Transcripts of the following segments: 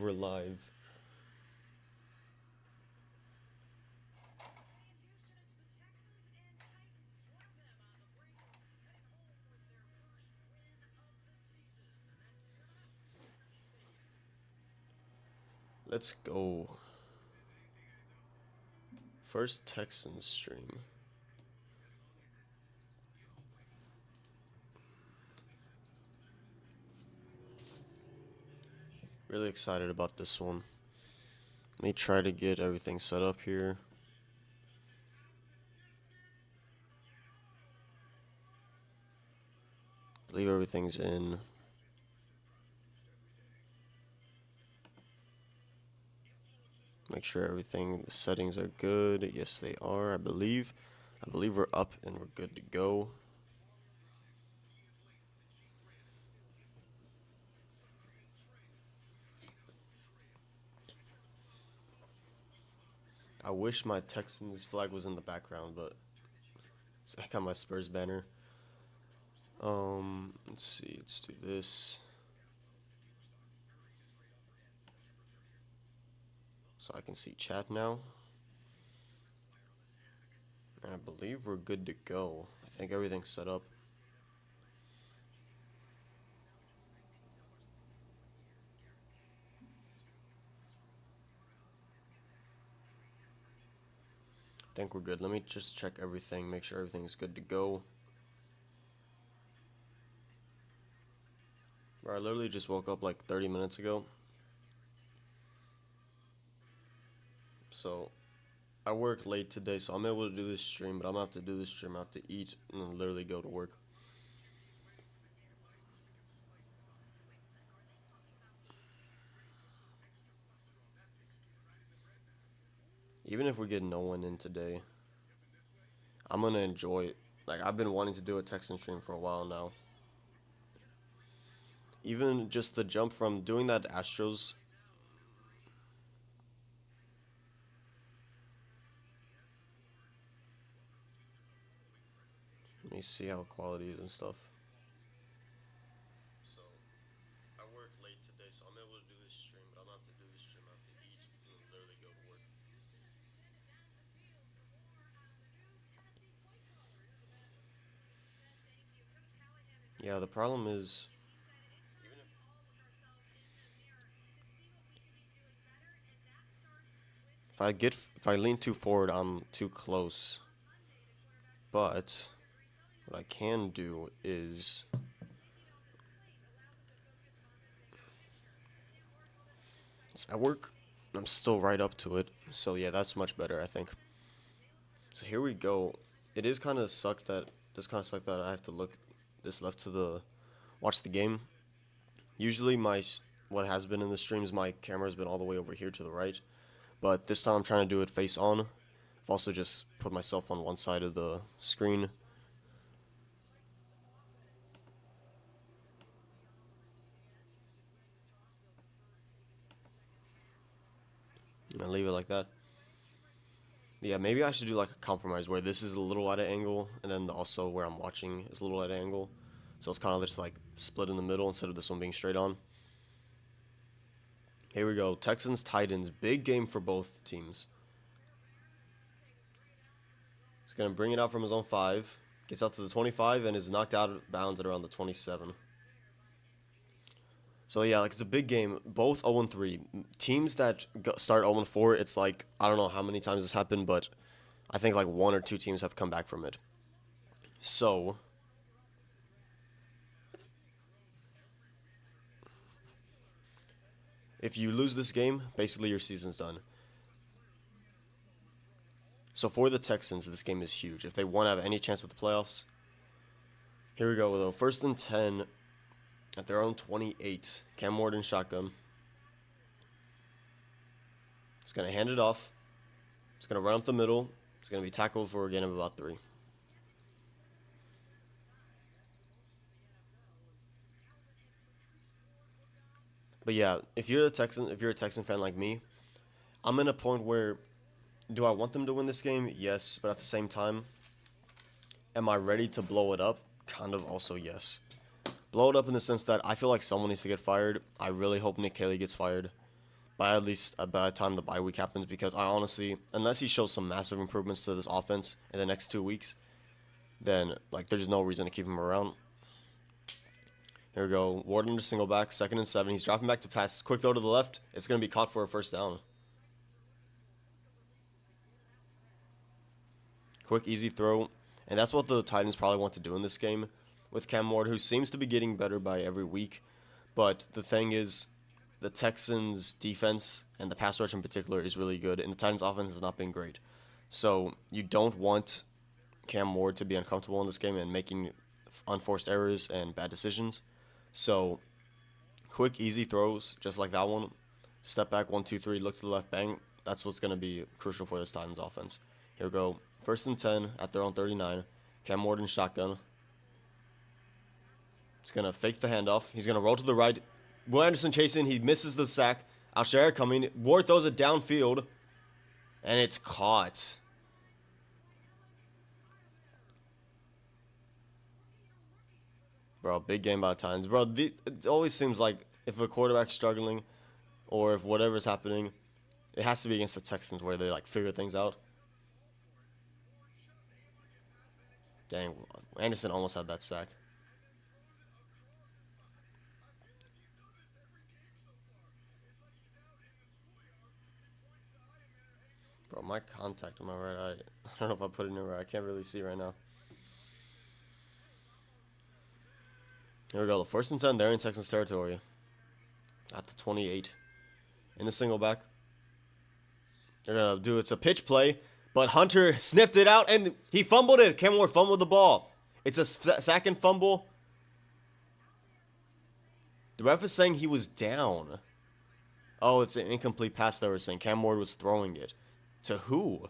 we're live. Let's go. First Texans stream. Really excited about this one. Let me try to get everything set up here. Believe everything's in. Make sure the settings are good. Yes, they are, I believe. I believe we're up and we're good to go. I wish my Texans flag was in the background, but I got my Spurs banner. Let's see, let's do this. So I can see chat now. And I believe we're good to go. I think everything's set up. I think we're good. Let me just check everything, make sure everything's good to go. I literally just woke up like 30 minutes ago. So I work late today, so I'm able to do this stream, but I'm gonna have to do this stream. I have to eat and then literally go to work. Even if we get no one in today, I'm gonna enjoy it. Like, I've been wanting to do a Texan stream for a while now. Even just the jump from doing that Astros. Let me see how quality is and stuff. So, I work late today, so I'm able to do this stream, but I'm gonna have to do this stream. I have to eat and then literally go to work. Yeah, the problem is, if I lean too forward, I'm too close. But what I can do is at work. I'm still right up to it. So yeah, that's much better, I think. So here we go. It is kind of suck that I have to look this left to the watch the game. Usually what has been in the streams, my camera's been all the way over here to the right. But this time I'm trying to do it face on. I've also just put myself on one side of the screen. And I leave it like that. Yeah, maybe I should do like a compromise where this is a little at an angle, and then also where I'm watching is a little at an angle. So it's kind of just like split in the middle instead of this one being straight on. Here we go. Texans, Titans. Big game for both teams. He's going to bring it out from his own 5. Gets out to the 25 and is knocked out of bounds at around the 27. So yeah, like, it's a big game. Both 0-3. Teams that start 0-4, it's like, I don't know how many times this happened, but I think like 1 or 2 teams have come back from it. So if you lose this game, basically your season's done. So for the Texans, this game is huge. If they want to have any chance at the playoffs. Here we go, though. 1st and 10 at their own 28. Cam Morton shotgun. He's going to hand it off. He's going to run up the middle. He's going to be tackled for a gain of about 3. But yeah, if you're a Texan fan like me, I'm in a point where, do I want them to win this game? Yes, but at the same time, am I ready to blow it up? Kind of also yes. Blow it up in the sense that I feel like someone needs to get fired. I really hope Nick Haley gets fired. by at least by the time the bye week happens, because I honestly, unless he shows some massive improvements to this offense in the next 2 weeks, then like there's no reason to keep him around. Here we go. Ward under single back, 2nd and 7. He's dropping back to pass. Quick throw to the left. It's going to be caught for a first down. Quick, easy throw. And that's what the Titans probably want to do in this game with Cam Ward, who seems to be getting better by every week. But the thing is, the Texans' defense, and the pass rush in particular, is really good, and the Titans' offense has not been great. So you don't want Cam Ward to be uncomfortable in this game and making unforced errors and bad decisions. So quick, easy throws, just like that one. Step back, 1, 2, 3, look to the left, bang. That's what's going to be crucial for this Titans offense. Here we go. 1st and 10 at their own 39. Cam Ward in shotgun. He's going to fake the handoff. He's going to roll to the right. Will Anderson chasing. He misses the sack. Alshire coming. Ward throws it downfield. And it's caught. Bro, big game by the Titans. Bro, it always seems like if a quarterback's struggling or if whatever's happening, it has to be against the Texans where they like figure things out. Dang, Anderson almost had that sack. Bro, my contact on my right eye, I don't know if I put it in right. I can't really see right now. Here we go. The 1st and 10, they're in Texans territory. At the 28. In the single back. They're going to do, it's a pitch play. But Hunter sniffed it out and he fumbled it. Cam Ward fumbled the ball. It's a sack and fumble. The ref is saying he was down. Oh, it's an incomplete pass they were saying. Cam Ward was throwing it. To who?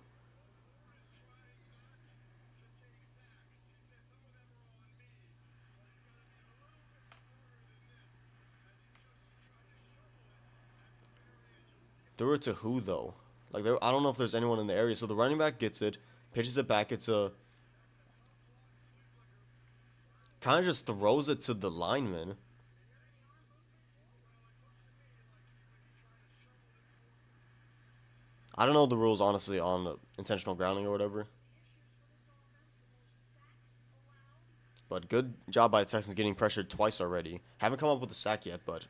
Threw it to who, though? Like, I don't know if there's anyone in the area. So the running back gets it, pitches it back. It's a... kind of just throws it to the lineman. I don't know the rules, honestly, on intentional grounding or whatever. But good job by the Texans getting pressured twice already. Haven't come up with a sack yet, but...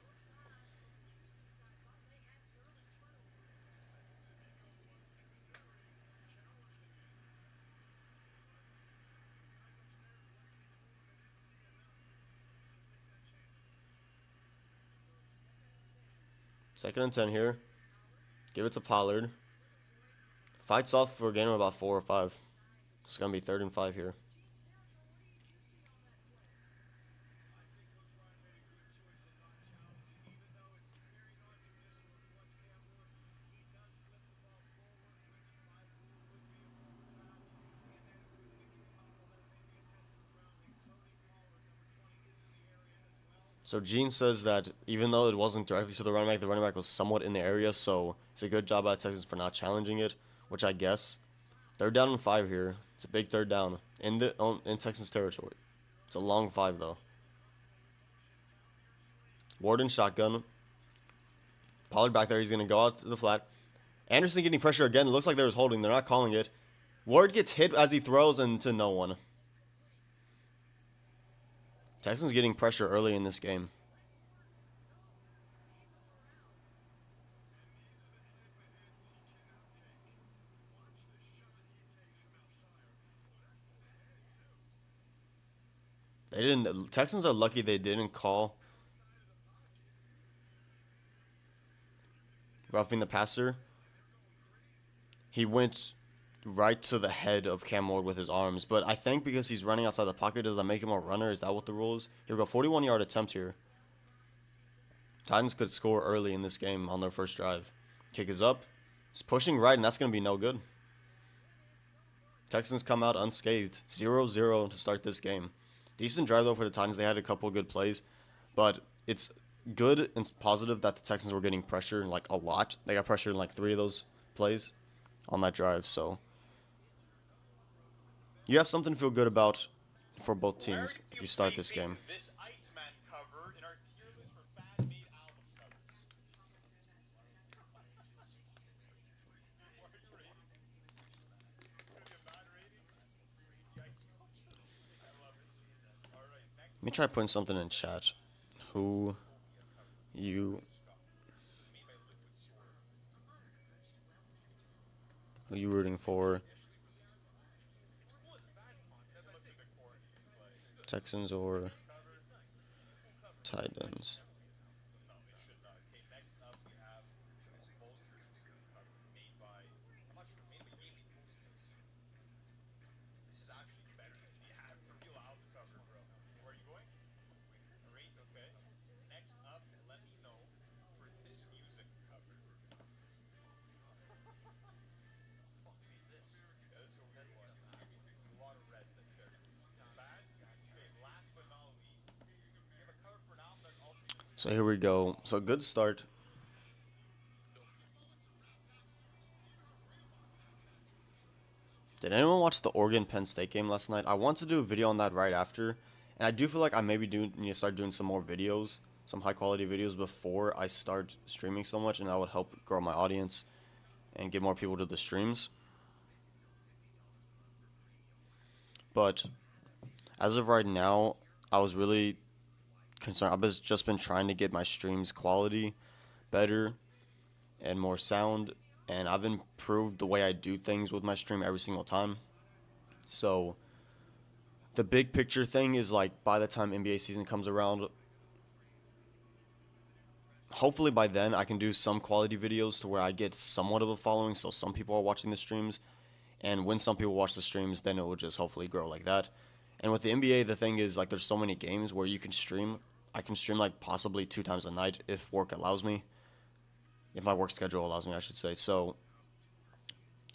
2nd and 10 here. Give it to Pollard. Fights off for a gain of about 4 or 5. It's going to be 3rd and 5 here. So Gene says that even though it wasn't directly to the running back was somewhat in the area, so it's a good job by Texans for not challenging it, which I guess. 3rd down and 5 here. It's a big 3rd down in Texans territory. It's a long 5 though. Warden shotgun. Pollard back there. He's gonna go out to the flat. Anderson getting pressure again. It looks like they was holding. They're not calling it. Ward gets hit as he throws into no one. Texans getting pressure early in this game. They didn't. Texans are lucky they didn't call roughing the passer. He went right to the head of Cam Ward with his arms, but I think because he's running outside the pocket, does that make him a runner? Is that what the rule is? Here we go, 41-yard attempt here. Titans could score early in this game on their first drive. Kick is up. It's pushing right, and that's going to be no good. Texans come out unscathed. 0-0 to start this game. Decent drive, though, for the Titans. They had a couple of good plays, but it's good and positive that the Texans were getting pressure, like, a lot. They got pressure in, like, 3 of those plays on that drive, so you have something to feel good about for both teams if you start this game. Let me try putting something in chat. Who you who you rooting for? Texans or Titans? So here we go. So good start. Did anyone watch the Oregon Penn State game last night? I want to do a video on that right after, and I do feel like I maybe do need to start doing some more videos, some high quality videos before I start streaming so much, and that would help grow my audience and get more people to the streams. But as of right now, I was really concerned. I've just been trying to get my streams quality better and more sound, and I've improved the way I do things with my stream every single time. So the big picture thing is like by the time NBA season comes around, hopefully by then I can do some quality videos to where I get somewhat of a following, so some people are watching the streams, and when some people watch the streams, then it will just hopefully grow like that. And with the NBA, the thing is like there's so many games where you can stream. I can stream like possibly 2 times a night if work allows me, if my work schedule allows me, I should say. So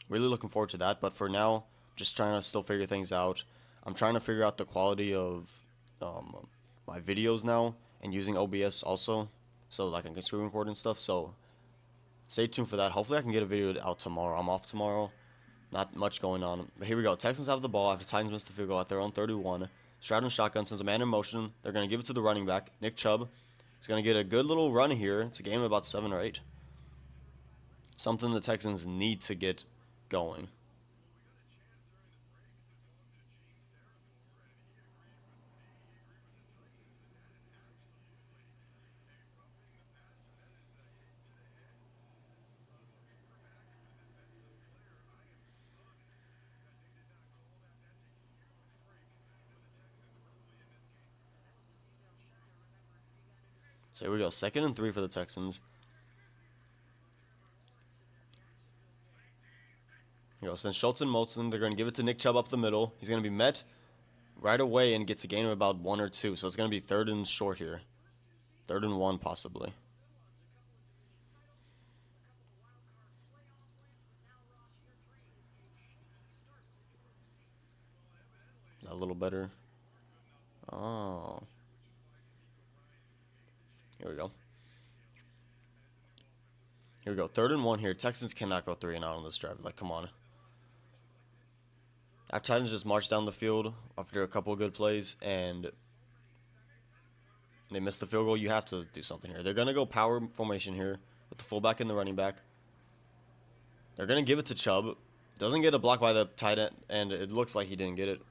really looking forward to that. But for now, just trying to still figure things out. I'm trying to figure out the quality of my videos now and using OBS also, so like I can screen record and stuff. So stay tuned for that. Hopefully I can get a video out tomorrow. I'm off tomorrow. Not much going on. But here we go. Texans have the ball after Titans missed the field goal at their own 31. Stroud in shotgun sends a man in motion. They're going to give it to the running back, Nick Chubb. He's going to get a good little run here. It's a game of about 7 or 8. Something the Texans need to get going. So here we go. 2nd and 3 for the Texans. Here we go. Since Schultz and Moulton, they're going to give it to Nick Chubb up the middle. He's going to be met right away and gets a gain of about 1 or 2. So it's going to be 3rd and short here. 3rd and 1 possibly. Is that a little better? Oh. Here we go. Here we go. 3rd and 1 here. Texans cannot go 3 and out on this drive. Like, come on. Our Titans just marched down the field after a couple of good plays, and they missed the field goal. You have to do something here. They're going to go power formation here with the fullback and the running back. They're going to give it to Chubb. Doesn't get a block by the tight end, and it looks like he didn't get it.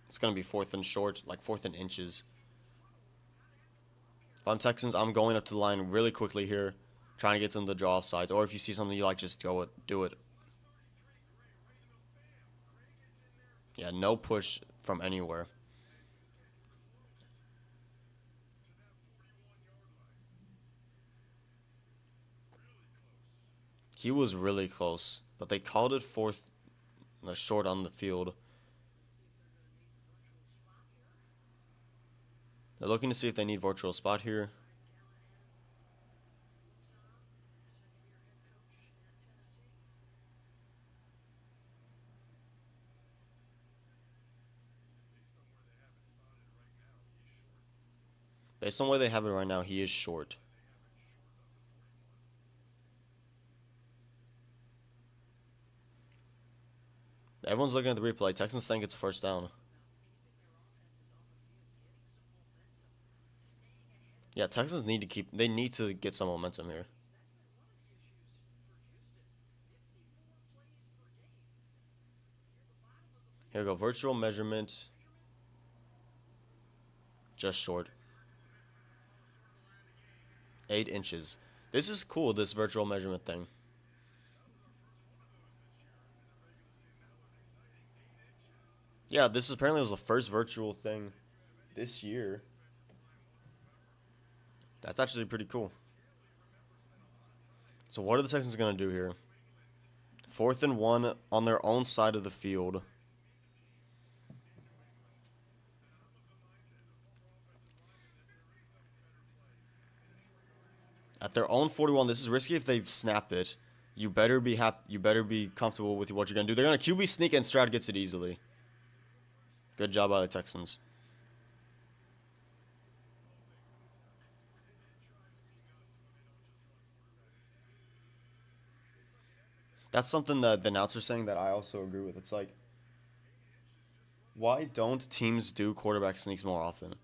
It's going to be 4th and short, like 4th and inches. If I'm Texans, I'm going up to the line really quickly here, trying to get them to draw off sides. Or if you see something you like, just go it, do it. Yeah, no push from anywhere. He was really close, but they called it 4th short on the field. They're looking to see if they need virtual spot here. Based on where they have it right now, he is short. Everyone's looking at the replay. Texans think it's a 1st down. Yeah, Texans need to they need to get some momentum here. Here we go. Virtual measurement. Just short. 8 inches. This is cool, this virtual measurement thing. Yeah, this apparently was the first virtual thing this year. That's actually pretty cool. So what are the Texans going to do here? 4th and 1 on their own side of the field. At their own 41, this is risky if they snap it. You better be You better be comfortable with what you're going to do. They're going to QB sneak and Stroud gets it easily. Good job by the Texans. That's something that the announcer's saying that I also agree with. It's like, why don't teams do quarterback sneaks more often?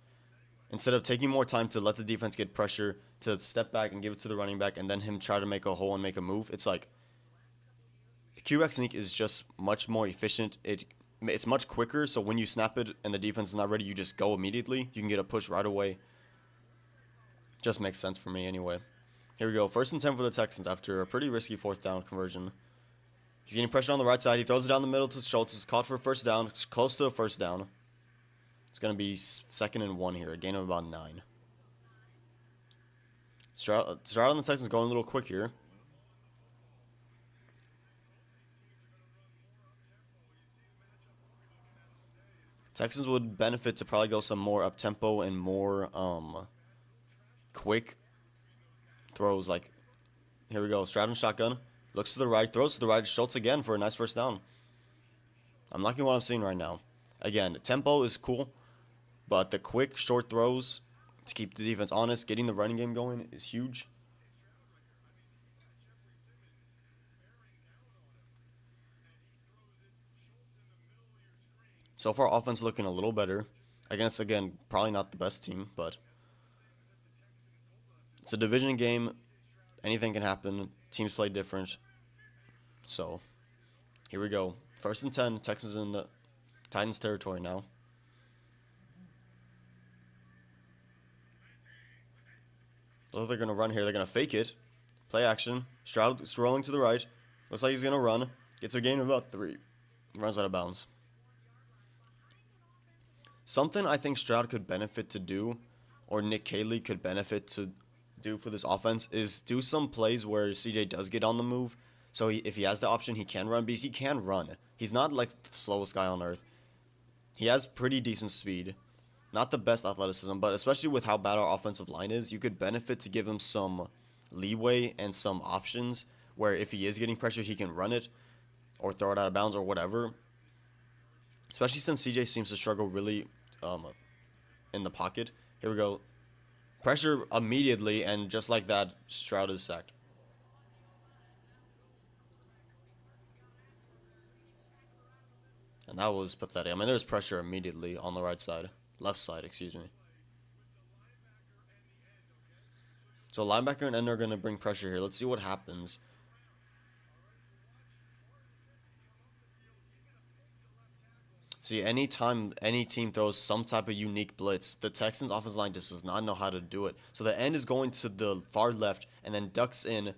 Instead of taking more time to let the defense get pressure, to step back and give it to the running back, and then him try to make a hole and make a move, it's like, the quarterback sneak is just much more efficient. It's much quicker, so when you snap it and the defense is not ready, you just go immediately. You can get a push right away. Just makes sense for me anyway. Here we go. 1st and 10 for the Texans after a pretty risky 4th down conversion. He's getting pressure on the right side. He throws it down the middle to Schultz. It's caught for a 1st down. It's close to a 1st down. It's going to be 2nd and 1 here. A gain of about 9. Stroud on the Texans going a little quick here. Texans would benefit to probably go some more up-tempo and more quick throws. Like, here we go. Stroud and shotgun. Looks to the right. Throws to the right. Schultz again for a nice 1st down. I'm liking what I'm seeing right now. Again, tempo is cool, but the quick, short throws to keep the defense honest, getting the running game going is huge. So far, offense looking a little better. Against, again, probably not the best team, but it's a division game. Anything can happen. Teams play different. So, here we go. 1st and 10. Texans in the Titans territory now. Looks like they're going to run here. They're going to fake it. Play action. Stroud is rolling to the right. Looks like he's going to run. Gets a gain of about 3. Runs out of bounds. Something I think Stroud could benefit to do, or Nick Caley could benefit to do for this offense, is do some plays where CJ does get on the move. So if he has the option, he can run, because he can run. He's not like the slowest guy on earth. He has pretty decent speed. Not the best athleticism, but especially with how bad our offensive line is, you could benefit to give him some leeway and some options where if he is getting pressure, he can run it or throw it out of bounds or whatever. Especially since CJ seems to struggle really in the pocket. Here we go. Pressure immediately, and just like that, Stroud is sacked. And that was pathetic. I mean, there's pressure immediately on the right side. Left side, excuse me. So linebacker and end are going to bring pressure here. Let's see what happens. See, anytime any team throws some type of unique blitz, the Texans' offensive line just does not know how to do it. So the end is going to the far left and then ducks in.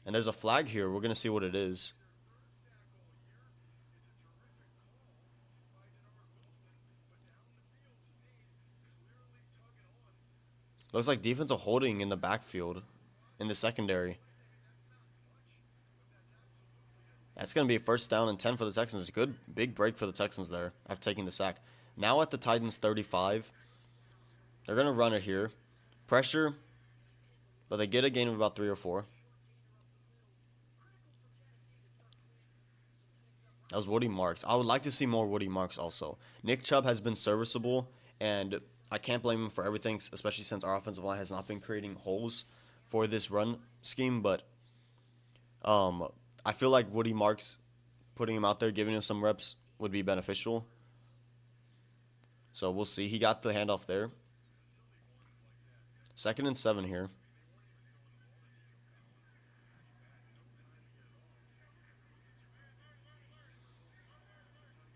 And there's a flag here. We're going to see what it is. Looks like defensive holding in the backfield, in the secondary. That's going to be a 1st down and 10 for the Texans. A good big break for the Texans there after taking the sack. Now at the Titans 35. They're going to run it here. Pressure, but they get a gain of about 3 or 4. That was Woody Marks. I would like to see more Woody Marks also. Nick Chubb has been serviceable, and I can't blame him for everything, especially since our offensive line has not been creating holes for this run scheme. But I feel like Woody Marks, putting him out there, giving him some reps, would be beneficial. So we'll see. He got the handoff there. 2nd and 7 here.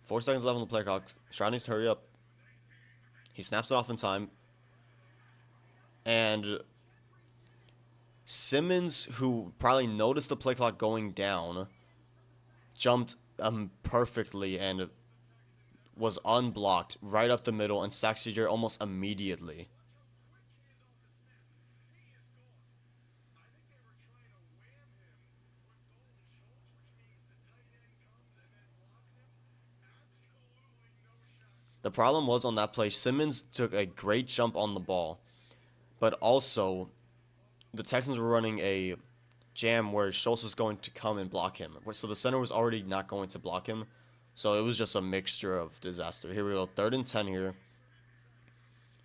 4 seconds left on the play clock. Stroud needs to hurry up. He snaps it off in time. And Simmons, who probably noticed the play clock going down, jumped perfectly and was unblocked right up the middle and sacked CJ almost immediately. The problem was on that play, Simmons took a great jump on the ball, but also the Texans were running a jam where Schultz was going to come and block him. So the center was already not going to block him. So it was just a mixture of disaster. Here we go. 3rd and 10 here.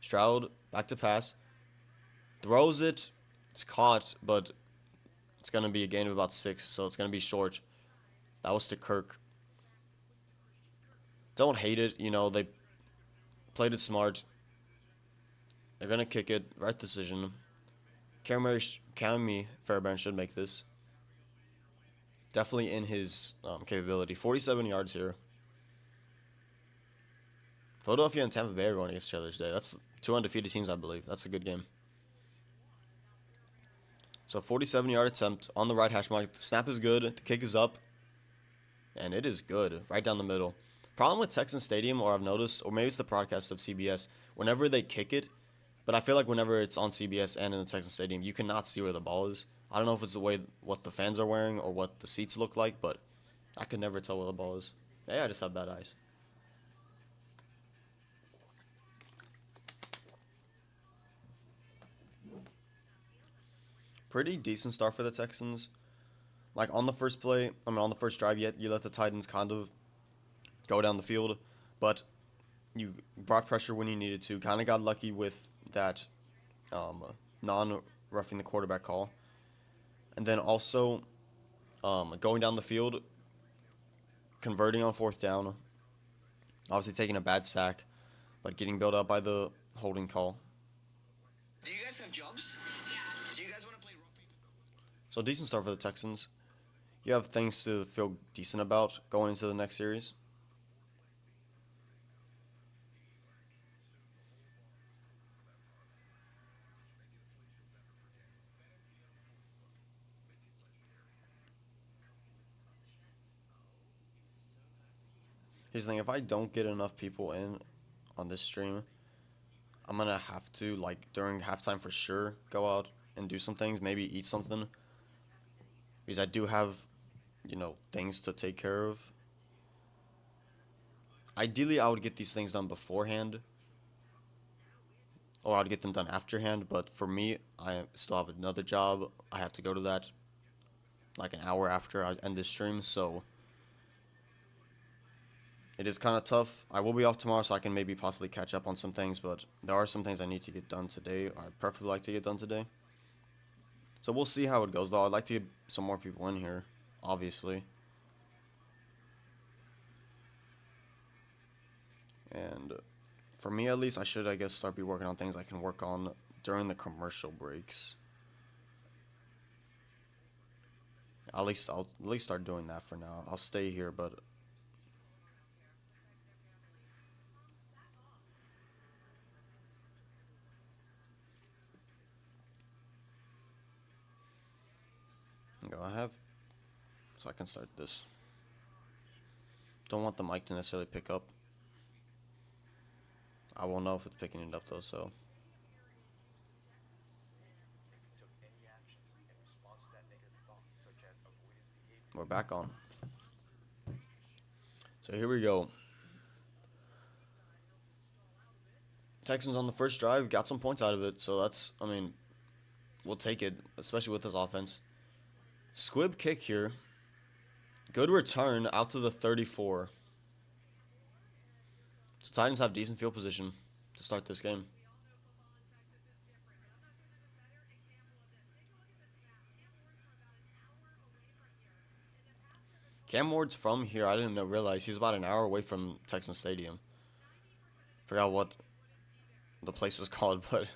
Stroud back to pass. Throws it. It's caught, but it's going to be a gain of about 6. So it's going to be short. That was to Kirk. Don't hate it. You know, they played it smart. They're going to kick it. Right decision. Cammy Fairbairn should make this. Definitely in his capability. 47 yards here. Philadelphia and Tampa Bay are going against each other today. That's 2 undefeated teams, I believe. That's a good game. So 47-yard attempt on the right hash mark. The snap is good. The kick is up. And it is good. Right down the middle. Problem with Texans Stadium, or I've noticed, or maybe it's the broadcast of CBS, whenever they kick it, but I feel like whenever it's on CBS and in the Texans Stadium, you cannot see where the ball is. I don't know if it's the way what the fans are wearing or what the seats look like, but I could never tell where the ball is. Maybe I just have bad eyes. Pretty decent start for the Texans. Like on the first play, on the first drive, yet you let the Titans kind of go down the field, but you brought pressure when you needed to. Kind of got lucky with that non-roughing the quarterback call, and then also going down the field, converting on 4th down. Obviously taking a bad sack, but getting built up by the holding call. Do you guys have jobs? Do you guys want to play rugby? So decent start for the Texans. You have things to feel decent about going into the next series. Here's the thing, if I don't get enough people in on this stream, I'm going to have to, like, during halftime for sure, go out and do some things, maybe eat something. Because I do have, things to take care of. Ideally, I would get these things done beforehand, or I'd get them done afterhand, but for me, I still have another job. I have to go to that, like, an hour after I end this stream, so it is kind of tough. I will be off tomorrow, so I can maybe possibly catch up on some things, but there are some things I need to get done today. I'd preferably like to get done today. So we'll see how it goes, though. I'd like to get some more people in here, obviously. And for me, at least, I should, I guess, start be working on things I can work on during the commercial breaks. I'll at least start doing that for now. I'll stay here, but I have, so I can start this. Don't want the mic to necessarily pick up. I won't know if it's picking it up though, so. We're back on. So here we go. Texans on the first drive got some points out of it, so that's, we'll take it, especially with this offense. Squib kick here. Good return out to the 34. So Titans have decent field position to start this game. Cam Ward's from here. I didn't realize he's about an hour away from Texans Stadium. Forgot what the place was called, but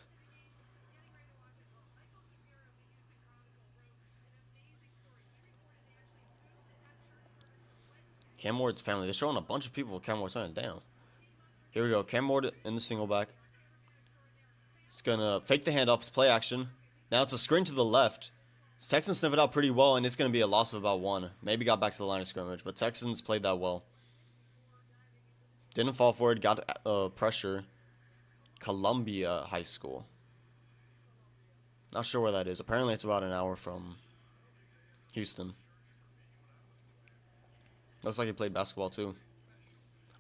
Cam Ward's family. They're showing a bunch of people with Cam Ward's on it. Damn. Here we go. Cam Ward in the single back. It's going to fake the handoff. It's play action. Now it's a screen to the left. Texans sniff it out pretty well, and it's going to be a loss of about 1. Maybe got back to the line of scrimmage, but Texans played that well. Didn't fall for it. Got pressure. Columbia High School. Not sure where that is. Apparently it's about an hour from Houston. Looks like he played basketball too.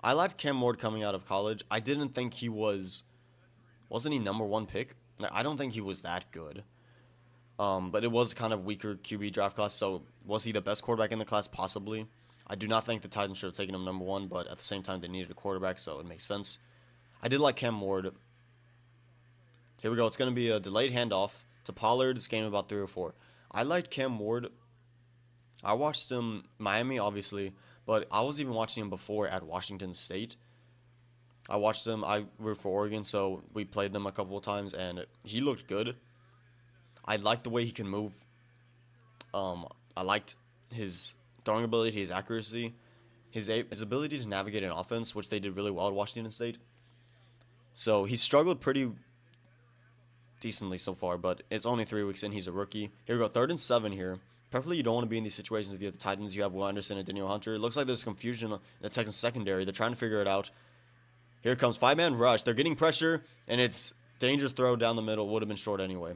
I liked Cam Ward coming out of college. I didn't think he was... Wasn't he number 1 pick? I don't think he was that good. But it was kind of weaker QB draft class, so was he the best quarterback in the class? Possibly. I do not think the Titans should have taken him number 1, but at the same time, they needed a quarterback, so it makes sense. I did like Cam Ward. Here we go. It's going to be a delayed handoff to Pollard. This game about 3 or 4. I liked Cam Ward. I watched him, Miami, obviously, but I was even watching him before at Washington State. I watched him. I root for Oregon, so we played them a couple of times, and he looked good. I liked the way he can move. I liked his throwing ability, his accuracy, his ability to navigate an offense, which they did really well at Washington State. So he struggled pretty decently so far, but it's only 3 weeks in. He's a rookie. Here we go, 3rd and 7 here. Preferably you don't want to be in these situations if you have the Titans. You have Will Anderson and Daniel Hunter. It looks like there's confusion in the Texans secondary. They're trying to figure it out. Here comes 5-man rush. They're getting pressure, and it's dangerous throw down the middle. Would have been short anyway.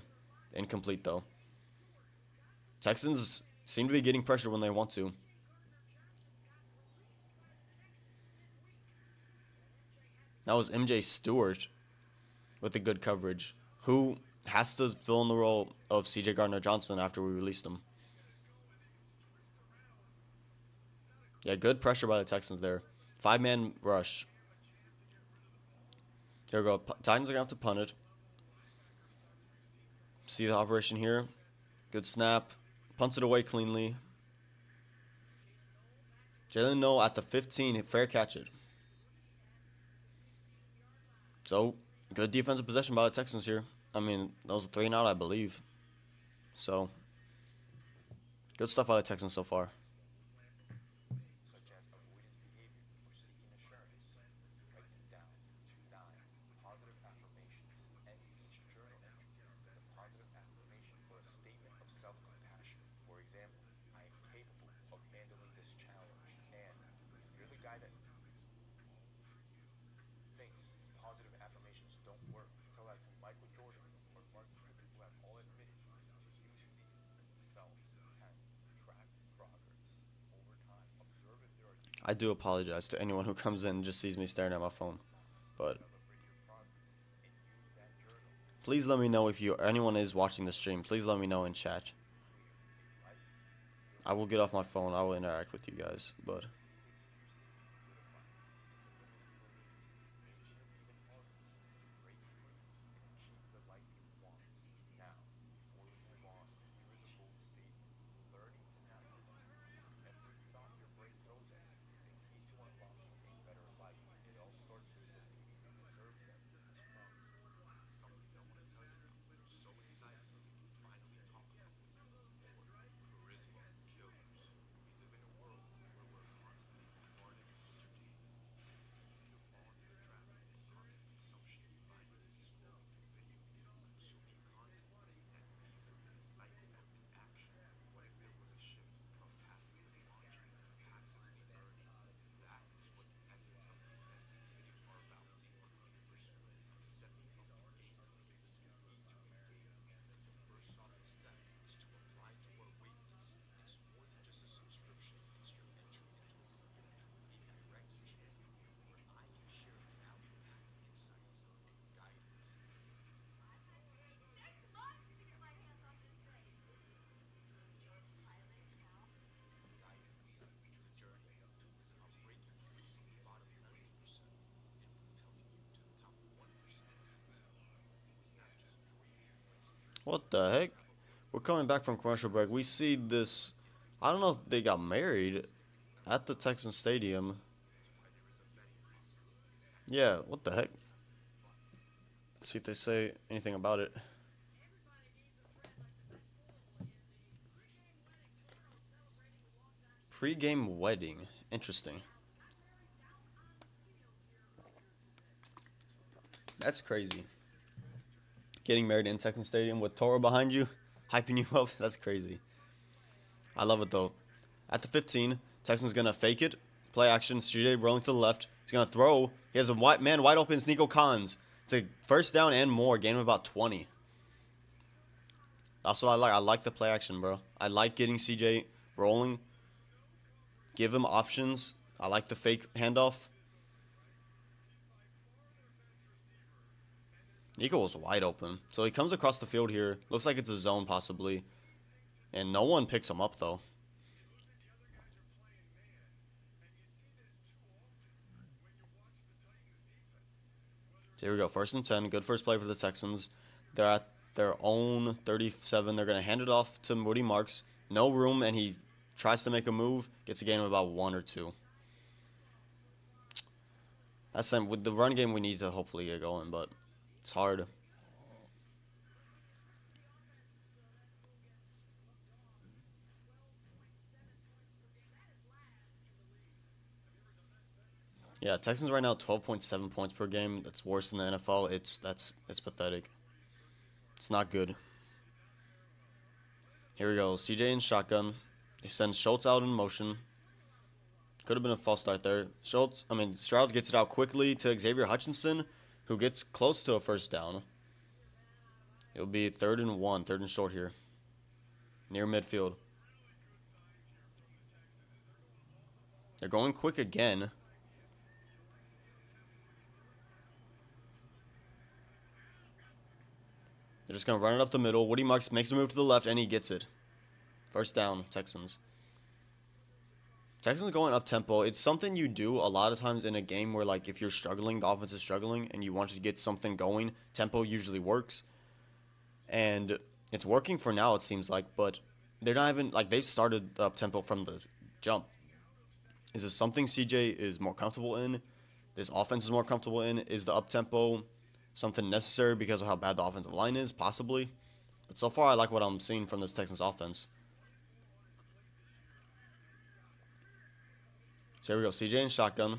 Incomplete, though. Texans seem to be getting pressure when they want to. That was MJ Stewart with the good coverage, who has to fill in the role of CJ Gardner-Johnson after we released him. Yeah, good pressure by the Texans there. 5-man rush. Here we go. Titans are going to have to punt it. See the operation here. Good snap. Punts it away cleanly. Jalen Noel at the 15. Fair catch it. So, good defensive possession by the Texans here. I mean, that was a 3 and out, I believe. So, good stuff by the Texans so far. I do apologize to anyone who comes in and just sees me staring at my phone. But please let me know if anyone is watching the stream. Please let me know in chat. I will get off my phone. I will interact with you guys. But what the heck? We're coming back from commercial break. We see this. I don't know if they got married at the Texan Stadium. Yeah, what the heck? Let's see if they say anything about it. Pre-game wedding. Interesting. That's crazy. Getting married in Texans Stadium with Toro behind you, hyping you up. That's crazy. I love it though. At the 15, Texans gonna fake it, play action. CJ rolling to the left. He's gonna throw. He has a wide open. It's Nico Collins. It's a first down and more. Gain of about 20. That's what I like. I like the play action, bro. I like getting CJ rolling. Give him options. I like the fake handoff. Nico was wide open. So he comes across the field here. Looks like it's a zone possibly. And no one picks him up though. So here we go. 1st and 10. Good first play for the Texans. They're at their own 37. They're going to hand it off to Woody Marks. No room, and he tries to make a move. Gets a gain of about 1 or 2. That's them. With the run game, we need to hopefully get going, but it's hard. Yeah, Texans right now 12.7 points per game. That's worse than the NFL. It's pathetic. It's not good. Here we go. CJ in shotgun. He sends Schultz out in motion. Could have been a false start there. Stroud gets it out quickly to Xavier Hutchinson, who gets close to a first down. It'll be 3rd and 1, 3rd and short here. Near midfield. They're going quick again. They're just going to run it up the middle. Woody Marks makes a move to the left, and he gets it. First down, Texans. Texans going up tempo. It's something you do a lot of times in a game where, like, if you're struggling, the offense is struggling, and you want to get something going, tempo usually works. And it's working for now, it seems like, but they're not even, like, they've started up tempo from the jump. Is this something CJ is more comfortable in? This offense is more comfortable in? Is the up tempo something necessary because of how bad the offensive line is? Possibly. But so far, I like what I'm seeing from this Texans offense. So here we go. CJ in shotgun.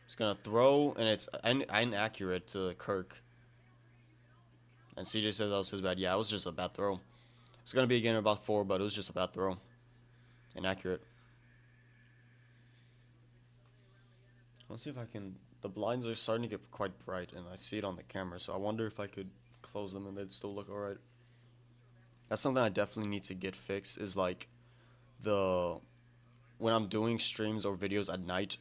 He's going to throw, and it's inaccurate to Kirk. And CJ said that was his bad. Yeah, it was just a bad throw. It's going to be a gain of about 4, but it was just a bad throw. Inaccurate. Let's see if I can... The blinds are starting to get quite bright, and I see it on the camera, so I wonder if I could close them and they'd still look alright. That's something I definitely need to get fixed, is like when I'm doing streams or videos at night,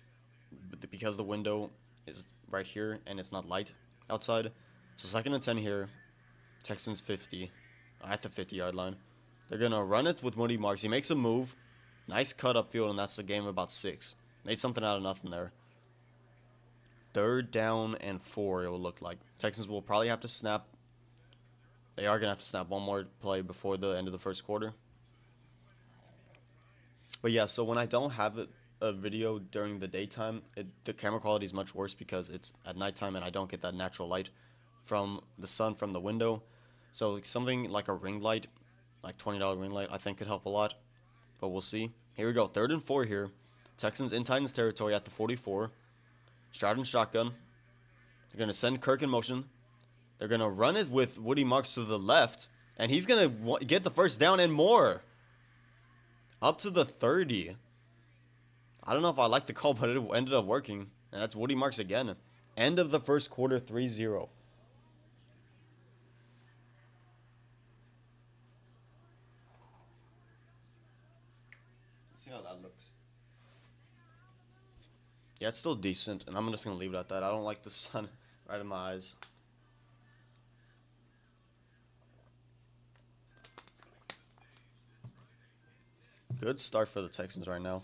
because the window is right here and it's not light outside. So 2nd and 10 here. Texans 50 at the 50-yard line. They're going to run it with Woody Marks. He makes a move. Nice cut upfield, and that's a game of about 6. Made something out of nothing there. 3rd down and 4, it will look like. Texans will probably have to snap. They are going to have to snap one more play before the end of the first quarter. But yeah, so when I don't have a video during the daytime, the camera quality is much worse because it's at nighttime and I don't get that natural light from the sun from the window. So something like a ring light, like $20 ring light, I think could help a lot. But we'll see. Here we go. 3rd and 4 here. Texans in Titans territory at the 44. Stroud and shotgun. They're going to send Kirk in motion. They're going to run it with Woody Marks to the left. And he's going to get the first down and more. Up to the 30. I don't know if I like the call, but it ended up working. And that's Woody Marks again. End of the first quarter, 3-0. Let's see how that looks. Yeah, it's still decent, and I'm just going to leave it at that. I don't like the sun right in my eyes. Good start for the Texans right now.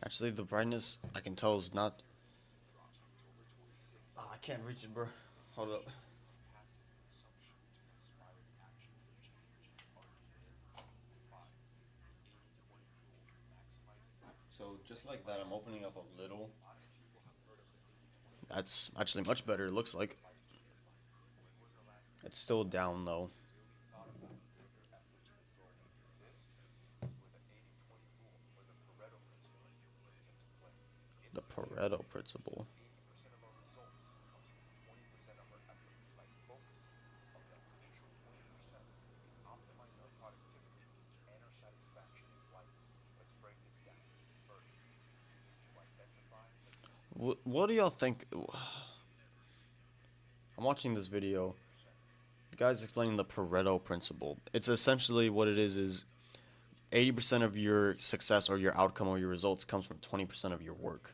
Actually, the brightness, I can tell, is not... I can't reach it, bro. Hold up. So just like that, I'm opening up a little. That's actually much better, it looks like. It's still down though. The Pareto principle. What do y'all think? I'm watching this video. The guy's explaining the Pareto principle. It's essentially what it is 80% of your success or your outcome or your results comes from 20% of your work.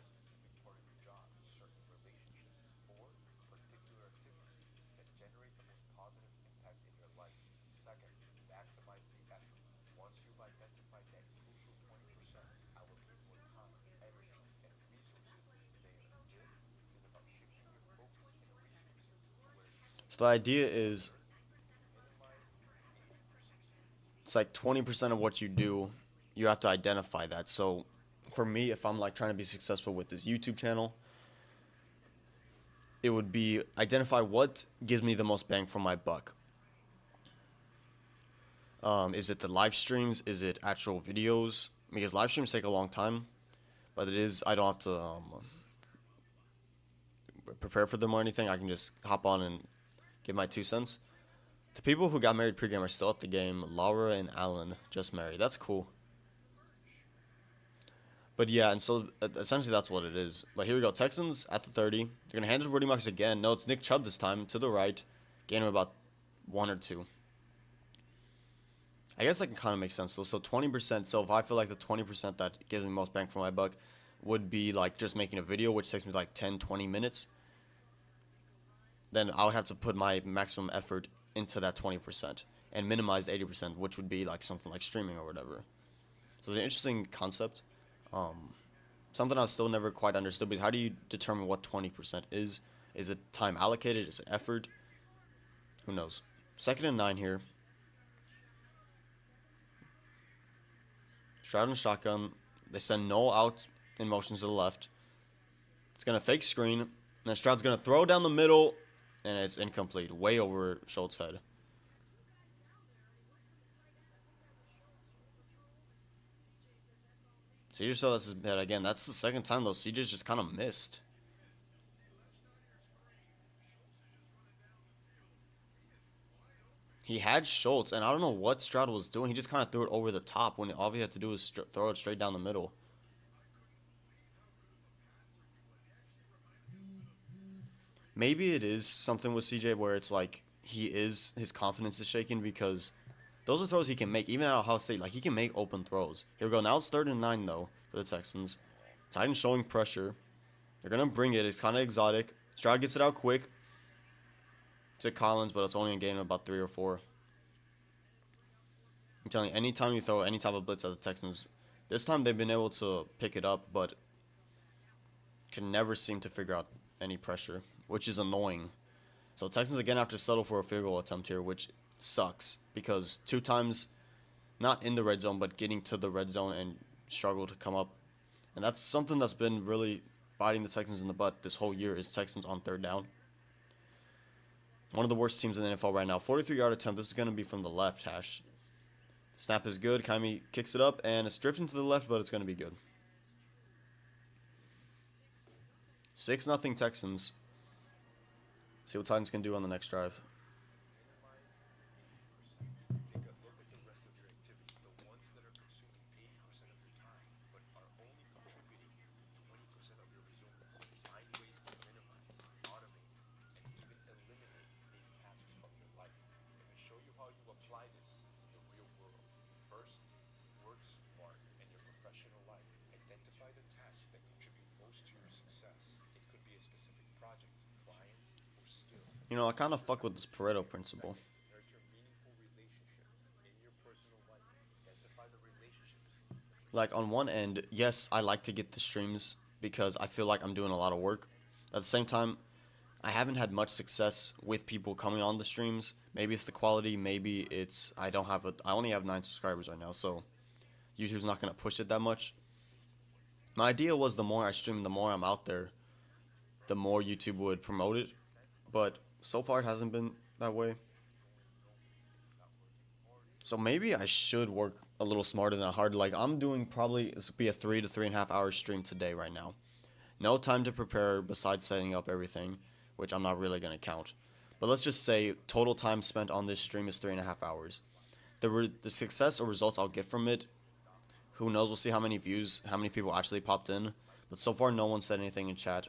So the idea is it's like 20% of what you do, you have to identify that. So for me, if I'm like trying to be successful with this YouTube channel, it would be identify what gives me the most bang for my buck. Is it the live streams? Is it actual videos? Because live streams take a long time, but it is, I don't have to prepare for them or anything. I can just hop on and give my 2 cents. The people who got married pregame are still at the game. Laura and Alan just married. That's cool. But yeah, and so essentially that's what it is. But here we go. Texans at the 30. They're going to hand it to Rudy Max again. No, it's Nick Chubb this time to the right. Gain him about 1 or 2. I guess that can kind of make sense though. So 20%. So if I feel like the 20% that gives me most bang for my buck would be like just making a video, which takes me like 10, 20 minutes, then I would have to put my maximum effort into that 20% and minimize 80%, which would be like something like streaming or whatever. So it's an interesting concept. Something I've still never quite understood, because how do you determine what 20% is? Is it time allocated? Is it effort? Who knows? 2nd and 9 here. Stroud and shotgun. They send Noel out in motions to the left. It's going to fake screen. And then Stroud's going to throw down the middle. And it's incomplete. Way over Schultz's head. CJ still has his head again. That's the second time, though. CJ's just kind of missed. He had Schultz, and I don't know what Stroud was doing. He just kind of threw it over the top when all he had to do was throw it straight down the middle. Maybe it is something with CJ where it's like his confidence is shaken, because those are throws he can make. Even at Ohio State, like he can make open throws. Here we go. Now it's 3rd and 9, though, for the Texans. Titans showing pressure. They're going to bring it. It's kind of exotic. Stroud gets it out quick to Collins, but it's only a gain of about 3 or 4. I'm telling you, anytime you throw any type of blitz at the Texans, this time they've been able to pick it up, but can never seem to figure out any pressure, which is annoying. So Texans again have to settle for a field goal attempt here, which sucks, because 2 times not in the red zone, but getting to the red zone and struggle to come up. And that's something that's been really biting the Texans in the butt this whole year, is Texans on 3rd down. One of the worst teams in the NFL right now. 43-yard attempt. This is going to be from the left hash. Snap is good. Kaimi kicks it up, and it's drifting to the left, but it's going to be good. 6-0 Texans. See what Titans can do on the next drive. You know, I kind of fuck with this Pareto principle. Like, on one end, yes, I like to get the streams because I feel like I'm doing a lot of work. At the same time, I haven't had much success with people coming on the streams. Maybe it's the quality, maybe it's I only have 9 subscribers right now, so YouTube's not going to push it that much. My idea was the more I stream, the more I'm out there, the more YouTube would promote it. But so far it hasn't been that way. So maybe I should work a little smarter than hard. Like I'm doing probably this would be a 3 to 3.5 hour stream today right now. No time to prepare besides setting up everything, which I'm not really gonna count. But let's just say total time spent on this stream is 3.5 hours. The success or results I'll get from it, who knows? We'll see how many views, how many people actually popped in. But so far, no one said anything in chat.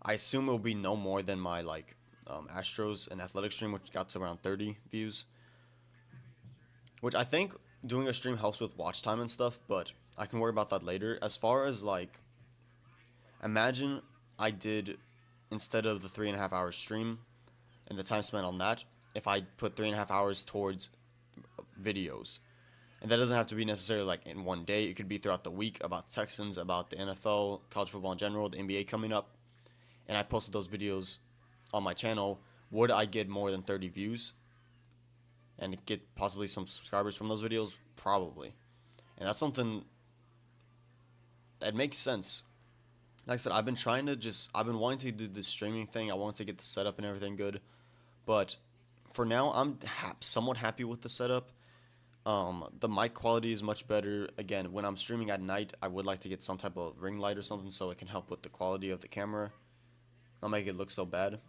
I assume it will be no more than my like Astros and Athletic stream, which got to around 30 views. Which I think doing a stream helps with watch time and stuff, but I can worry about that later. As far as like, imagine I did instead of the 3.5 hour stream and the time spent on that, if I put 3.5 hours towards videos. And that doesn't have to be necessarily like in one day. It could be throughout the week about the Texans, about the NFL, college football in general, the NBA coming up. And I posted those videos on my channel. Would I get more than 30 views? And get possibly some subscribers from those videos? Probably. And that's something that makes sense. Like I said, I've been wanting to do this streaming thing. I want to get the setup and everything good. But for now, I'm somewhat happy with the setup. The mic quality is much better. Again, when I'm streaming at night, I would like to get some type of ring light or something so it can help with the quality of the camera. Not make it look so bad.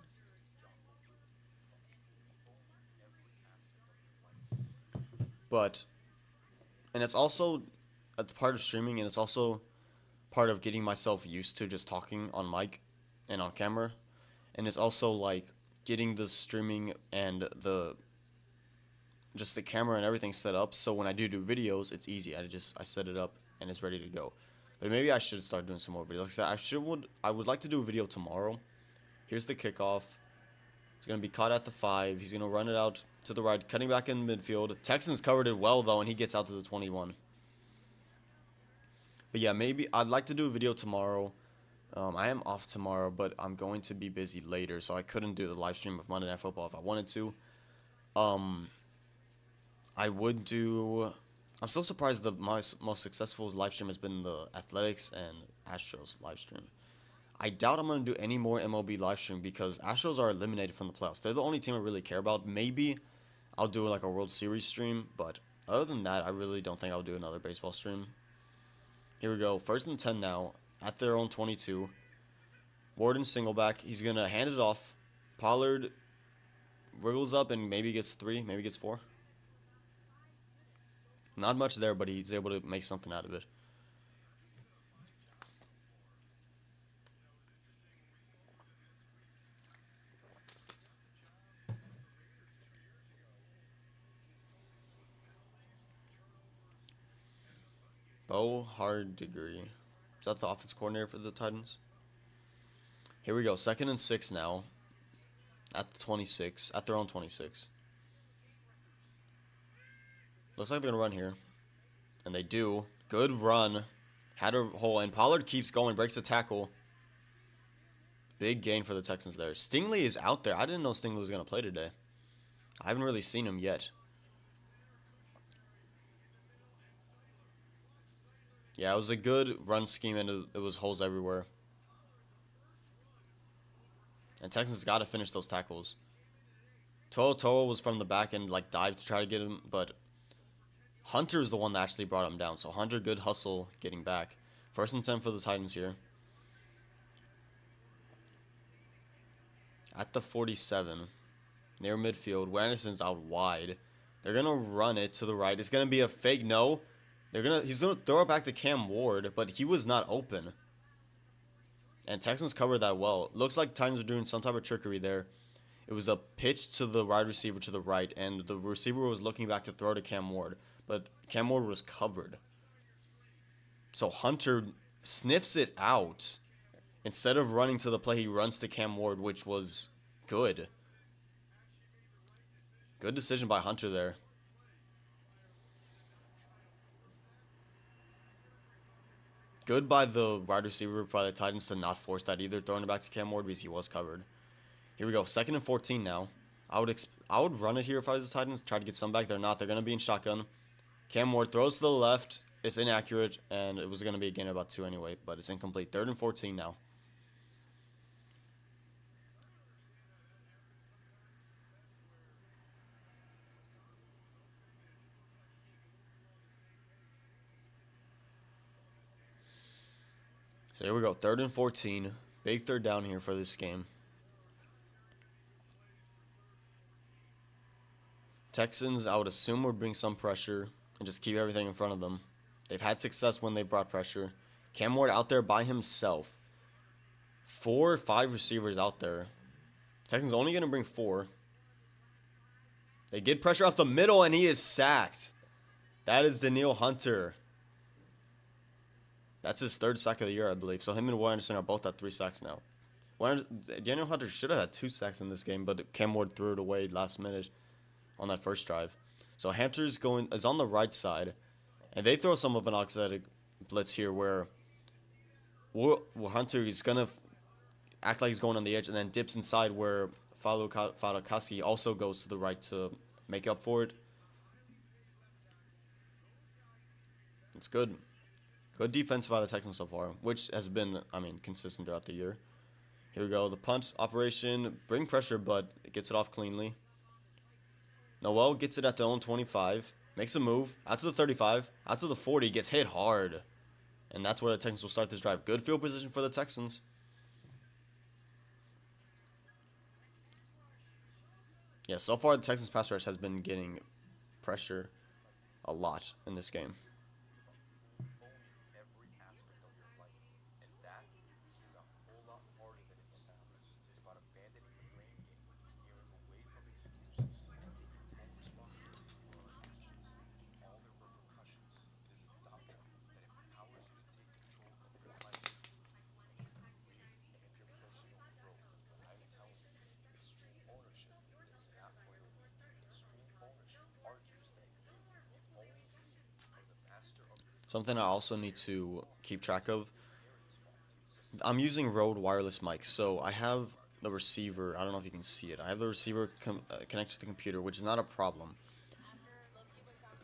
But, and it's also a part of streaming, and it's also part of getting myself used to just talking on mic and on camera. And it's also like getting the streaming and the just the camera and everything set up, so when I do videos, it's easy. I set it up and it's ready to go. But maybe I should start doing some more videos. Like I said, I would like to do a video tomorrow. Here's the kickoff. It's gonna be caught at the 5. He's gonna run it out to the right, cutting back in midfield. Texans covered it well though, and he gets out to the 21. But yeah, maybe I'd like to do a video tomorrow. I am off tomorrow, but I'm going to be busy later, so I couldn't do the live stream of Monday Night Football if I wanted to. I would do. I'm so surprised the most successful live stream has been the Athletics and Astros live stream. I doubt I'm going to do any more MLB live stream because Astros are eliminated from the playoffs. They're the only team I really care about. Maybe I'll do like a World Series stream, but other than that, I really don't think I'll do another baseball stream. Here we go. 1st and 10 now at their own 22. Warden single back. He's going to hand it off. Pollard wriggles up and maybe gets 3, maybe gets 4. Not much there, but he's able to make something out of it. Bo Hardegre. Is that the offense coordinator for the Titans? Here we go. 2nd and 6 now. At the 26. At their own 26. Looks like they're going to run here. And they do. Good run. Had a hole. And Pollard keeps going. Breaks the tackle. Big gain for the Texans there. Stingley is out there. I didn't know Stingley was going to play today. I haven't really seen him yet. Yeah, it was a good run scheme, and it was holes everywhere. And Texans got to finish those tackles. Toa was from the back and like dived to try to get him, but Hunter's the one that actually brought him down. So Hunter, good hustle getting back. 1st and 10 for the Titans here. At the 47. Near midfield. Anderson's out wide. They're going to run it to the right. It's going to be a fake. No. He's going to throw it back to Cam Ward, but he was not open. And Texans covered that well. Looks like Titans are doing some type of trickery there. It was a pitch to the wide receiver to the right, and the receiver was looking back to throw to Cam Ward, but Cam Ward was covered. So Hunter sniffs it out. Instead of running to the play, he runs to Cam Ward, which was good. Good decision by Hunter there. Good by the wide receiver by the Titans to not force that either, throwing it back to Cam Ward because he was covered. Here we go, 2nd and 14 now. I would run it here if I was the Titans, try to get some back. They're not. They're going to be in shotgun. Cam Ward throws to the left. it's inaccurate, and it was going to be a gain of about 2 anyway, but it's incomplete. 3rd and 14 now. So here we go. 3rd and 14. Big third down here for this game. Texans, I would assume, would bring some pressure and just keep everything in front of them. They've had success when they brought pressure. Cam Ward out there by himself. 4 or 5 receivers out there. Texans only going to bring 4. They get pressure up the middle, and he is sacked. That is Danielle Hunter. That's his 3rd sack of the year, I believe. So him and Will Anderson are both at 3 sacks now. Danielle Hunter should have had 2 sacks in this game, but Cam Ward threw it away last minute on that first drive. So Hunter's is on the right side, and they throw some of an oxidized blitz here where Hunter is going to act like he's going on the edge and then dips inside where Falukaski also goes to the right to make up for it. It's good. Good defense by the Texans so far, which has been, consistent throughout the year. Here we go. The punt operation. Bring pressure, but it gets it off cleanly. Noel gets it at the own 25. Makes a move. Out to the 35. Out to the 40. Gets hit hard. And that's where the Texans will start this drive. Good field position for the Texans. Yeah, so far the Texans pass rush has been getting pressure a lot in this game. Something I also need to keep track of. I'm using Rode wireless mics, so I have the receiver. I don't know if you can see it. I have the receiver connected to the computer, which is not a problem.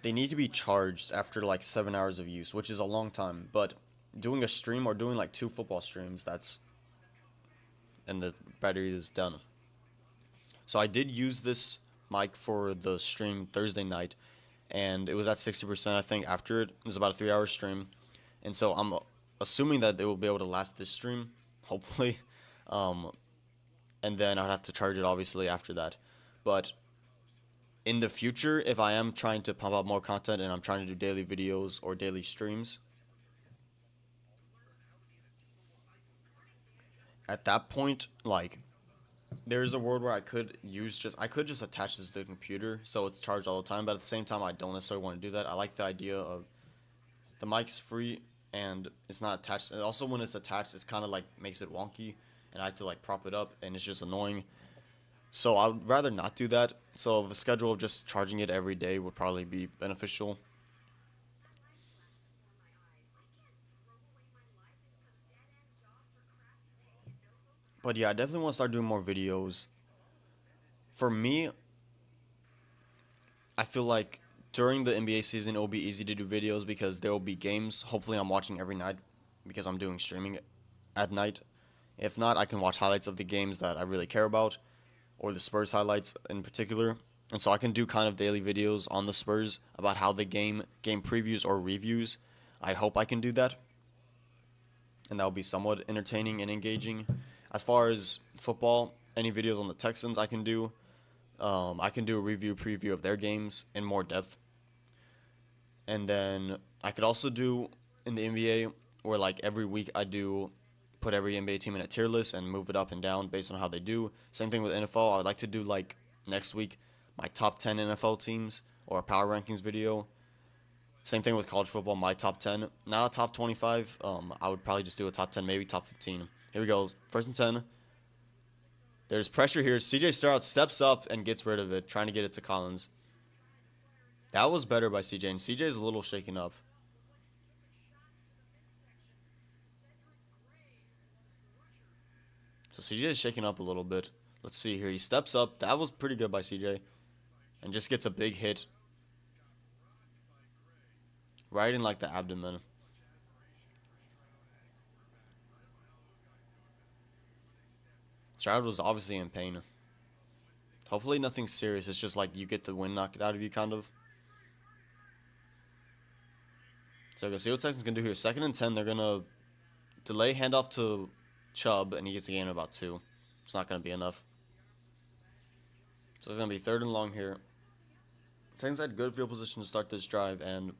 They need to be charged after like 7 hours of use, which is a long time. But doing a stream or doing like 2 football streams, and the battery is done. So I did use this mic for the stream Thursday night, and it was at 60%, I think, after it. It was about a 3-hour stream. And so I'm assuming that they will be able to last this stream, hopefully. And then I'd have to charge it, obviously, after that. But in the future, if I am trying to pump out more content and I'm trying to do daily videos or daily streams, at that point, like, there's a world where I could just attach this to the computer so it's charged all the time, but at the same time I don't necessarily want to do that. I like the idea of the mic's free and it's not attached, and also when it's attached it's kind of like makes it wonky and I have to like prop it up and it's just annoying. So I would rather not do that. So the schedule of just charging it every day would probably be beneficial. But yeah, I definitely want to start doing more videos. For me, I feel like during the NBA season, it will be easy to do videos because there will be games. Hopefully, I'm watching every night because I'm doing streaming at night. If not, I can watch highlights of the games that I really care about, or the Spurs highlights in particular. And so I can do kind of daily videos on the Spurs about how the game previews or reviews. I hope I can do that, and that will be somewhat entertaining and engaging. As far as football, any videos on the Texans I can do. I can do a preview of their games in more depth. And then I could also do in the NBA where like every week I do put every NBA team in a tier list and move it up and down based on how they do. Same thing with NFL. I would like to do like next week my top 10 NFL teams or a power rankings video. Same thing with college football, my top 10. Not a top 25. I would probably just do a top 10, maybe top 15. Here we go. 1st and 10. There's pressure here. CJ Stroud steps up and gets rid of it, trying to get it to Collins. That was better by CJ, and CJ is a little shaken up. So CJ is shaking up a little bit. Let's see here. He steps up. That was pretty good by CJ. And just gets a big hit. right in like the abdomen. Stroud was obviously in pain. Hopefully nothing serious. It's just like you get the wind knocked out of you, kind of. So we're gonna see what Texans can do here. 2nd and 10. They're gonna delay handoff to Chubb, and he gets a gain of about 2. It's not gonna be enough. So it's gonna be 3rd and long here. Texans had good field position to start this drive, and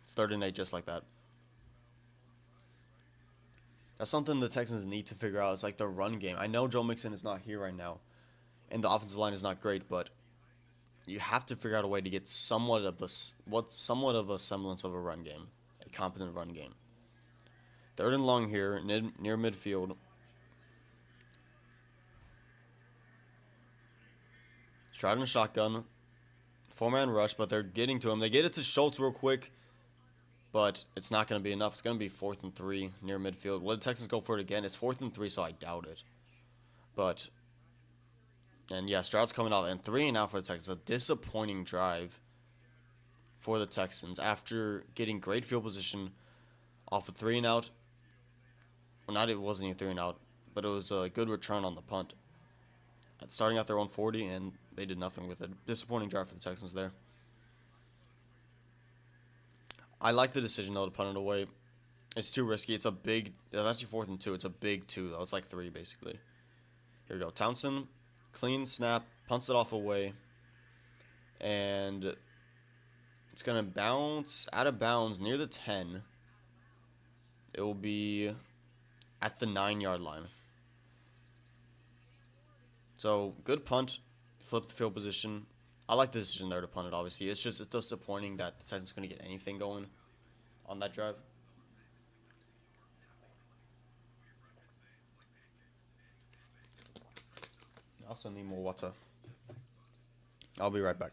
it's 3rd and 8 just like that. That's something the Texans need to figure out. It's like the run game. I know Joe Mixon is not here right now, and the offensive line is not great, but you have to figure out a way to get somewhat of a semblance of a run game, a competent run game. 3rd and long here, near midfield. Stroud in a shotgun, 4-man rush, but they're getting to him. They get it to Schultz real quick, but it's not going to be enough. It's going to be 4th and 3 near midfield. Will the Texans go for it again? It's 4th and 3, so I doubt it. But, and yeah, Stroud's coming out, and 3-and-out for the Texans. A disappointing drive for the Texans after getting great field position off a 3-and-out. Well, it wasn't even 3-and-out, but it was a good return on the punt. Starting at their own 40, and they did nothing with it. Disappointing drive for the Texans there. I like the decision, though, to punt it away. It's too risky. It's actually 4th and 2. It's a big 2, though. It's like 3, basically. Here we go. Townsend, clean snap, punts it off away. And it's going to bounce out of bounds near the 10. It will be at the 9-yard line. So, good punt. Flip the field position. I like the decision there to punt it, obviously. It's disappointing that the Titans going to get anything going on that drive. I also need more water. I'll be right back.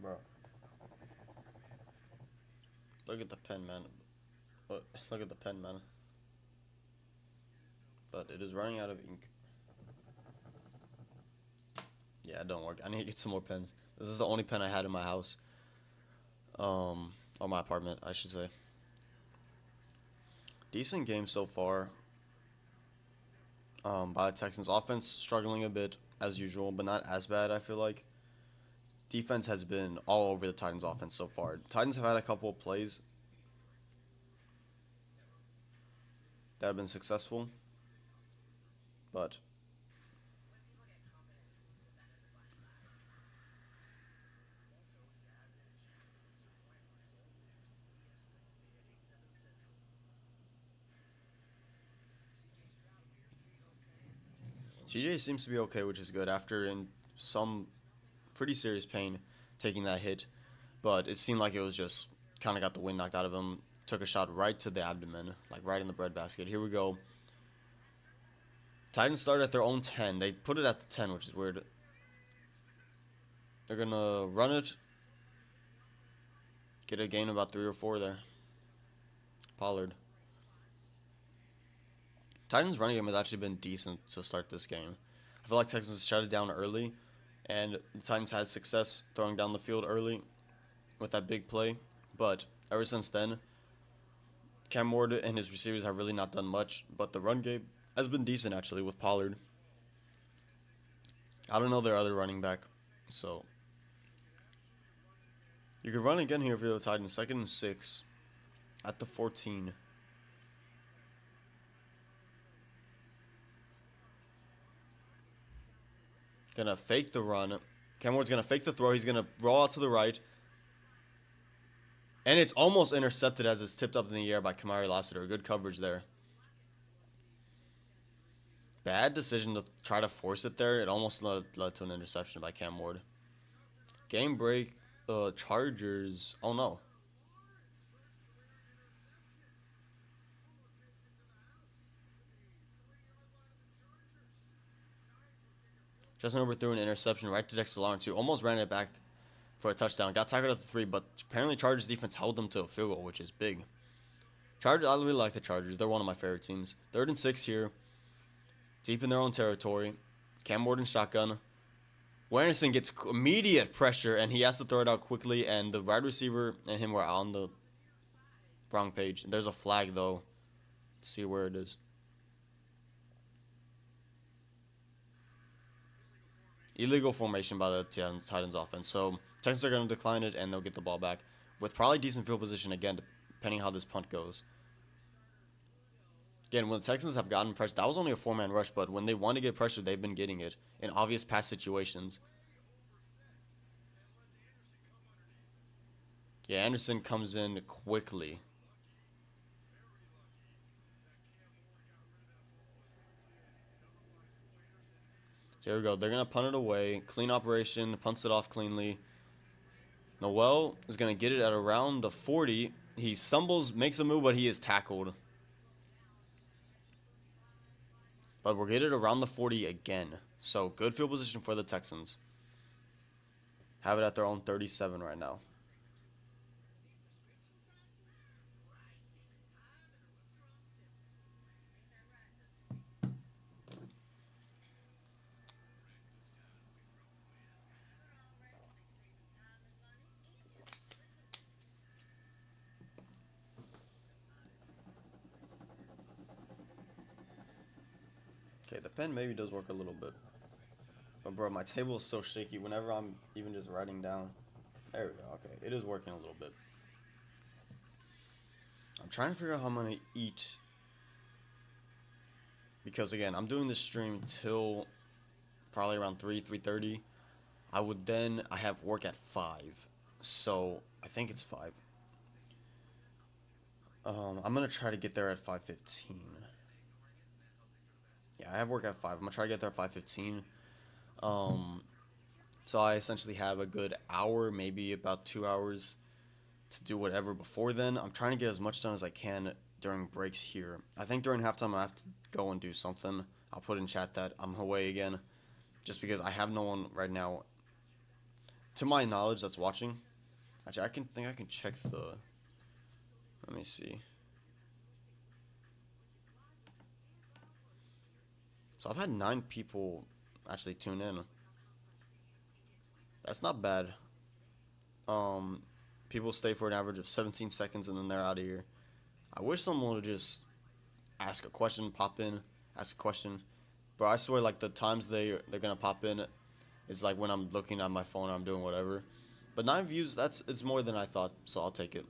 Bro. Look at the pen, man. Look at the pen, man. But it is running out of ink. Yeah, it don't work. I need to get some more pens. This is the only pen I had in my house. Or my apartment, I should say. Decent game so far. By the Texans. Offense struggling a bit, as usual, but not as bad, I feel like. Defense has been all over the Titans' offense so far. Titans have had a couple of plays that have been successful, but CJ seems to be okay, which is good after in some pretty serious pain taking that hit, but it seemed like it was just kind of got the wind knocked out of him. Took a shot right to the abdomen, like right in the breadbasket. Here we go. Titans started at their own 10. They put it at the 10, which is weird. They're going to run it. Get a gain of about 3 or 4 there. Pollard. Titans running game has actually been decent to start this game. I feel like Texans shut it down early, And the Titans had success throwing down the field early with that big play. But ever since then, Cam Ward and his receivers have really not done much. But the run game has been decent, actually, with Pollard. I don't know their other running back. So you could run again here for the Titans. 2nd and 6 at the 14. Gonna fake the run. Cam Ward's gonna fake the throw. He's gonna roll out to the right. And it's almost intercepted as it's tipped up in the air by Kamari Lassiter. Good coverage there. Bad decision to try to force it there. It almost led to an interception by Cam Ward. Game break. Chargers. Oh no. Justin Herbert threw an interception right to Dexter Lawrence, who almost ran it back for a touchdown. Got tackled at the 3, but apparently Chargers defense held them to a field goal, which is big. Chargers, I really like the Chargers. They're one of my favorite teams. 3rd and 6 here. Deep in their own territory. Cam Ward in shotgun. Anderson gets immediate pressure, and he has to throw it out quickly, and the wide receiver and him were on the wrong page. There's a flag, though. Let's see where it is. Illegal formation by the Titans offense. So Texans are going to decline it, and they'll get the ball back with probably decent field position again, depending how this punt goes. Again, when the Texans have gotten pressure, that was only a 4-man rush, but when they want to get pressure, they've been getting it in obvious pass situations. Yeah, Anderson comes in quickly. So here we go. They're going to punt it away. Clean operation. Punts it off cleanly. Noel is going to get it at around the 40. He stumbles, makes a move, but he is tackled. But we'll get it around the 40 again. So good field position for the Texans. Have it at their own 37 right now. Okay, the pen maybe does work a little bit. But bro, my table is so shaky whenever I'm even just writing down. There we go. Okay, it is working a little bit. I'm trying to figure out how I'm going to eat. Because again, I'm doing this stream till probably around 3:30. I have work at 5. So I think it's 5. I'm going to try to get there at 5:15. Yeah, I have work at 5. I'm going to try to get there at 5:15. So I essentially have a good hour, maybe about 2 hours to do whatever before then. I'm trying to get as much done as I can during breaks here. I think during halftime I have to go and do something. I'll put in chat that I'm away again, just because I have no one right now, to my knowledge, that's watching. Actually, I can check the. Let me see. So I've had 9 people actually tune in. That's not bad. People stay for an average of 17 seconds and then they're out of here. I wish someone would just ask a question, pop in, ask a question. But I swear, like, the times they're gonna pop in is like when I'm looking at my phone or I'm doing whatever. But 9 views, it's more than I thought, so I'll take it.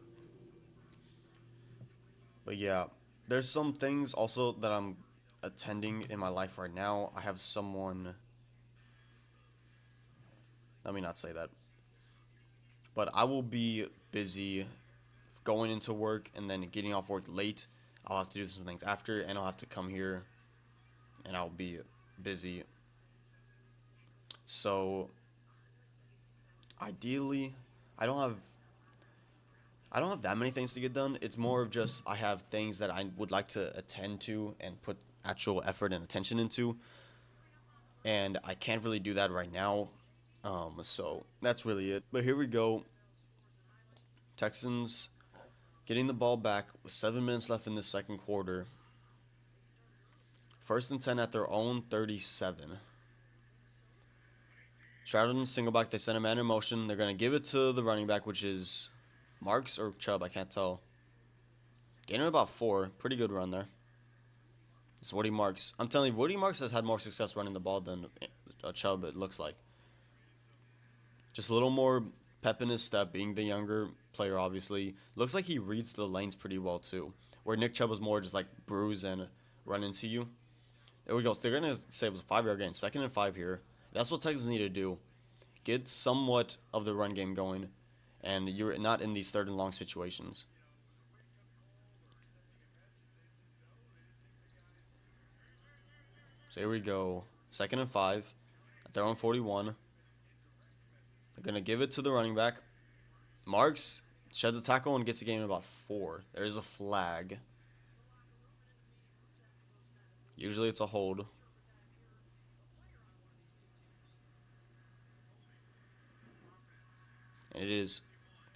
But yeah, there's some things also that I'm attending in my life right now. I have someone. Let me not say that. But I will be busy going into work and then getting off work late. I'll have to do some things after, and I'll have to come here, and I'll be busy. So ideally, I don't have that many things to get done. It's more of just I have things that I would like to attend to and put actual effort and attention into, and I can't really do that right now. So that's really it. But here we go. Texans getting the ball back with 7 minutes left in the second quarter. 1st and 10 at their own 37. Stroud single back. They send a man in motion. They're going to give it to the running back, which is Marks or Chubb. I can't tell. Gaining about 4. Pretty good run there. It's Woody Marks. I'm telling you, Woody Marks has had more success running the ball than Chubb, it looks like. Just a little more pep in his step, being the younger player, obviously. Looks like he reads the lanes pretty well, too. Where Nick Chubb was more just like bruise and run into you. There we go. So they're going to say it was a 5-yard gain. 2nd and 5 here. That's what Texans need to do. Get somewhat of the run game going, and you're not in these 3rd and long situations. So here we go. 2nd and 5 at their own 41. They're going to give it to the running back. Marks sheds the tackle and gets a gain in about 4. There's a flag. Usually it's a hold. And it is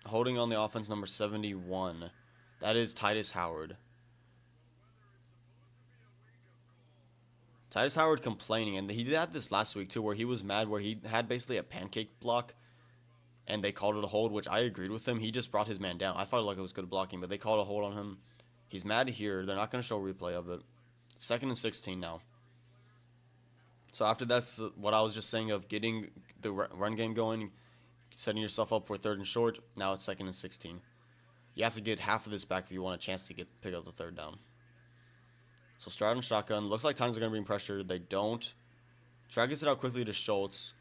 holding on the offense, number 71. That is Titus Howard. Titus Howard complaining, and he did have this last week too, where he was mad, where he had basically a pancake block, and they called it a hold, which I agreed with him. He just brought his man down. I thought like it was good blocking, but they called a hold on him. He's mad here. They're not going to show a replay of it. 2nd and 16 now. So after that's what I was just saying of getting the run game going, setting yourself up for 3rd and short. Now it's 2nd and 16. You have to get half of this back if you want a chance to pick up the 3rd down. So Stroud and shotgun. Looks like Titans are going to be in pressure. They don't. Stroud gets it out quickly to Schultz.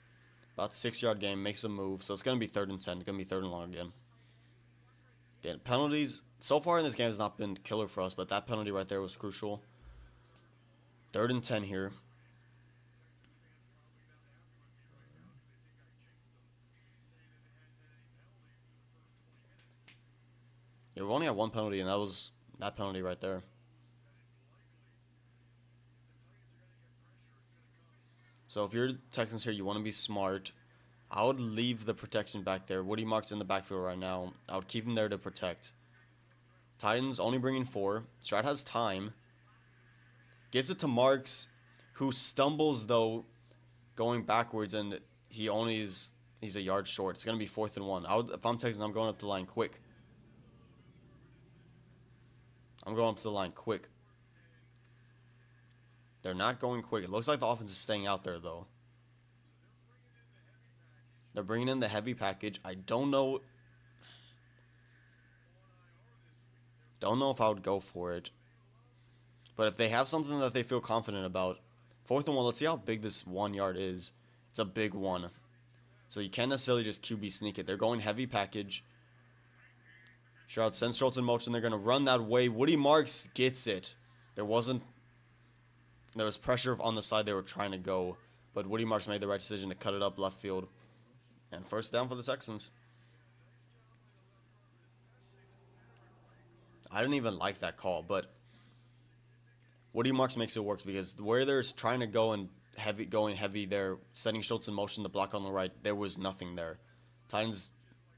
About 6-yard game. Makes a move. So it's going to be 3rd and 10. It's going to be 3rd and long again. Again, penalties. So far in this game has not been killer for us, but that penalty right there was crucial. 3rd and 10 here. Yeah, we've only had 1 penalty, and that was that penalty right there. So if you're Texans here, you want to be smart. I would leave the protection back there. Woody Marks in the backfield right now. I would keep him there to protect. Titans only bringing 4. Stroud has time. Gives it to Marks, who stumbles, though, going backwards, and he's a yard short. It's going to be 4th and 1. If I'm Texans, I'm going up the line quick. I'm going up to the line quick. They're not going quick. It looks like the offense is staying out there, though. They're bringing in the heavy package. I don't know. Don't know if I would go for it. But if they have something that they feel confident about, 4th and 1, let's see how big this 1 yard is. It's a big one. So you can't necessarily just QB sneak it. They're going heavy package. Stroud sends Schultz in motion. They're going to run that way. Woody Marks gets it. There was pressure on the side they were trying to go, but Woody Marks made the right decision to cut it up left field. And 1st down for the Texans. I didn't even like that call, but Woody Marks makes it work because where they're trying to go and going heavy, they're setting Schultz in motion to block on the right. There was nothing there. Titans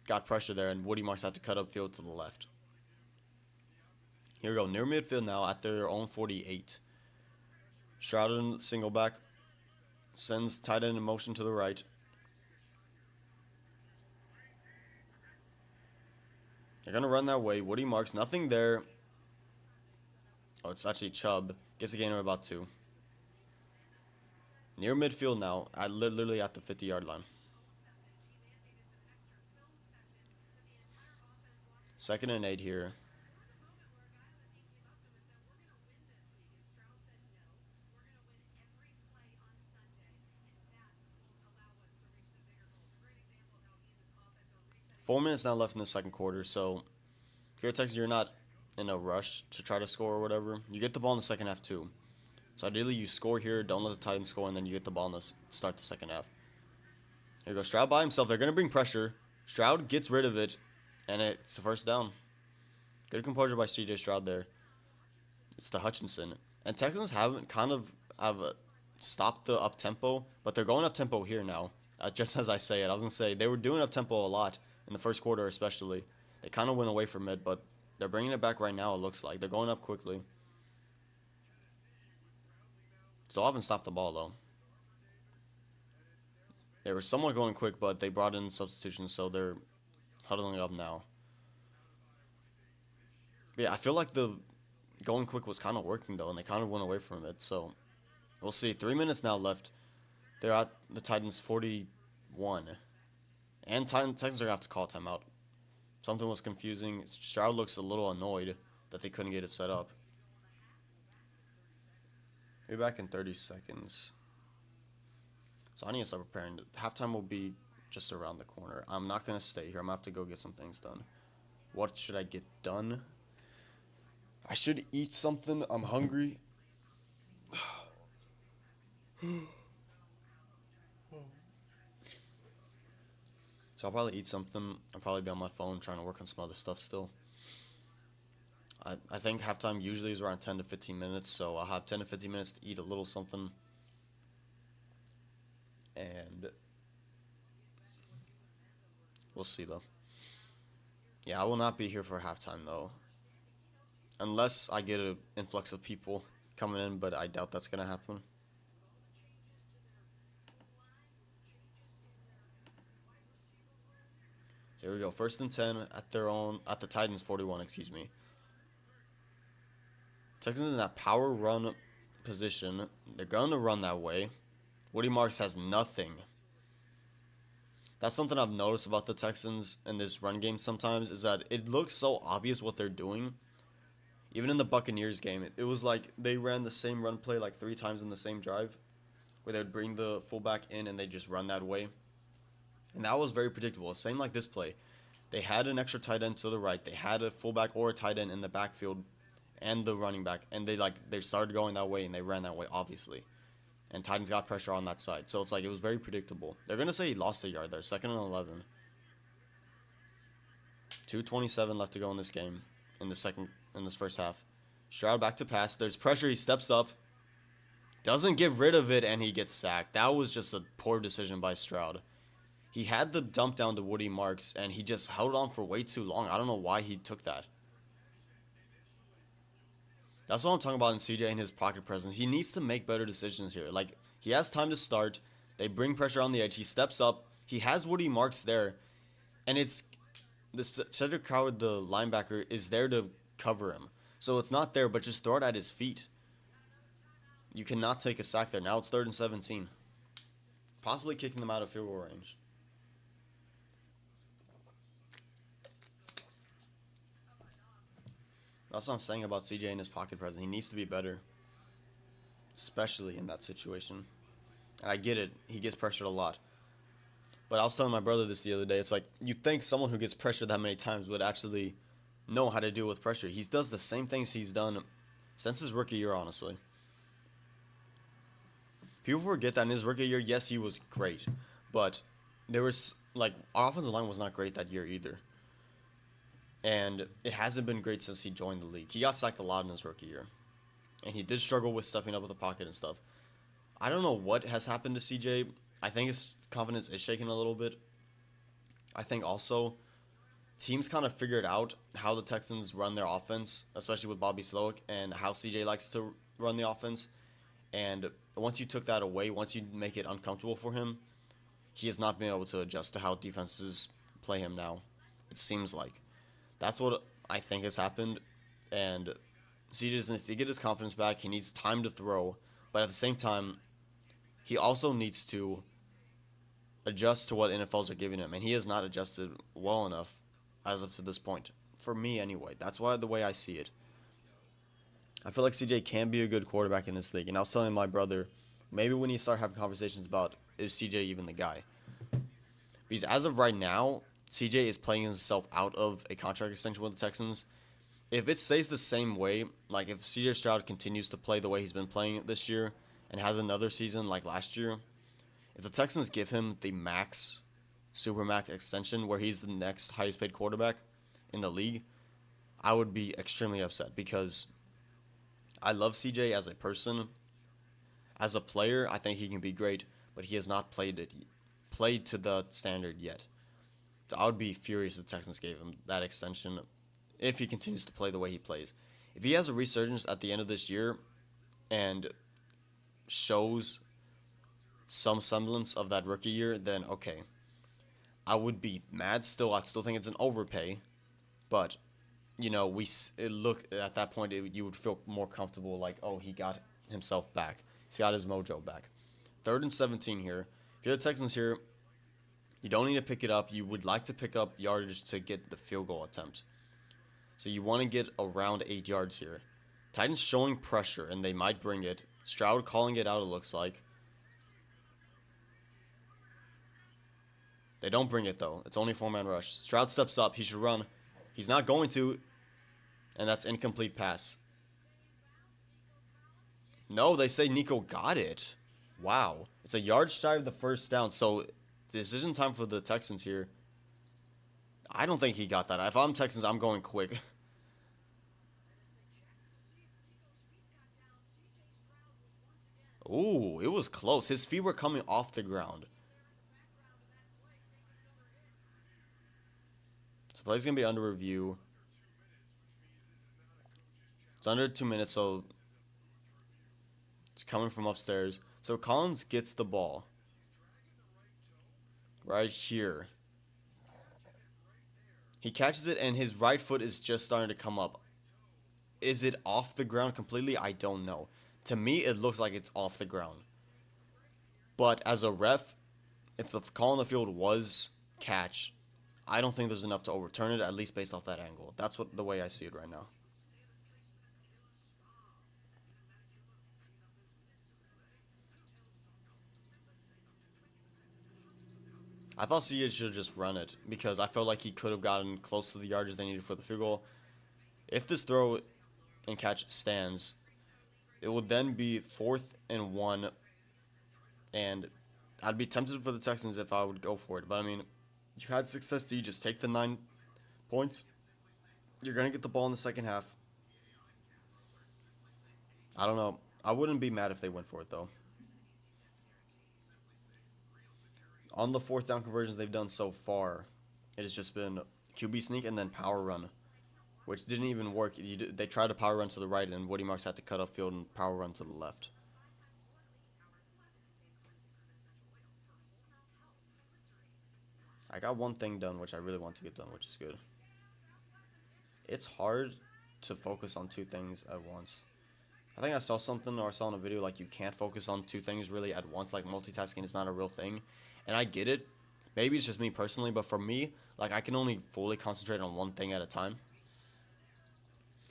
got pressure there, and Woody Marks had to cut upfield to the left. Here we go, near midfield now at their own 48. Stroud in single back. Sends tight end in motion to the right. They're going to run that way. Woody Marks, nothing there. Oh, it's actually Chubb. Gets a gain of about 2. Near midfield now, literally at the 50-yard line. 2nd and 8 here. Four minutes now left in the 2nd quarter, so if you're a Texans, you're not in a rush to try to score or whatever. You get the ball in the 2nd half too. So ideally you score here, don't let the Titans score, and then you get the ball in the start the 2nd half. Here goes Stroud by himself. They're going to bring pressure. Stroud gets rid of it, and it's a 1st down. Good composure by C.J. Stroud there. It's to Hutchinson. And Texans have stopped the up-tempo, but they're going up-tempo here now. Just as I say it, I was going to say they were doing up-tempo a lot in the 1st quarter especially. They kind of went away from it, but they're bringing it back right now, it looks like. They're going up quickly. Still haven't stopped the ball, though. They were somewhat going quick, but they brought in substitutions, so they're huddling up now. But yeah, I feel like the going quick was kind of working though, and they kind of went away from it. So we'll see. 3 minutes now left. They're at the Titans 41, and Texans are gonna have to call a timeout. Something was confusing. Stroud looks a little annoyed that they couldn't get it set up. Be back in 30 seconds. So I need to start preparing. Halftime will be just around the corner. I'm not going to stay here. I'm going to have to go get some things done. What should I get done? I should eat something. I'm hungry. So I'll probably eat something. I'll probably be on my phone trying to work on some other stuff still. I think halftime usually is around 10 to 15 minutes, so I'll have 10 to 15 minutes to eat a little something. And we'll see, though. Yeah, I will not be here for halftime, though. Unless I get an influx of people coming in, but I doubt that's going to happen. So here we go. 1st and 10 at the Titans 41, excuse me. Texans in that power run position. They're going to run that way. Woody Marks has nothing. That's something I've noticed about the Texans in this run game sometimes, is that it looks so obvious what they're doing. Even in the Buccaneers game, it was like they ran the same run play like 3 times in the same drive, where they would bring the fullback in and they just run that way. And that was very predictable. Same like this play. They had an extra tight end to the right. They had a fullback or a tight end in the backfield and the running back. And they started going that way and they ran that way, obviously. And Titans got pressure on that side. So it's like it was very predictable. They're going to say he lost a yard there. 2nd and 11. 2:27 left to go in this game. In this first half. Stroud back to pass. There's pressure. He steps up. Doesn't get rid of it and he gets sacked. That was just a poor decision by Stroud. He had the dump down to Woody Marks and he just held on for way too long. I don't know why he took that. That's what I'm talking about in CJ and his pocket presence. He needs to make better decisions here. Like, he has time to start. They bring pressure on the edge. He steps up. He has Woody Marks there. And it's Cedric Coward, the linebacker, is there to cover him. So it's not there, but just throw it at his feet. You cannot take a sack there. Now it's 3rd and 17. Possibly kicking them out of field goal range. That's what I'm saying about CJ and his pocket presence. He needs to be better, especially in that situation. And I get it. He gets pressured a lot. But I was telling my brother this the other day. It's like, you'd think someone who gets pressured that many times would actually know how to deal with pressure. He does the same things he's done since his rookie year, honestly. People forget that in his rookie year, yes, he was great. But there was, like, our offensive line was not great that year either. And it hasn't been great since he joined the league. He got sacked a lot in his rookie year. And he did struggle with stepping up with the pocket and stuff. I don't know what has happened to CJ. I think his confidence is shaking a little bit. I think also teams kind of figured out how the Texans run their offense, especially with Bobby Slowick, and how CJ likes to run the offense. And once you took that away, once you make it uncomfortable for him, he has not been able to adjust to how defenses play him now, it seems like. That's what I think has happened, and CJ just needs to get his confidence back. He needs time to throw, but at the same time, he also needs to adjust to what NFLs are giving him, and he has not adjusted well enough as up to this point. For me, anyway. That's why the way I see it. I feel like CJ can be a good quarterback in this league, and I was telling my brother, maybe when you start having conversations about, is CJ even the guy? Because as of right now, CJ is playing himself out of a contract extension with the Texans. If it stays the same way, like if CJ Stroud continues to play the way he's been playing this year and has another season like last year, if the Texans give him the max, super max extension where he's the next highest paid quarterback in the league, I would be extremely upset because I love CJ as a person. As a player, I think he can be great, but he has not played to the standard yet. So I would be furious if the Texans gave him that extension if he continues to play the way he plays. If he has a resurgence at the end of this year and shows some semblance of that rookie year, then okay, I would be mad still. I'd still think it's an overpay, but look at that point, you would feel more comfortable, like, oh, he got himself back. He's got his mojo back. 3rd and 17 here. If you're the Texans here, you don't need to pick it up. You would like to pick up yardage to get the field goal attempt. So you want to get around 8 yards here. Titans showing pressure, and they might bring it. Stroud calling it out, it looks like. They don't bring it, though. It's only 4-man rush. Stroud steps up. He should run. He's not going to, and that's incomplete pass. No, they say Nico got it. Wow. It's a yard shy of the first down, so decision time for the Texans here. I don't think he got that. If I'm Texans, I'm going quick. Ooh, it was close. His feet were coming off the ground. So play's going to be under review. It's under 2 minutes, so it's coming from upstairs. So Collins gets the ball. Right here. He catches it, and his right foot is just starting to come up. Is it off the ground completely? I don't know. To me, it looks like it's off the ground. But as a ref, if the call on the field was catch, I don't think there's enough to overturn it, at least based off that angle. That's the way I see it right now. I thought CJ should have just run it because I felt like he could have gotten close to the yardage they needed for the field goal. If this throw and catch stands, it would then be 4th and 1, and I'd be tempted for the Texans if I would go for it. But I mean, you've had success. Do you just take the 9 points? You're going to get the ball in the second half. I don't know. I wouldn't be mad if they went for it, though. On the 4th down conversions they've done so far, it has just been QB sneak and then power run, which didn't even work. They tried to power run to the right, and Woody Marks had to cut upfield and power run to the left. I got one thing done, which I really want to get done, which is good. It's hard to focus on 2 things at once. I think I saw something, or I saw in a video, like, you can't focus on 2 things really at once. Like, multitasking is not a real thing. And I get it. Maybe it's just me personally, but for me, like, I can only fully concentrate on one thing at a time.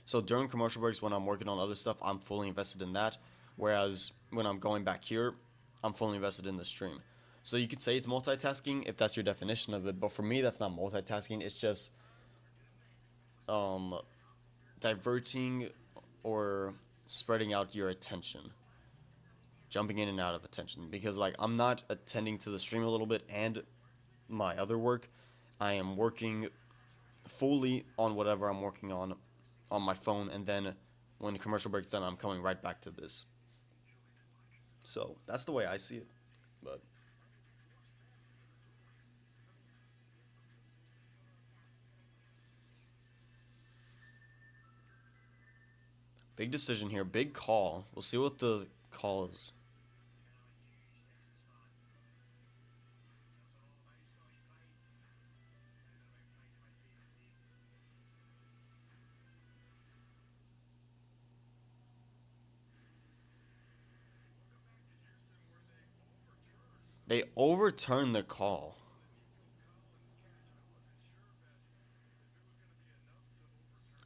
So during commercial breaks, when I'm working on other stuff, I'm fully invested in that. Whereas when I'm going back here, I'm fully invested in the stream. So you could say it's multitasking if that's your definition of it. But for me, that's not multitasking. It's just diverting or spreading out your attention, jumping in and out of attention, because like I'm not attending to the stream a little bit and my other work. I am working fully on whatever I'm working on my phone, and then when the commercial breaks done, I'm coming right back to this. So that's the way I see it. But big decision here, big call. We'll see what the call is. They overturned the call.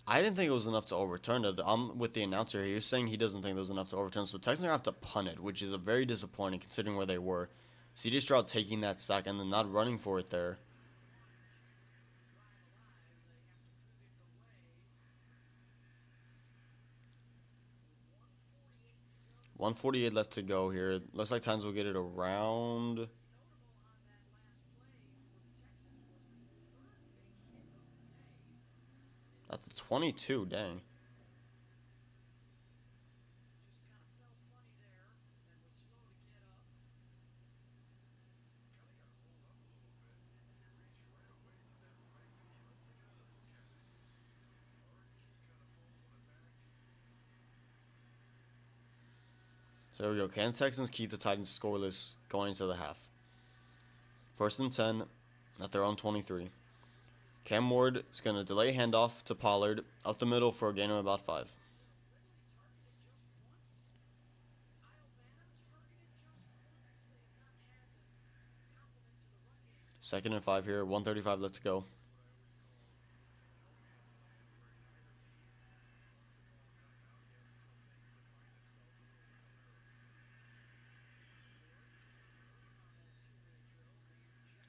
I didn't think it was enough to overturn it. I'm with the announcer. He was saying he doesn't think there was enough to overturn. So the Texans are going to have to punt it, which is a very disappointing considering where they were. CJ Stroud taking that sack and then not running for it there. 148 left to go here. Looks like Titans will get it around at the 22. Dang. So So there we go. Can the Texans keep the Titans scoreless going into the half? First and 10 at their own 23. Cam Ward is going to delay handoff to Pollard up the middle for a gain of about 5. Second and 5 here. 1:35 left to go.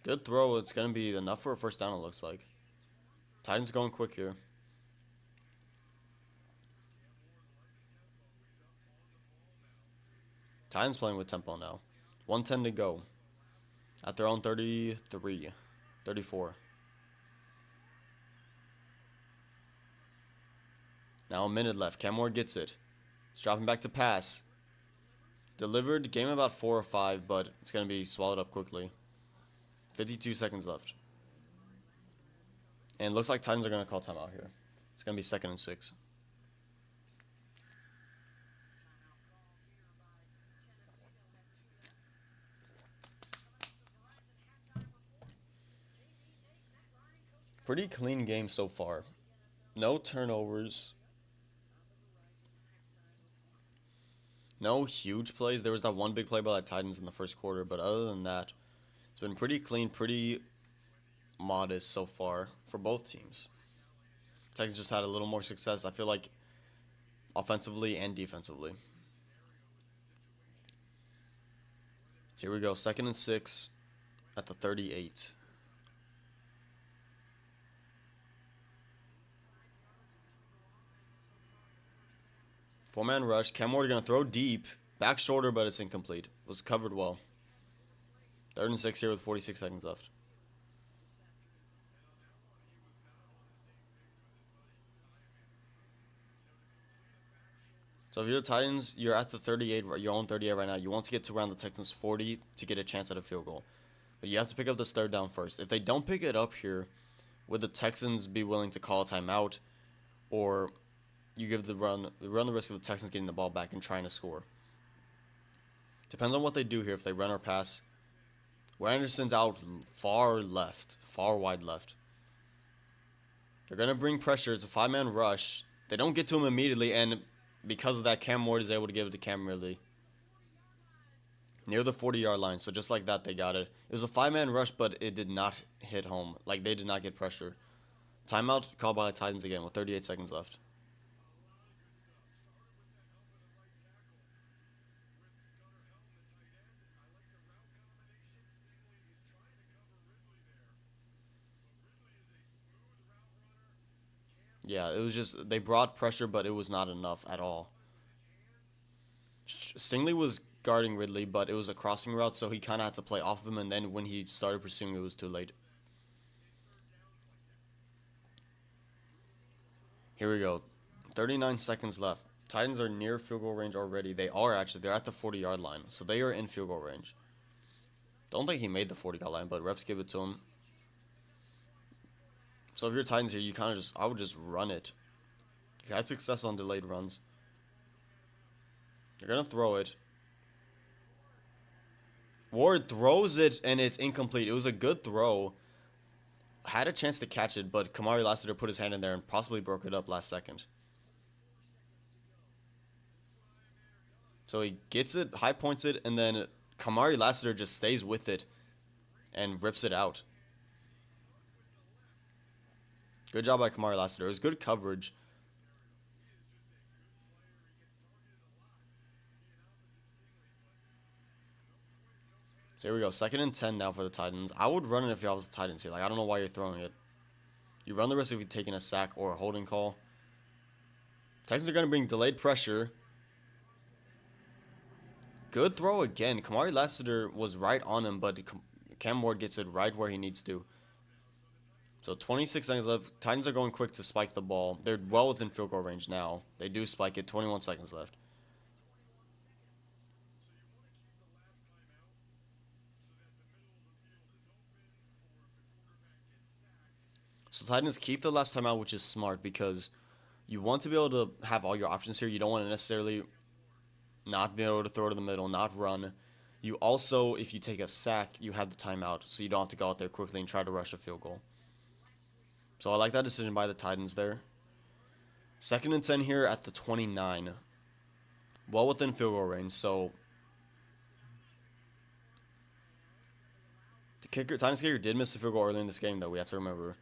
Good throw. It's going to be enough for a first down, it looks like. Titans going quick here. Titans playing with tempo now. 1:10 to go. At their own 33. 34. Now a minute left. Cam Ward gets it. He's dropping back to pass. Delivered. Game about 4 or 5, but it's going to be swallowed up quickly. 52 seconds left. And it looks like Titans are going to call timeout here. It's going to be 2nd and 6. Pretty clean game so far. No turnovers. No huge plays. There was that one big play by the Titans in the first quarter, but other than that, it's been pretty clean, pretty modest so far for both teams. Texans just had a little more success, I feel like, offensively and defensively. Here we go, 2nd and 6 at the 38. Four-man rush. Cam Ward going to throw deep. Back shoulder, but it's incomplete. Was covered well. 3rd and 6 here with 46 seconds left. So if you're the Titans, you're at the 38, your own 38 right now. You want to get to around the Texans' 40 to get a chance at a field goal. But you have to pick up this 3rd down first. If they don't pick it up here, would the Texans be willing to call a timeout, or you give the run the risk of the Texans getting the ball back and trying to score? Depends on what they do here, if they run or pass. Where Anderson's out far wide left. They're going to bring pressure. It's a 5-man rush. They don't get to him immediately, and because of that, Cam Ward is able to give it to Cam Ridley near the 40-yard line. So just like that, they got it. It was a 5-man rush, but it did not hit home. Like, they did not get pressure. Timeout called by the Titans again with 38 seconds left. Yeah, it was just, they brought pressure, but it was not enough at all. Stingley was guarding Ridley, but it was a crossing route, so he kind of had to play off of him, and then when he started pursuing, it was too late. Here we go. 39 seconds left. Titans are near field goal range already. They are actually. They're at the 40-yard line, so they are in field goal range. Don't think he made the 40-yard line, but refs give it to him. So if you're Titans here, you kind of just, I would just run it. If you had success on delayed runs, you're going to throw it. Ward throws it, and it's incomplete. It was a good throw. Had a chance to catch it, but Kamari Lassiter put his hand in there and possibly broke it up last second. So he gets it, high points it, and then Kamari Lassiter just stays with it and rips it out. Good job by Kamari Lassiter. It was good coverage. So here we go. 2nd and 10 now for the Titans. I would run it if I was the Titans here. Like, I don't know why you're throwing it. You run the risk of you taking a sack or a holding call. Texans are going to bring delayed pressure. Good throw again. Kamari Lassiter was right on him, but Cam Ward gets it right where he needs to. So 26 seconds left. Titans are going quick to spike the ball. They're well within field goal range now. They do spike it. 21 seconds left. So Titans keep the last time out, which is smart because you want to be able to have all your options here. You don't want to necessarily not being able to throw to the middle, not run. You also, if you take a sack, you have the timeout, so you don't have to go out there quickly and try to rush a field goal. So I like that decision by the Titans there. 2nd and 10 here at the 29. Well within field goal range, so the Titans kicker did miss a field goal early in this game, though, we have to remember.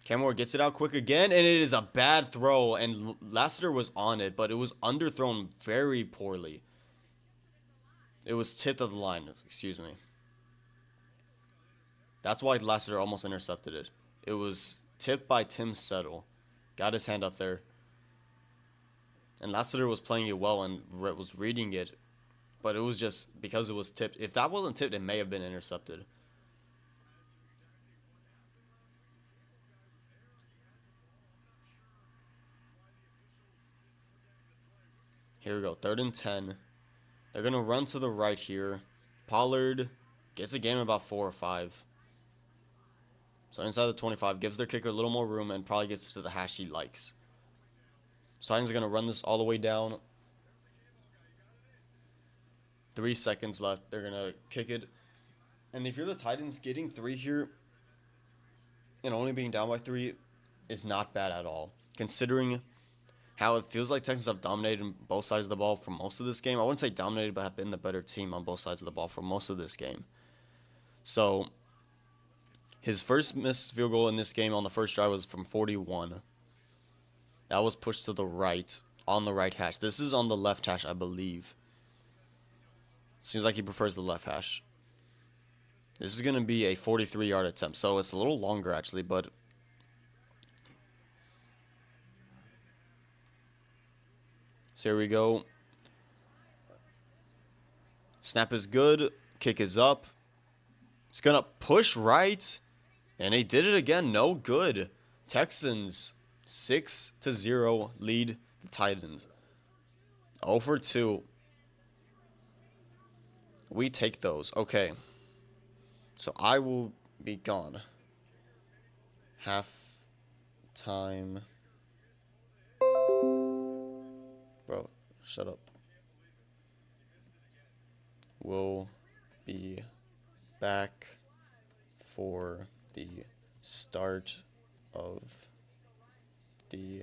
Cameron gets it out quick again, and it is a bad throw, and Lassiter was on it, but it was underthrown very poorly. It was tipped at the line, excuse me. That's why Lassiter almost intercepted it. It was tipped by Tim Settle. Got his hand up there. And Lassiter was playing it well and was reading it, but it was just because it was tipped. If that wasn't tipped, it may have been intercepted. Here we go, 3rd and 10. They're going to run to the right here. Pollard gets a gain of about 4 or 5. So inside the 25, gives their kicker a little more room and probably gets to the hash he likes. So Titans are going to run this all the way down. 3 seconds left. They're going to kick it. And if you're the Titans, getting 3 here and only being down by 3 is not bad at all. Considering how it feels like Texans have dominated both sides of the ball for most of this game. I wouldn't say dominated, but have been the better team on both sides of the ball for most of this game. So his first missed field goal in this game on the first drive was from 41. That was pushed to the right, on the right hash. This is on the left hash, I believe. Seems like he prefers the left hash. This is going to be a 43-yard attempt, so it's a little longer actually, but so here we go. Snap is good. Kick is up. It's going to push right. And they did it again. No good. Texans 6-0 lead the Titans. 0 for 2. We take those. Okay. So I will be gone. Half time. Bro, shut up. We'll be back for the start of the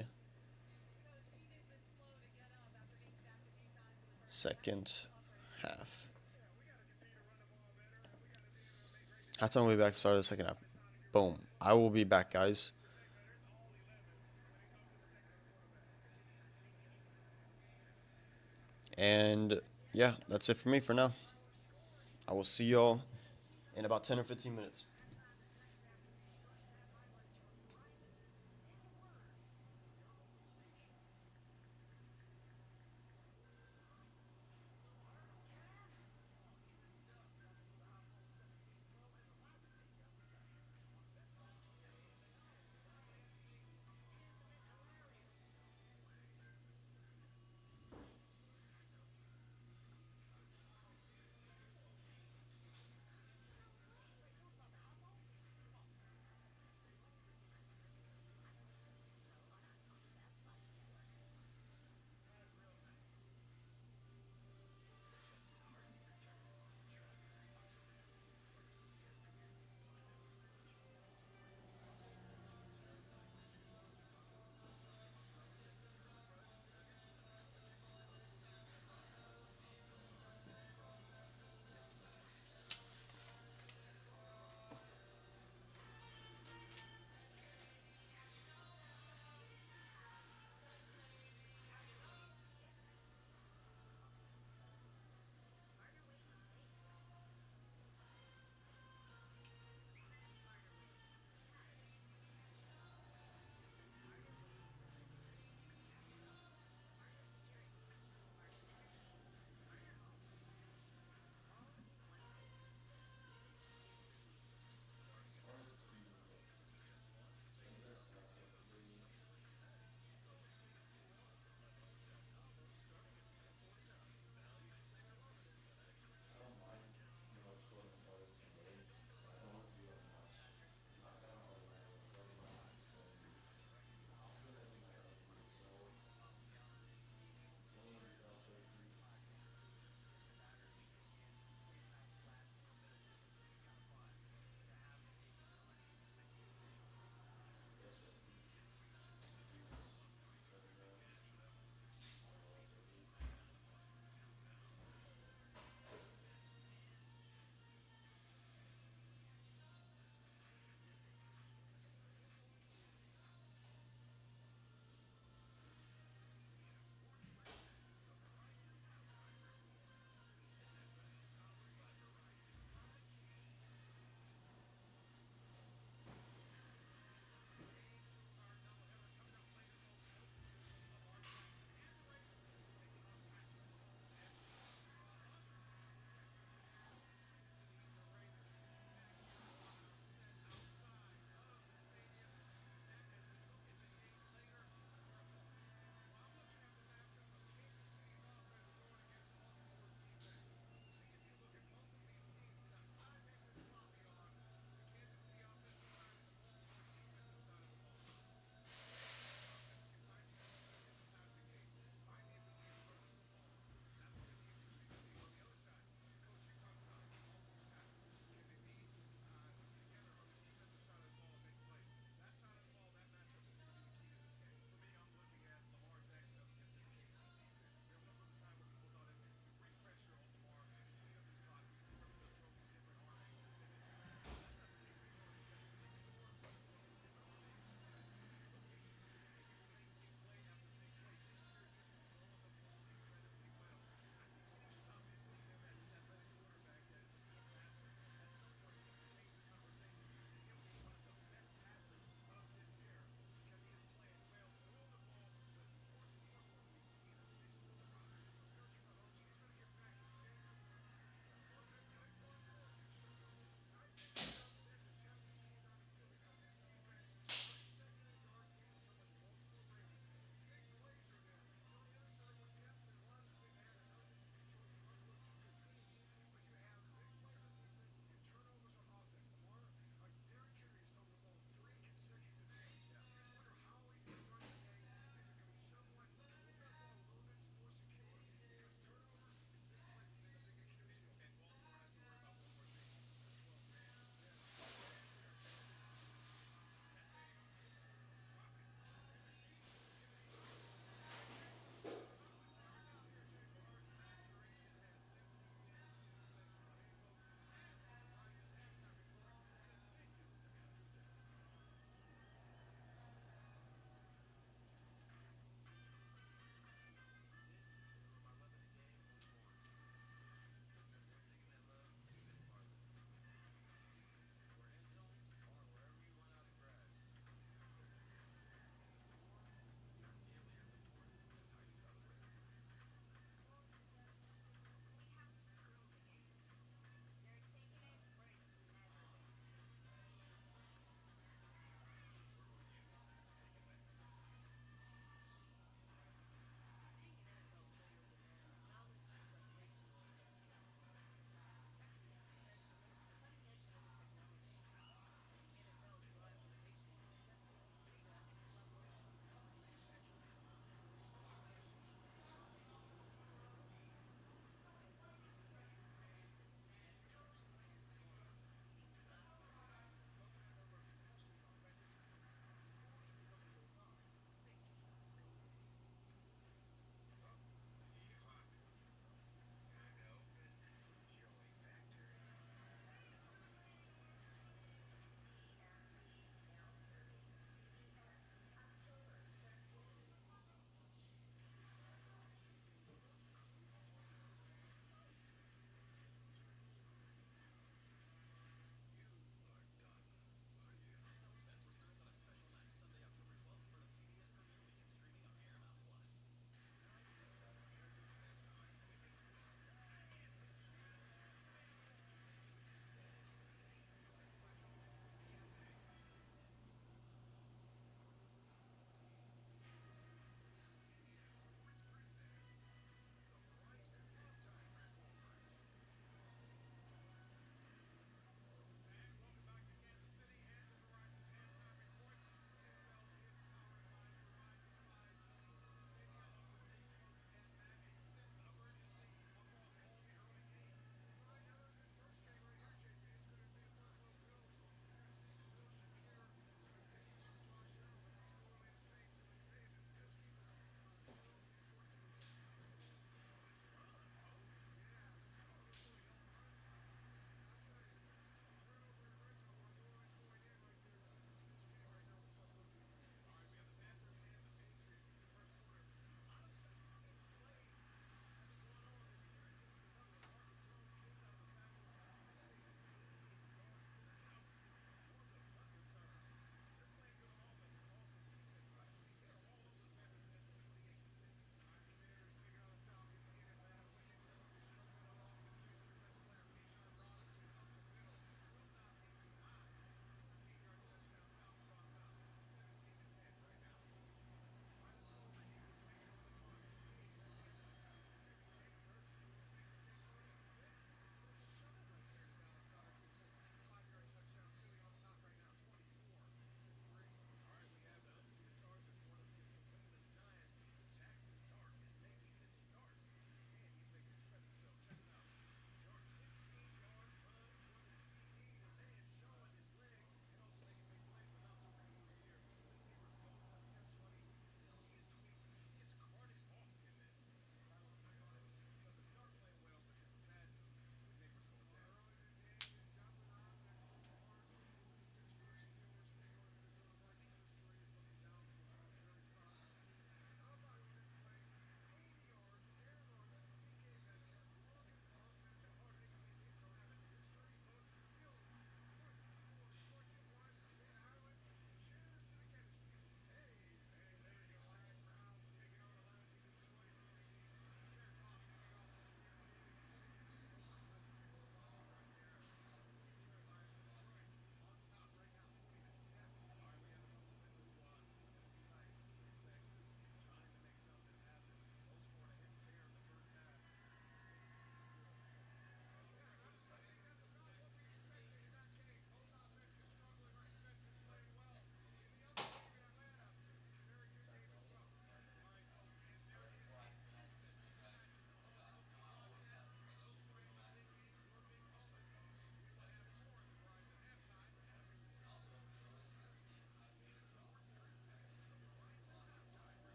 second half. Halftime will be back to start of the second half. Boom. I will be back, guys. And yeah, that's it for me for now. I will see y'all in about 10 or 15 minutes.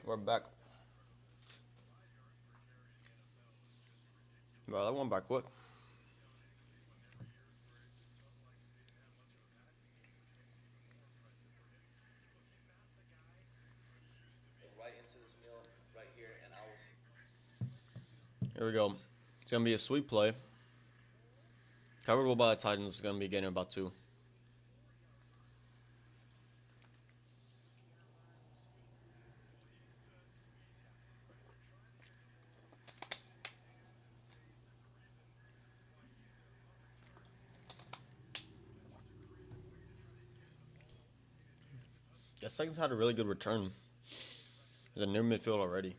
We're back. Bro, that went back quick. Here we go. It's going to be a sweep play. Covered by the Titans is going to be getting about 2. Yeah, Texans had a really good return. He's a near midfield already.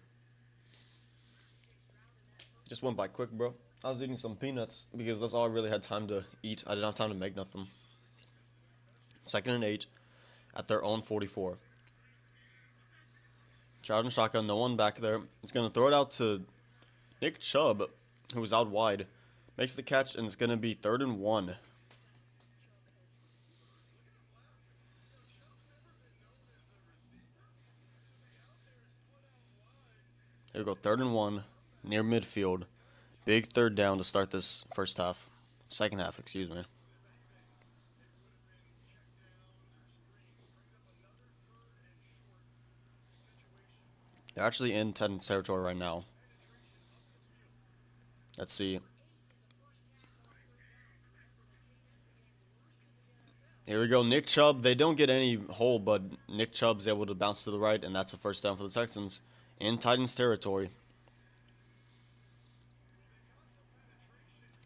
Just went by quick, bro. I was eating some peanuts because that's all I really had time to eat. I didn't have time to make nothing. 2nd and 8 at their own 44. Shroud and shotgun, no one back there. It's going to throw it out to Nick Chubb, who was out wide. Makes the catch, and it's going to be 3rd and 1. Here we go, 3rd and 1, near midfield. Big 3rd down to start this first half. Second half, excuse me. They're actually in Titans territory right now. Let's see. Here we go, Nick Chubb. They don't get any hole, but Nick Chubb's able to bounce to the right, and that's a first down for the Texans in Titans territory.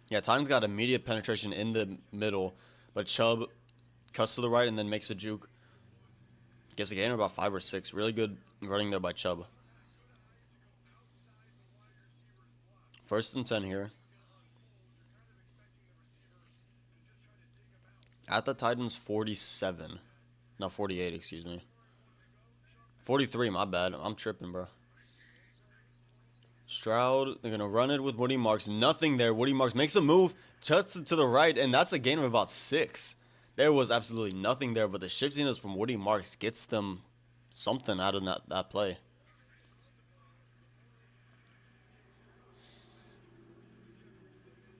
Yeah, Titans got immediate penetration in the middle, but Chubb cuts to the right and then makes a juke. Gets a gain of about 5 or 6. Really good running there by Chubb. 1st and 10 here. At the Titans 47. No, 48, excuse me. 43, my bad. I'm tripping, bro. Stroud, they're going to run it with Woody Marks. Nothing there. Woody Marks makes a move, cuts it to the right, and that's a gain of about 6. There was absolutely nothing there, but the shiftiness from Woody Marks gets them something out of that play.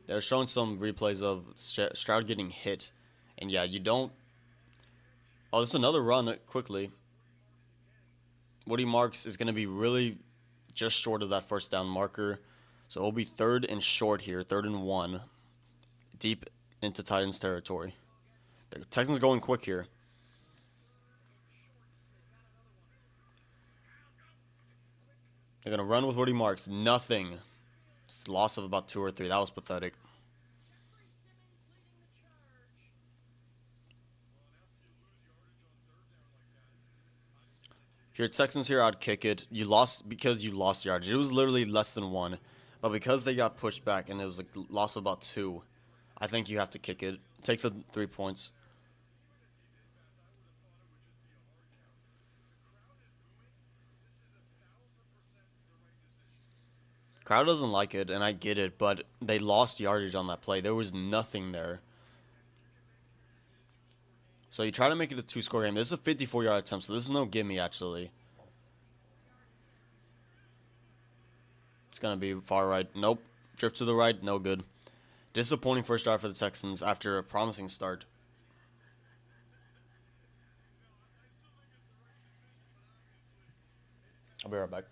They're showing some replays of Stroud getting hit. And yeah, you don't... Oh, this is another run quickly. Woody Marks is going to be really just short of that first down marker. So it'll be 3rd and short here, 3rd and 1. Deep into Titans territory. The Texans going quick here. They're going to run with Woody Marks. Nothing. It's a loss of about 2 or 3. That was pathetic. If you're Texans here, I'd kick it. You lost because you lost yardage. It was literally less than 1. But because they got pushed back and it was a loss of about 2, I think you have to kick it. Take the 3 points. Crowd doesn't like it, and I get it, but they lost yardage on that play. There was nothing there. So you try to make it a 2-score game. This is a 54-yard attempt, so this is no gimme, actually. It's going to be far right. Nope. Drift to the right. No good. Disappointing first drive for the Texans after a promising start. I'll be right back.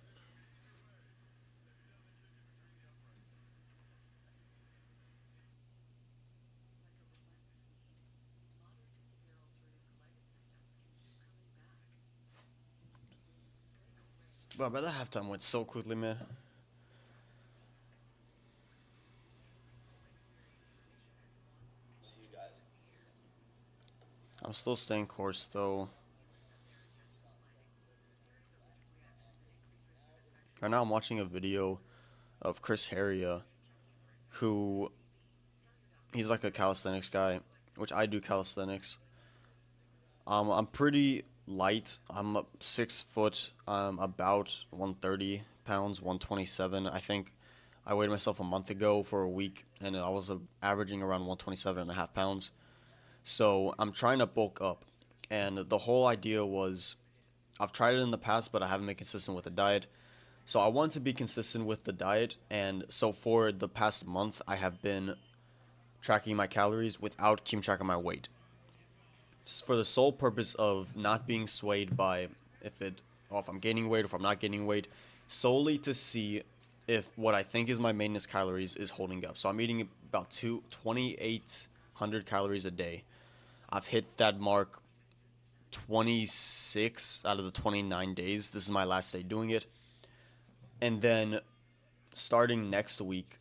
But that halftime went so quickly, man. I'm still staying course, though. Right now I'm watching a video of Chris Heria, who... He's like a calisthenics guy, which I do calisthenics. I'm pretty light. I'm 6 foot. I'm about 130 pounds, 127. I think I weighed myself a month ago for a week, and I was averaging around 127.5 pounds. So I'm trying to bulk up, and the whole idea was I've tried it in the past, but I haven't been consistent with the diet. So I want to be consistent with the diet, and so for the past month, I have been tracking my calories without keeping track of my weight. Just for the sole purpose of not being swayed by if I'm gaining weight or if I'm not gaining weight, solely to see if what I think is my maintenance calories is holding up. So I'm eating about 2,800 calories a day. I've hit that mark 26 out of the 29 days. This is my last day doing it. And then starting next week,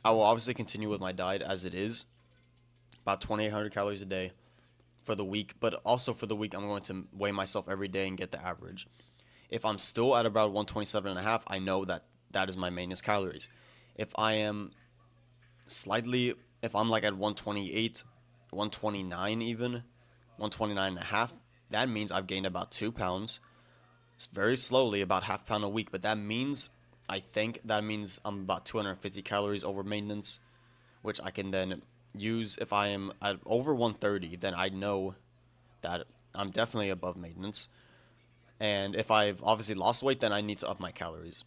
I will obviously continue with my diet as it is, about 2,800 calories a day for the week. But also for the week, I'm going to weigh myself every day and get the average. If I'm still at about 127 and a half, I know that that is my maintenance calories. If I am if I'm like at 128, 129 even, 129 and a half, that means I've gained about 2 pounds. It's very slowly, about half pound a week, but I think that means I'm about 250 calories over maintenance, which I can then use. If I am at over 130, then I know that I'm definitely above maintenance. And if I've obviously lost weight, then I need to up my calories.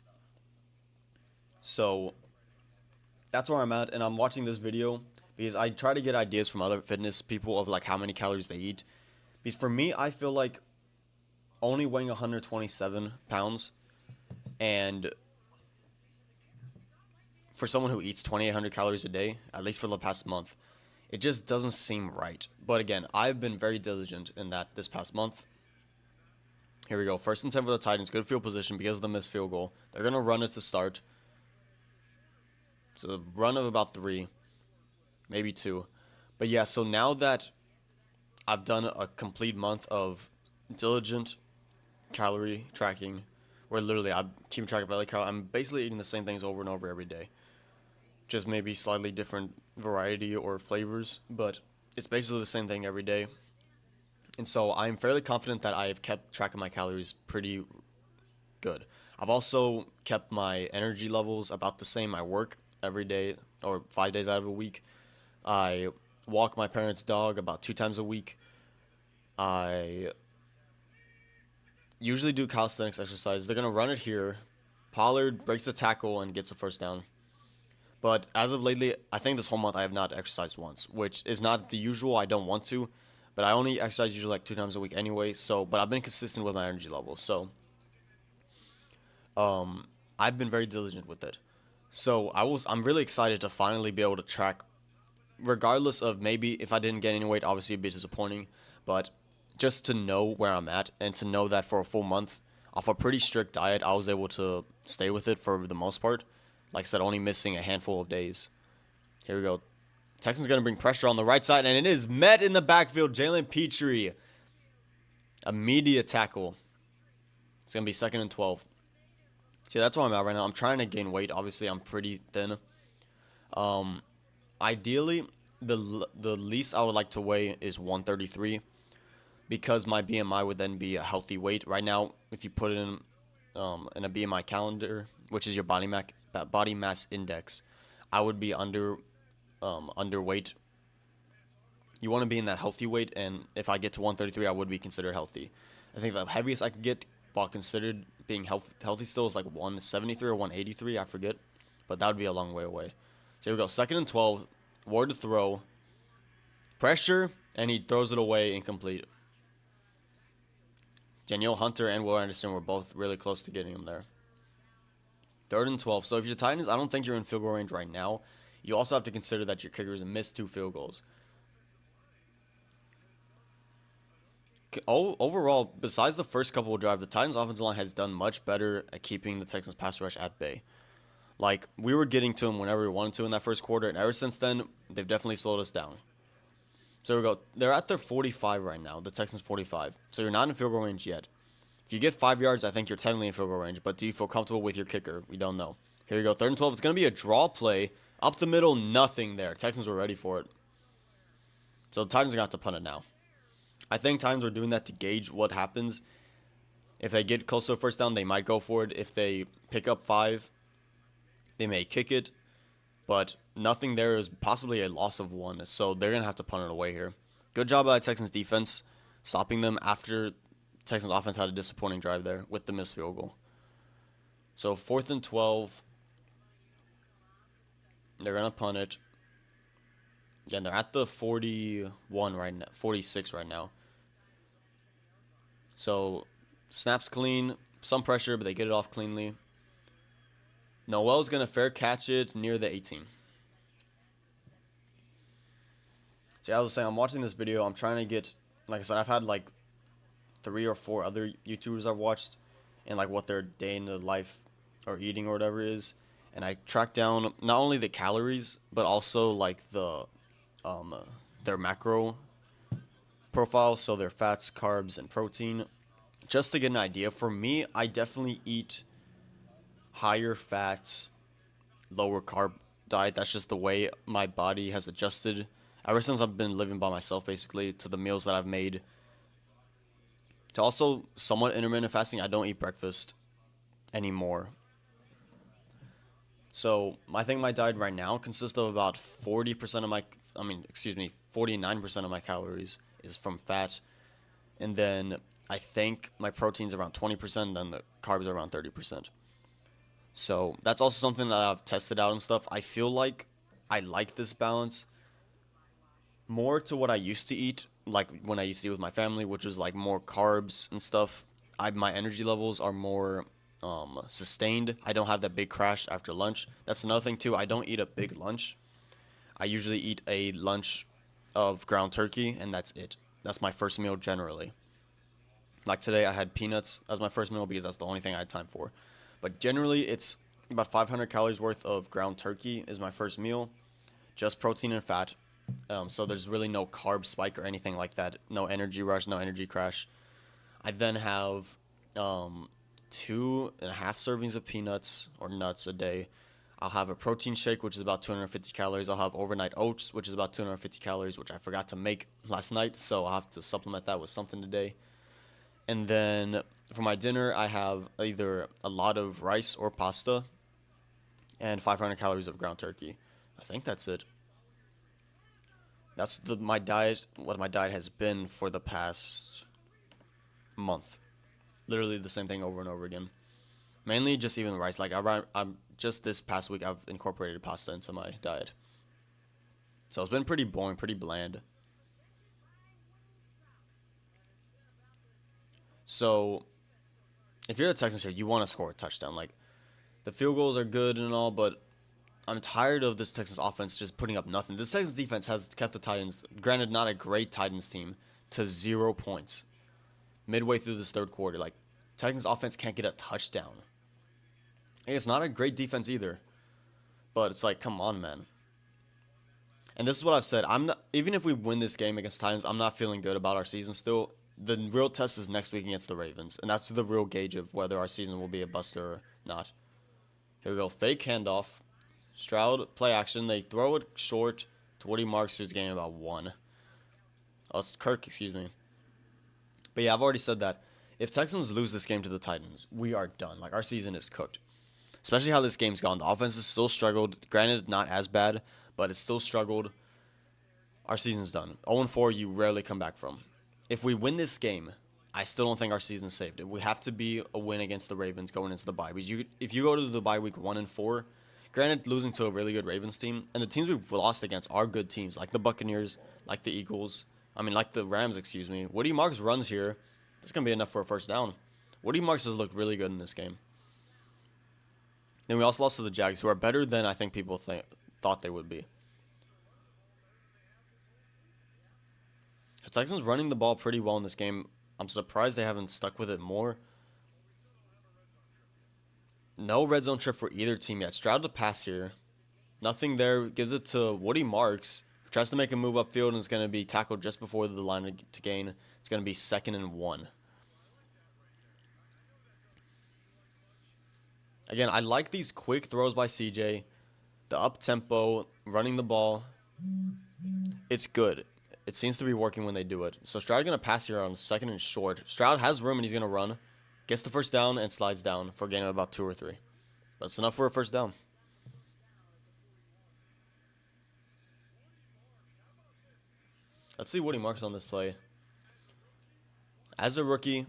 So that's where I'm at, and I'm watching this video because I try to get ideas from other fitness people of like how many calories they eat. Because for me, I feel like only weighing 127 pounds, and for someone who eats 2,800 calories a day, at least for the past month, it just doesn't seem right. But again, I've been very diligent in that this past month. Here we go. 1st and 10 for the Titans. Good field position because of the missed field goal. They're going to run it to start. So a run of about 3, maybe 2. But yeah, so now that I've done a complete month of diligent calorie tracking, where literally I'm keeping track of every calorie, I'm basically eating the same things over and over every day. Just maybe slightly different variety or flavors, but it's basically the same thing every day. And so I'm fairly confident that I have kept track of my calories pretty good. I've also kept my energy levels about the same. I work every day or 5 days out of a week. I walk my parents' dog about 2 times a week. I usually do calisthenics exercise. They're going to run it here. Pollard breaks the tackle and gets a first down. But as of lately, I think this whole month I have not exercised once, which is not the usual. I don't want to, but I only exercise usually like 2 times a week anyway. So, but I've been consistent with my energy levels. So, I've been very diligent with it. So I'm really excited to finally be able to track, regardless of maybe if I didn't get any weight, obviously it'd be disappointing, but just to know where I'm at and to know that for a full month off a pretty strict diet, I was able to stay with it for the most part. Like I said, only missing a handful of days. Here we go. Texans going to bring pressure on the right side, and it is met in the backfield. Jalen Petrie, immediate tackle. It's going to be 2nd and 12. See, that's where I'm at right now. I'm trying to gain weight. Obviously, I'm pretty thin. Ideally, the least I would like to weigh is 133 because my BMI would then be a healthy weight. Right now, if you put it in a BMI calendar, which is your body mass index, I would be underweight. You want to be in that healthy weight, and if I get to 133, I would be considered healthy. I think the heaviest I could get while considered being healthy still is like 173 or 183, I forget, but that would be a long way away. So here we go, 2nd and 12, Ward to throw, pressure, and he throws it away, incomplete. Danielle Hunter and Will Anderson were both really close to getting him there. 3rd and 12. So if you're Titans, I don't think you're in field goal range right now. You also have to consider that your kicker has missed 2 field goals. Overall, besides the first couple of drives, the Titans' offensive line has done much better at keeping the Texans' pass rush at bay. Like, we were getting to them whenever we wanted to in that first quarter, and ever since then, they've definitely slowed us down. So here we go. They're at their 45 right now, the Texans' 45. So you're not in field goal range yet. If you get 5 yards, I think you're technically in field goal range, but do you feel comfortable with your kicker? We don't know. Here we go, 3rd and 12. It's going to be a draw play. Up the middle, nothing there. Texans were ready for it. So the Titans are going to have to punt it now. I think Titans are doing that to gauge what happens. If they get close to a first down, they might go for it. If they pick up 5, they may kick it. But nothing there is possibly a loss of 1. So they're going to have to punt it away here. Good job by the Texans defense, stopping them after Texans offense had a disappointing drive there with the missed field goal. So 4th and 12. They're going to punt it. Again, they're at the 41 right now, 46 right now. So snaps clean, some pressure, but they get it off cleanly. Noel's going to fair catch it near the 18. See, I was saying, I'm watching this video. I'm trying to get, like I said, I've had like 3 or 4 other YouTubers I've watched and like what their day in the life or eating or whatever is. And I track down not only the calories, but also like the their macro profile, so their fats, carbs, and protein, just to get an idea. For me, I definitely eat higher fat, lower carb diet. That's just the way my body has adjusted ever since I've been living by myself, basically, to the meals that I've made. To also somewhat intermittent fasting, I don't eat breakfast anymore. So I think my diet right now consists of about 40% of my, 49% of my calories is from fat. And then I think my protein's around 20%, and then the carbs are around 30%. So that's also something that I've tested out and stuff. I feel like I like this balance more to what I used to eat, like when I used to eat with my family, which was like more carbs and stuff. My energy levels are more sustained. I don't have that big crash after lunch. That's another thing too. I don't eat a big lunch. I usually eat a lunch of ground turkey, and that's it. That's my first meal generally. Like today, I had peanuts as my first meal because that's the only thing I had time for. But generally, it's about 500 calories worth of ground turkey is my first meal. Just protein and fat. So there's really no carb spike or anything like that. No energy rush, no energy crash. I then have 2.5 servings of peanuts or nuts a day. I'll have a protein shake, which is about 250 calories. I'll have overnight oats, which is about 250 calories, which I forgot to make last night, so I'll have to supplement that with something today. And then for my dinner, I have either a lot of rice or pasta and 500 calories of ground turkey. I think that's it. That's my diet, what my diet has been for the past month. Literally the same thing over and over again. Mainly just even rice. Like I'm just this past week I've incorporated pasta into my diet. So it's been pretty boring, pretty bland. So if you're the Texans here, you want to score a touchdown. Like the field goals are good and all, but I'm tired of this Texans offense just putting up nothing. This Texans defense has kept the Titans, granted not a great Titans team, to 0 points midway through this third quarter. Like Texans offense can't get a touchdown. Hey, it's not a great defense either, but it's like, come on, man. And this is what I've said. I'm not, even if we win this game against Titans, I'm not feeling good about our season still. The real test is next week against the Ravens, and that's the real gauge of whether our season will be a buster or not. Here we go. Fake handoff. Stroud, play action. They throw it short to Woody Marks, who's getting about 1. Oh, it's Kirk, excuse me. But yeah, I've already said that. If Texans lose this game to the Titans, we are done. Like, our season is cooked. Especially how this game's gone. The offense has still struggled. Granted, not as bad, but it's still struggled. Our season's done. 0-4, you rarely come back from. If we win this game, I still don't think our season's saved. It would have to be a win against the Ravens going into the bye. Because if you go to the bye week 1-4, granted losing to a really good Ravens team, and the teams we've lost against are good teams, like the Buccaneers, like the Eagles, like the Rams, excuse me. Woody Marks runs here. That's going to be enough for a first down. Woody Marks has looked really good in this game. Then we also lost to the Jags, who are better than I think people thought they would be. So Texans running the ball pretty well in this game. I'm surprised they haven't stuck with it more. No red zone trip for either team yet. Stroud to pass here. Nothing there. Gives it to Woody Marks, who tries to make a move upfield and is going to be tackled just before the line to gain. It's going to be 2nd and 1. Again, I like these quick throws by CJ. The up-tempo, running the ball. It's good. It seems to be working when they do it. So Stroud going to pass here on 2nd and short. Stroud has room and he's going to run. Gets the first down and slides down for a gain of about 2 or 3. But it's enough for a first down. Let's see Woody Marks on this play. As a rookie,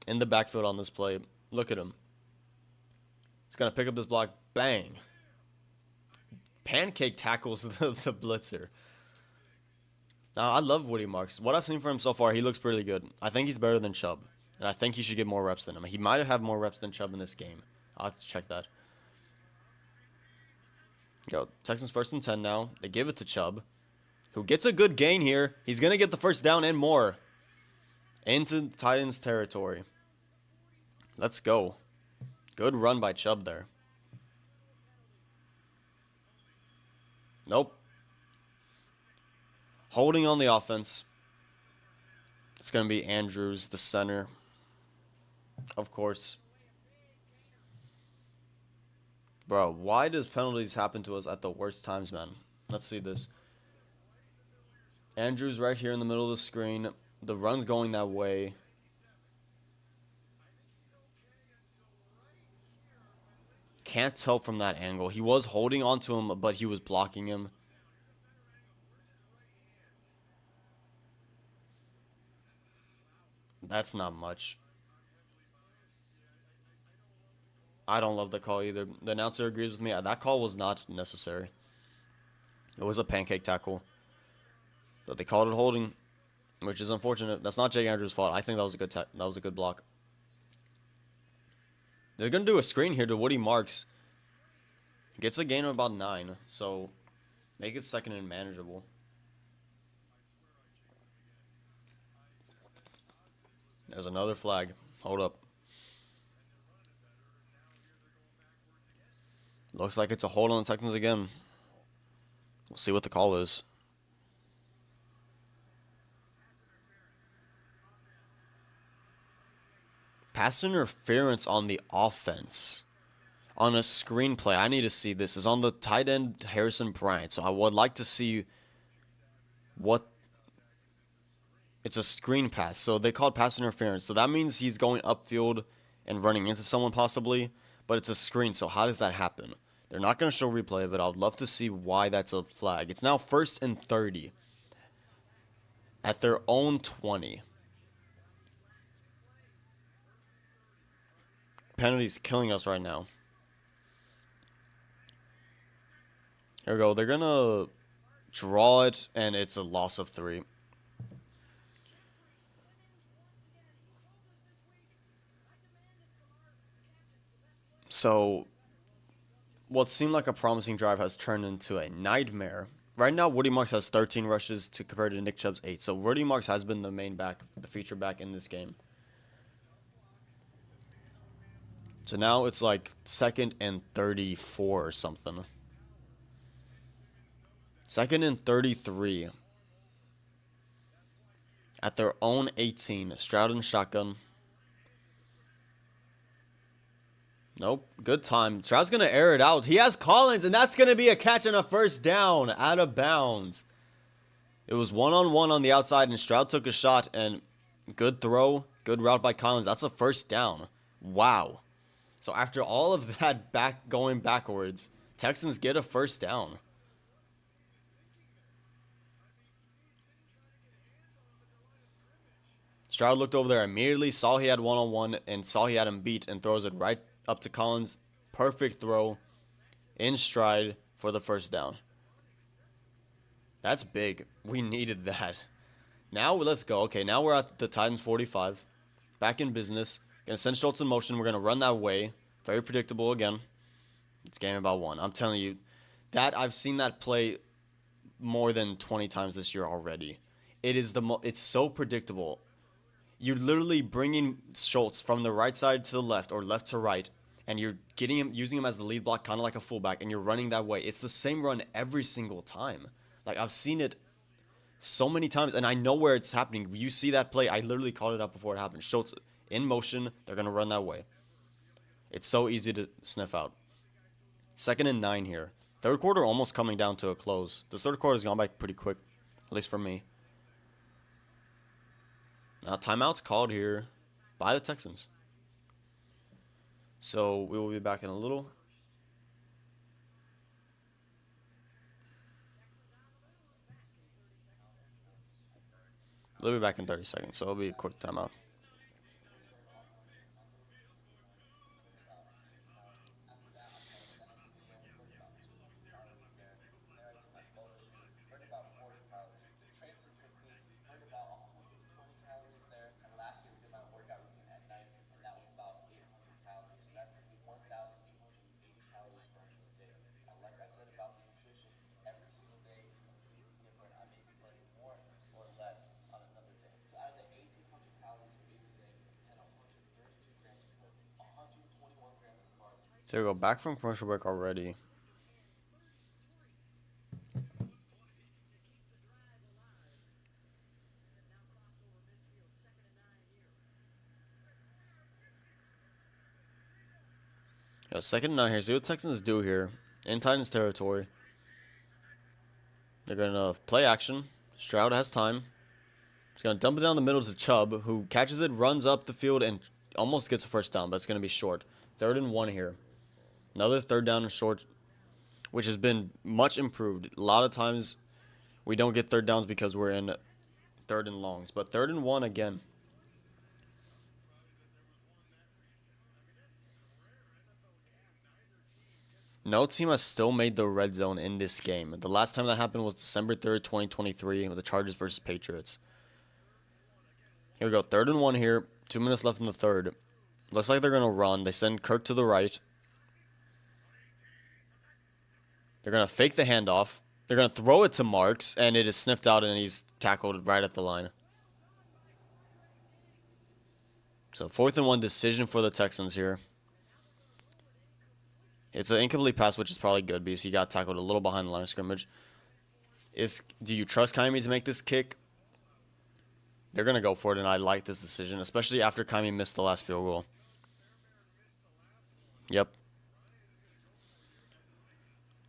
in the backfield on this play. Look at him. He's going to pick up this block. Bang. Pancake tackles the blitzer. Now, I love Woody Marks. What I've seen from him so far, he looks pretty good. I think he's better than Chubb. And I think he should get more reps than him. He might have had more reps than Chubb in this game. I'll have to check that. Go. Texans 1st and 10 now. They give it to Chubb, who gets a good gain here. He's going to get the first down and more. Into Titans territory. Let's go. Good run by Chubb there. Nope. Holding on the offense. It's going to be Andrews, the center. Of course. Bro, why does penalties happen to us at the worst times, man? Let's see this. Andrews right here in the middle of the screen. The run's going that way. Can't tell from that angle. He was holding on to him, but he was blocking him. That's not much. I don't love the call either. The announcer agrees with me. That call was not necessary. It was a pancake tackle. But they called it holding, which is unfortunate. That's not Jake Andrews' fault. I think that was a good block. They're going to do a screen here to Woody Marks. Gets a gain of about 9, so make it 2nd and manageable. There's another flag. Hold up. Looks like it's a hold on the Texans again. We'll see what the call is. Pass interference on the offense. On a screenplay. I need to see this. It's on the tight end Harrison Bryant. So I would like to see what... It's a screen pass. So they called pass interference. So that means he's going upfield and running into someone possibly. But it's a screen. So how does that happen? They're not going to show replay of it. I would love to see why that's a flag. It's now 1st and 30. At their own 20. Penalty's killing us right now. Here we go. They're going to draw it, and it's a loss of 3. So, what seemed like a promising drive has turned into a nightmare. Right now, Woody Marks has 13 rushes to compare to Nick Chubb's 8. So, Woody Marks has been the main back, the feature back in this game. So, now it's like 2nd and 34 or something. 2nd and 33. At their own 18. Stroud and shotgun. Nope. Good time. Stroud's going to air it out. He has Collins, and that's going to be a catch and a first down. Out of bounds. It was one-on-one on the outside, and Stroud took a shot, and good throw. Good route by Collins. That's a first down. Wow. So after all of that going backwards, Texans get a first down. Stroud looked over there immediately, saw he had one-on-one, and saw he had him beat, and throws it right up to Collins. Perfect throw in stride for the first down. That's big. We needed that. Now let's go. Okay, now we're at the Titans 45. Back in business. Gonna send Schultz in motion. We're gonna run that way. Very predictable again. It's game about 1. I'm telling you, that I've seen that play more than 20 times this year already. It is it's so predictable. You're literally bringing Schultz from the right side to the left or left to right, and you're getting him, using him as the lead block, kind of like a fullback, and you're running that way. It's the same run every single time. Like, I've seen it so many times, and I know where it's happening. You see that play. I literally called it out before it happened. Schultz in motion. They're going to run that way. It's so easy to sniff out. 2nd and 9 here. Third quarter almost coming down to a close. This third quarter has gone by pretty quick, at least for me. Now, timeout's called here by the Texans. So, we will be back in a little. They'll be back in 30 seconds, so it'll be a quick timeout. There we go. Back from commercial break already. Yo, 2nd and 9 here. See what Texans do here. In Titans territory. They're going to play action. Stroud has time. He's going to dump it down the middle to Chubb, who catches it, runs up the field, and almost gets a first down, but it's going to be short. 3rd and 1 here. Another 3rd down and short, which has been much improved. A lot of times we don't get 3rd downs because we're in 3rd and longs. But 3rd and 1 again. No team has still made the red zone in this game. The last time that happened was December 3rd, 2023, with the Chargers versus Patriots. Here we go. 3rd and 1 here. 2 minutes left in the third. Looks like they're going to run. They send Kirk to the right. They're going to fake the handoff. They're going to throw it to Marks, and it is sniffed out, and he's tackled right at the line. So 4th and 1 decision for the Texans here. It's an incomplete pass, which is probably good because he got tackled a little behind the line of scrimmage. Do you trust Kaimi to make this kick? They're going to go for it, and I like this decision, especially after Kaimi missed the last field goal. Yep.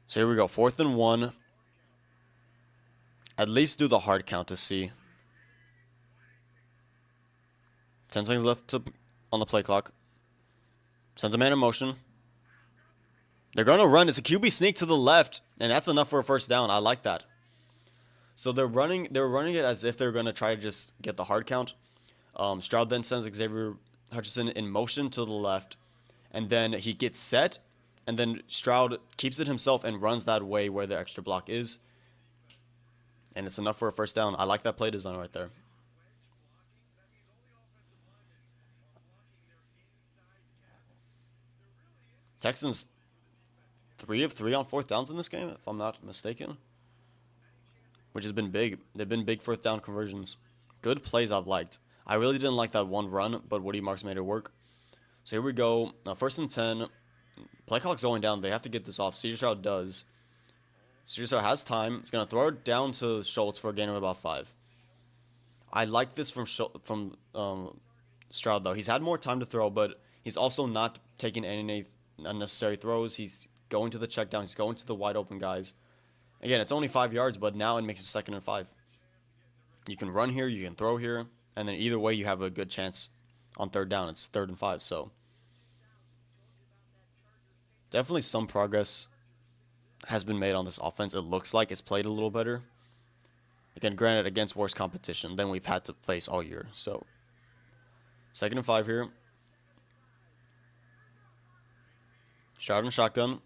So here we go. 4th and 1. At least do the hard count to see. 10 seconds left on the play clock. Sends a man in motion. They're going to run. It's a QB sneak to the left, and that's enough for a first down. I like that. So they're running it as if they're going to try to just get the hard count. Stroud then sends Xavier Hutchinson in motion to the left, and then he gets set, and then Stroud keeps it himself and runs that way where the extra block is. And it's enough for a first down. I like that play design right there. Texans 3 of 3 on 4th downs in this game, if I'm not mistaken. Which has been big. They've been big 4th down conversions. Good plays I've liked. I really didn't like that one run, but Woody Marks made it work. So here we go. Now 1st and 10. Play clock's going down. They have to get this off. CJ Stroud does. CJ Stroud has time. He's going to throw it down to Schultz for a gain of about 5. I like this from Stroud, though. He's had more time to throw, but he's also not taking any unnecessary throws. He's going to the check down. He's going to the wide open guys. Again, it's only 5 yards, but now it makes it 2nd and 5. You can run here, you can throw here, and then either way you have a good chance on 3rd down. It's 3rd and 5, so definitely some progress has been made on this offense. It looks like it's played a little better. Again, granted, against worse competition than we've had to face all year. So 2nd and 5 here. Stroud in shotgun.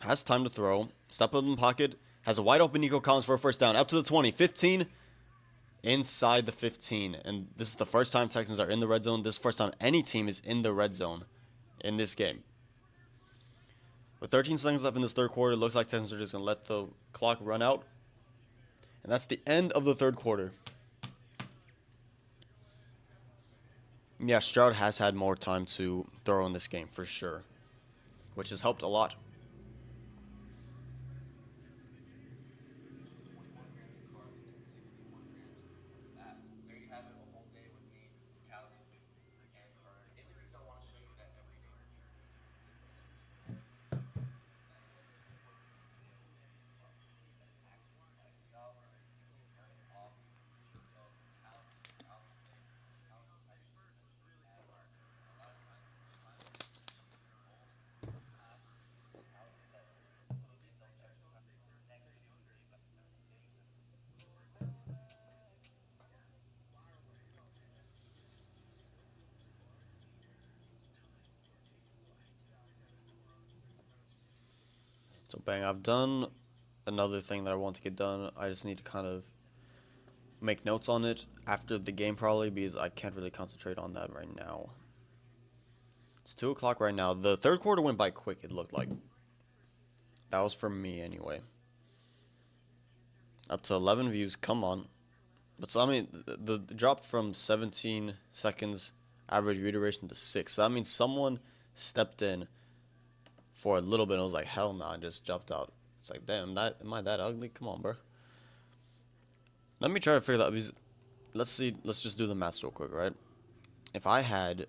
Has time to throw. Step up in the pocket. Has a wide open Nico Collins for a first down. Up to the 20. 15. Inside the 15. And this is the first time Texans are in the red zone. This is the first time any team is in the red zone in this game. With 13 seconds left in this third quarter, it looks like Texans are just going to let the clock run out. And that's the end of the third quarter. Yeah, Stroud has had more time to throw in this game for sure, which has helped a lot. So bang, I've done another thing that I want to get done. I just need to kind of make notes on it after the game probably because I can't really concentrate on that right now. It's 2 o'clock right now. The third quarter went by quick, it looked like. That was for me anyway. Up to 11 views, come on. But so, I mean, the drop from 17 seconds average view duration to 6. So that means someone stepped in for a little bit. I was like, hell no, I just jumped out. It's like, damn, am I that ugly? Come on, bro. Let me try to figure that out. Because let's see. Let's just do the math real quick, right? If I had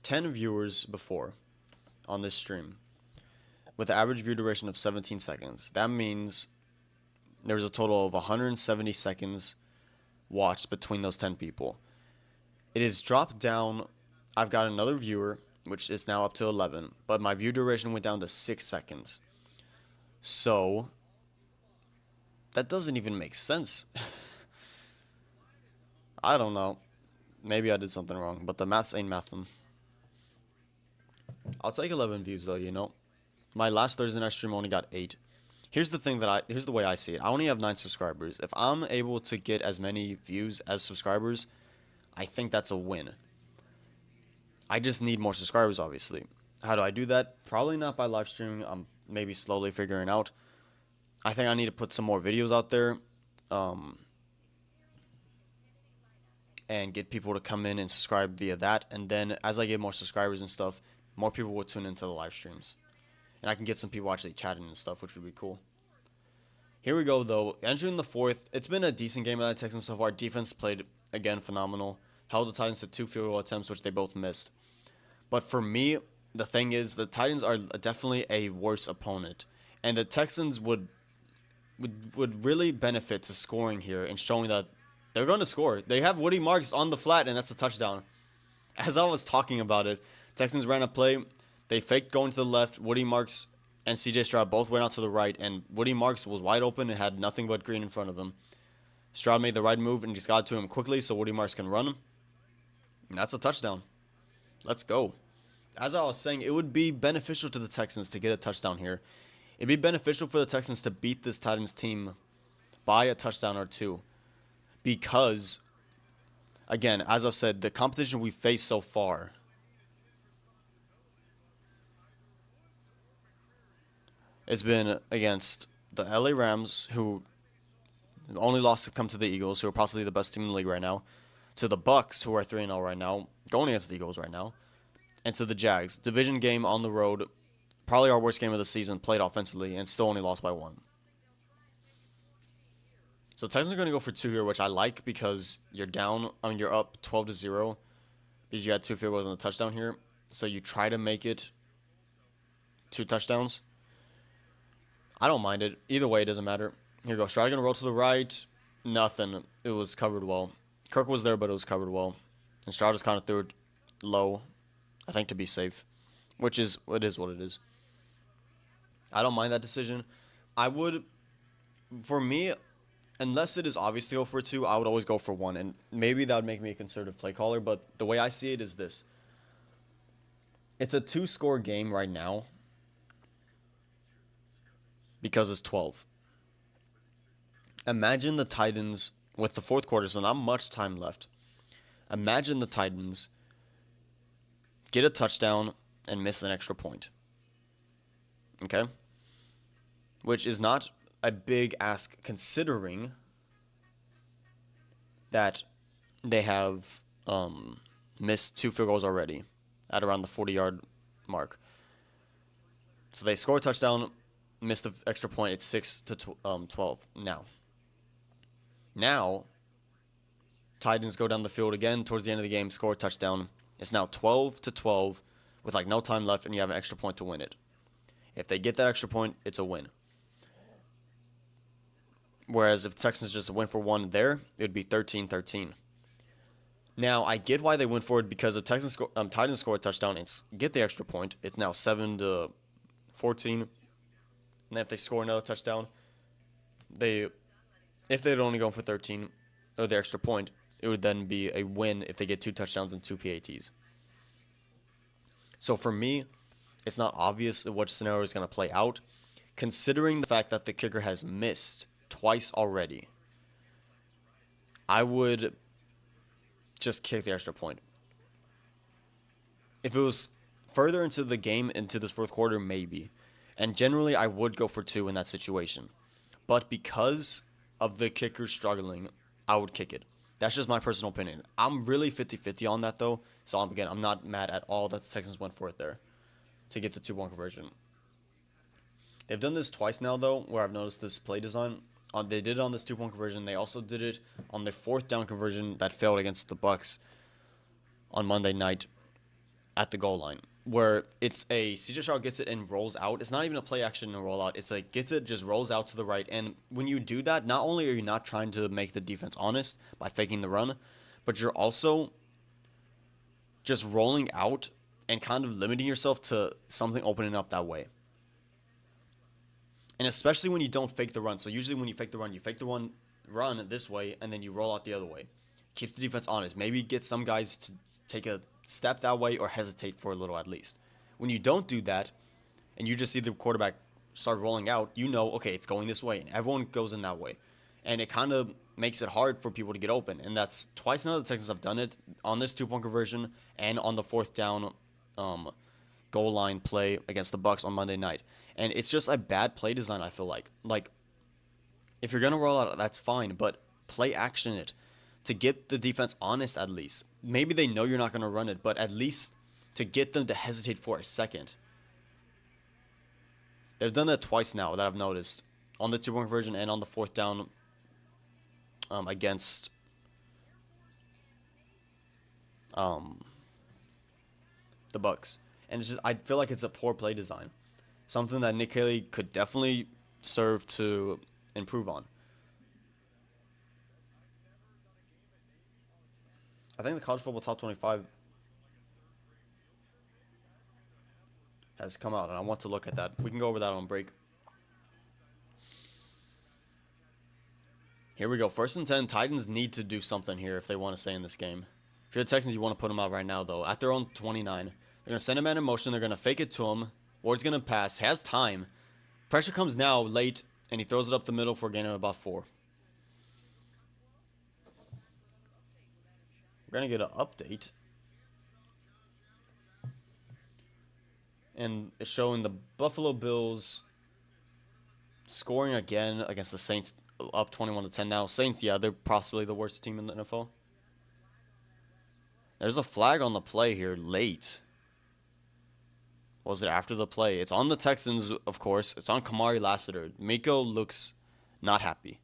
10 viewers before on this stream with an average view duration of 17 seconds, that means there was a total of 170 seconds watched between those 10 people. It is dropped down. I've got another viewer, which is now up to 11, but my view duration went down to 6 seconds. So that doesn't even make sense. I don't know. Maybe I did something wrong, but the maths ain't mathin'. I'll take 11 views though, you know. My last Thursday night stream only got 8. Here's the way I see it. I only have 9 subscribers. If I'm able to get as many views as subscribers, I think that's a win. I just need more subscribers, obviously. How do I do that? Probably not by live streaming. I'm maybe slowly figuring out. I think I need to put some more videos out there, and get people to come in and subscribe via that. And then as I get more subscribers and stuff, more people will tune into the live streams. And I can get some people actually chatting and stuff, which would be cool. Here we go, though. Entering the fourth, it's been a decent game by the Texans so far. Defense played, again, phenomenal. Held the Titans to 2 field goal attempts, which they both missed. But for me, the thing is, the Titans are definitely a worse opponent. And the Texans would really benefit to scoring here and showing that they're going to score. They have Woody Marks on the flat, and that's a touchdown. As I was talking about it, Texans ran a play. They faked going to the left. Woody Marks and CJ Stroud both went out to the right, and Woody Marks was wide open and had nothing but green in front of him. Stroud made the right move and just got to him quickly so Woody Marks can run him. And that's a touchdown. Let's go. As I was saying, it would be beneficial to the Texans to get a touchdown here. It'd be beneficial for the Texans to beat this Titans team by a touchdown or two. Because, again, as I've said, the competition we faced so far it's been against the LA Rams, who only lost to come to the Eagles, who are possibly the best team in the league right now, to the Bucks, who are 3-0 right now, going against the Eagles right now, and to the Jags. Division game on the road, probably our worst game of the season, played offensively, and still only lost by 1. So Texans are going to go for 2 here, which I like because you're up 12-0 because you had 2 field goals and a touchdown here. So you try to make it 2 touchdowns. I don't mind it. Either way, it doesn't matter. Here we go. Stroud going to roll to the right. Nothing. It was covered well. Kirk was there, but it was covered well. And Stroud just kind of threw it low, I think, to be safe, which is what it is. I don't mind that decision. I would, for me, unless it is obvious to go for 2, I would always go for 1. And maybe that would make me a conservative play caller, but the way I see it is this. It's a 2-score game right now because it's 12. Imagine the Titans, with the fourth quarter, so not much time left. Imagine the Titans get a touchdown and miss an extra point. Okay? Which is not a big ask considering that they have missed 2 field goals already at around the 40-yard mark. So they score a touchdown, miss the extra point. It's 6-12 Now, Titans go down the field again towards the end of the game, score a touchdown. It's now 12-12 with like no time left, and you have an extra point to win it. If they get that extra point, it's a win. Whereas if the Texans just went for 1 there, it would be 13-13. Now, I get why they went for it because the Titans score a touchdown and get the extra point. It's now 7-14. And if they score another touchdown, if they'd only go for 13 or the extra point, it would then be a win if they get 2 touchdowns and 2 PATs. So for me, it's not obvious what scenario is going to play out, considering the fact that the kicker has missed twice already. I would just kick the extra point. If it was further into the game, into this fourth quarter, maybe. And generally, I would go for 2 in that situation. But because of the kicker struggling, I would kick it. That's just my personal opinion. I'm really 50-50 on that, though. So, again, I'm not mad at all that the Texans went for it there to get the 2-point conversion. They've done this twice now, though, where I've noticed this play design. They did it on this 2-point conversion. They also did it on the 4th down conversion that failed against the Bucks on Monday night at the goal line, where it's a CJ Stroud gets it and rolls out. It's not even a play action and roll out. It's like gets it, just rolls out to the right. And when you do that, not only are you not trying to make the defense honest by faking the run, but you're also just rolling out and kind of limiting yourself to something opening up that way. And especially when you don't fake the run. So usually when you fake the run this way, and then you roll out the other way. Keeps the defense honest. Maybe get some guys to take a step that way or hesitate for a little at least. When you don't do that, and you just see the quarterback start rolling out, you know, okay, it's going this way, and everyone goes in that way. And it kind of makes it hard for people to get open. And that's twice now the Texans have done it on this 2-point conversion and on the 4th down goal line play against the Bucks on Monday night. And it's just a bad play design, I feel like. Like, if you're going to roll out, that's fine, but play action it to get the defense honest at least. Maybe they know you're not going to run it, but at least to get them to hesitate for a second. They've done it twice now that I've noticed, on the 2-point conversion and on the 4th down against the Bucks. And it's just, I feel like it's a poor play design. Something that Nick Haley could definitely serve to improve on. I think the college football top 25 has come out, and I want to look at that. We can go over that on break. Here we go. 1st and 10. Titans need to do something here if they want to stay in this game. If you're the Texans, you want to put them out right now, though. At their own 29. They're going to send a man in motion. They're going to fake it to him. Ward's going to pass. Has time. Pressure comes now, late, and he throws it up the middle for a gain of about 4. We're going to get an update. And it's showing the Buffalo Bills scoring again against the Saints, up 21-10 now. Saints, yeah, they're possibly the worst team in the NFL. There's a flag on the play here, late. Was it after the play? It's on the Texans, of course. It's on Kamari Lassiter. Miko looks not happy.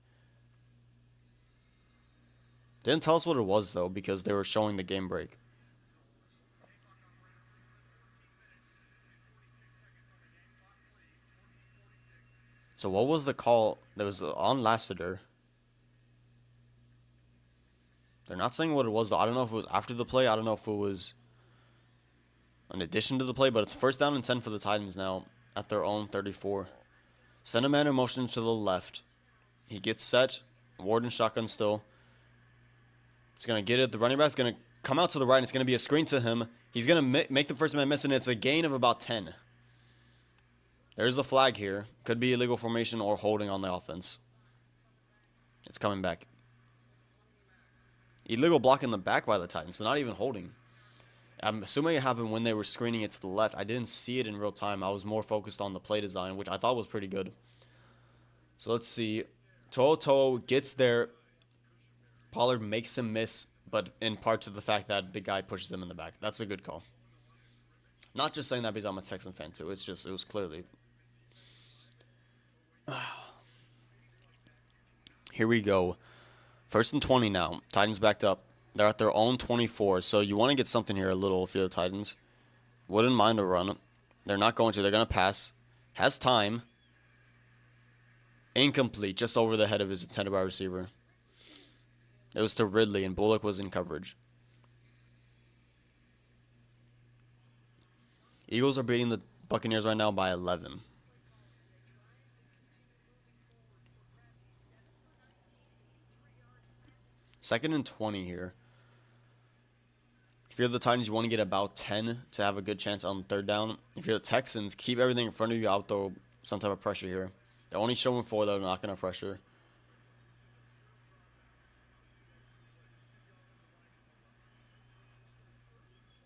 Didn't tell us what it was, though, because they were showing the game break. So what was the call that was on Lassiter? They're not saying what it was, though. I don't know if it was after the play. I don't know if it was in addition to the play, but it's 1st down and 10 for the Titans now at their own 34. Send a man in motion to the left. He gets set. Ward in shotgun still. He's going to get it. The running back's going to come out to the right, and it's going to be a screen to him. He's going to make the first man miss, and it's a gain of about 10. There's a flag here. Could be illegal formation or holding on the offense. It's coming back. Illegal block in the back by the Titans, so not even holding. I'm assuming it happened when they were screening it to the left. I didn't see it in real time. I was more focused on the play design, which I thought was pretty good. So let's see. To'o gets there. Pollard makes him miss, but in part to the fact that the guy pushes him in the back. That's a good call. Not just saying that because I'm a Texan fan too. It's just, it was clearly. Here we go. 1st and 20 now. Titans backed up. They're at their own 24, so you want to get something here a little if you're the Titans. Wouldn't mind a run. They're not going to. They're going to pass. Has time. Incomplete, just over the head of his intended wide receiver. It was to Ridley, and Bullock was in coverage. Eagles are beating the Buccaneers right now by 11. Second and 20 here. If you're the Titans, you want to get about 10 to have a good chance on 3rd down. If you're the Texans, keep everything in front of you. I'll throw some type of pressure here. They're only showing 4, though. They're not going to pressure.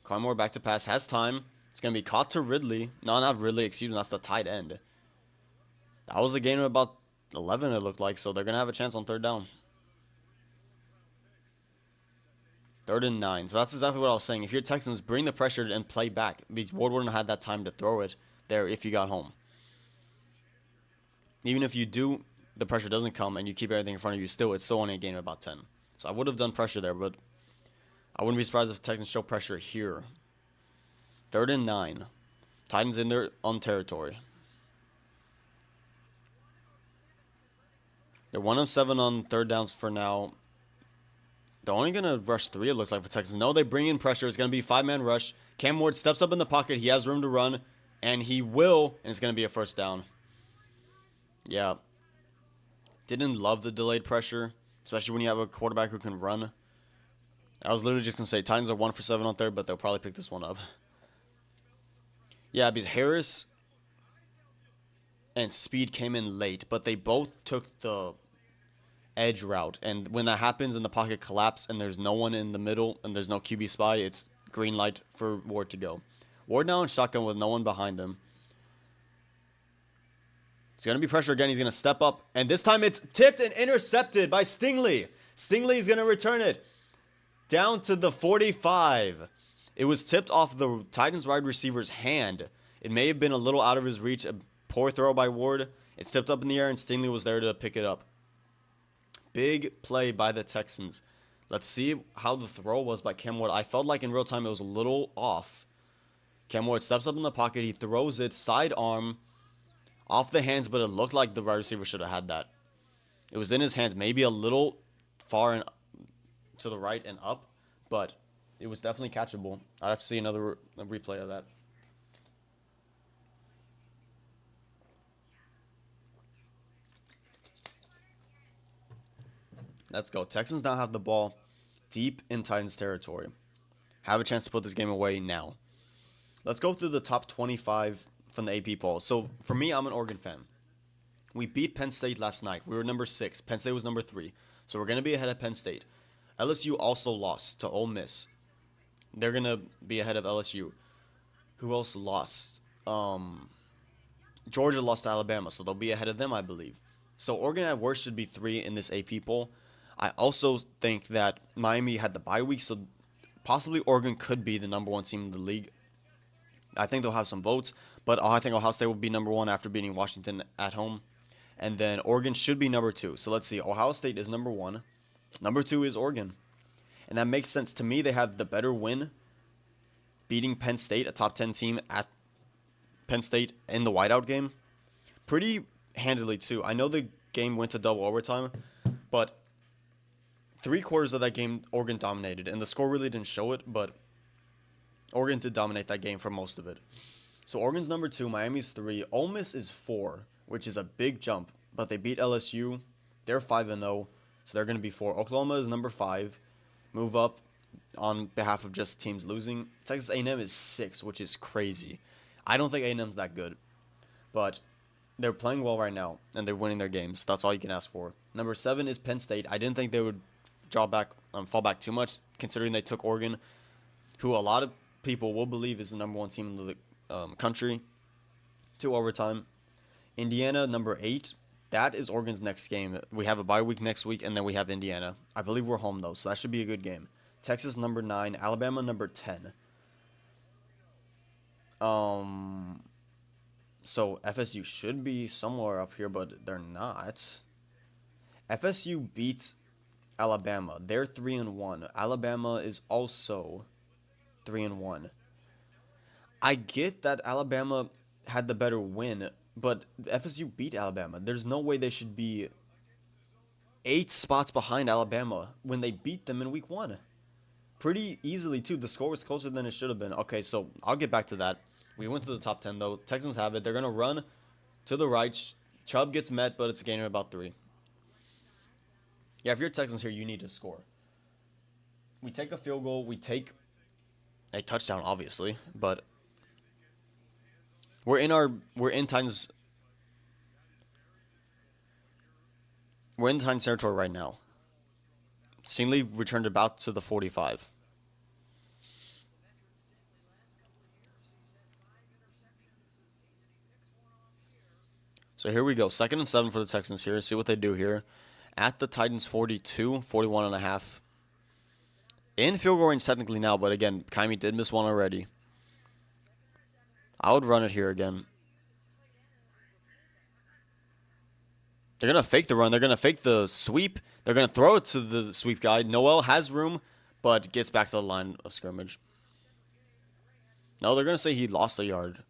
Carmore back to pass. Has time. It's going to be caught to Ridley. No, not Ridley. Excuse me. That's the tight end. That was a gain of about 11, it looked like. So they're going to have a chance on 3rd down. Third and 9. So that's exactly what I was saying. If you're Texans, bring the pressure and play back. Because Ward wouldn't have had that time to throw it there if you got home. Even if you do, the pressure doesn't come and you keep everything in front of you, it's still only a gain of about 10. So I would have done pressure there, but I wouldn't be surprised if the Texans show pressure here. Third and 9. Titans in their own territory. They're 1 of 7 on third downs for now. They're only going to rush 3, it looks like, for Texans. No, they bring in pressure. It's going to be a 5-man rush. Cam Ward steps up in the pocket. He has room to run, and he will, and it's going to be a first down. Yeah. Didn't love the delayed pressure, especially when you have a quarterback who can run. I was literally just going to say Titans are 1 for 7 on third, but they'll probably pick this one up. Yeah, because Harris and Speed came in late, but they both took the edge route. And when that happens and the pocket collapse and there's no one in the middle and there's no QB spy, it's green light for Ward to go. Ward now in shotgun with no one behind him. It's going to be pressure again. He's going to step up. And this time it's tipped and intercepted by Stingley. Stingley is going to return it down to the 45. It was tipped off the Titans wide receiver's hand. It may have been a little out of his reach. A poor throw by Ward. It's tipped up in the air and Stingley was there to pick it up. Big play by the Texans. Let's see how the throw was by Cam Ward. I felt like in real time it was a little off. Cam Ward steps up in the pocket. He throws it sidearm off the hands, but it looked like the wide receiver should have had that. It was in his hands, maybe a little far and to the right and up, but it was definitely catchable. I'd have to see another replay of that. Let's go. Texans now have the ball deep in Titans territory. Have a chance to put this game away now. Let's go through the top 25 from the AP poll. So for me, I'm an Oregon fan. We beat Penn State last night. We were number 6. Penn State was number 3. So we're going to be ahead of Penn State. LSU also lost to Ole Miss. They're going to be ahead of LSU. Who else lost? Georgia lost to Alabama, so they'll be ahead of them, I believe. So Oregon at worst should be 3 in this AP poll. I also think that Miami had the bye week, so possibly Oregon could be the number 1 team in the league. I think they'll have some votes, but I think Ohio State will be number 1 after beating Washington at home. And then Oregon should be number 2. So let's see. Ohio State is number 1. Number 2 is Oregon. And that makes sense. To me, they have the better win, beating Penn State, a top 10 team at Penn State in the whiteout game. Pretty handily, too. I know the game went to double overtime, but 3/4 of that game, Oregon dominated. And the score really didn't show it, but Oregon did dominate that game for most of it. So Oregon's number 2, Miami's 3. Ole Miss is 4, which is a big jump. But they beat LSU. They're 5-0, so they're going to be 4. Oklahoma is number 5. Move up on behalf of just teams losing. Texas A&M is 6, which is crazy. I don't think A&M's that good. But they're playing well right now, and they're winning their games. That's all you can ask for. Number 7 is Penn State. I didn't think they would fall back too much, considering they took Oregon, who a lot of people will believe is the number 1 team in the country, to overtime. Indiana, number 8. That is Oregon's next game. We have a bye week next week, and then we have Indiana. I believe we're home, though, so that should be a good game. Texas, number 9. Alabama, number 10. So FSU should be somewhere up here, but they're not. FSU beat Alabama. They're 3-1. Alabama is also 3-1. I get that Alabama had the better win, but FSU beat Alabama. There's no way they should be 8 spots behind Alabama when they beat them in week 1. Pretty easily, too. The score was closer than it should have been. Okay, so I'll get back to that. We went to the top 10, though. Texans have it. They're going to run to the right. Chubb gets met, but it's a gain of about 3. Yeah, if you're Texans here, you need to score. We take a field goal. We take a touchdown, obviously, but we're in Titans territory right now. Stingley returned about to the 45. So here we go. 2nd and 7 for the Texans here. See what they do here. At the Titans 42, 41.5. In field goal range technically now, but again, Kaimi did miss one already. I would run it here again. They're going to fake the run. They're going to fake the sweep. They're going to throw it to the sweep guy. Noel has room, but gets back to the line of scrimmage. No, they're going to say he lost a yard.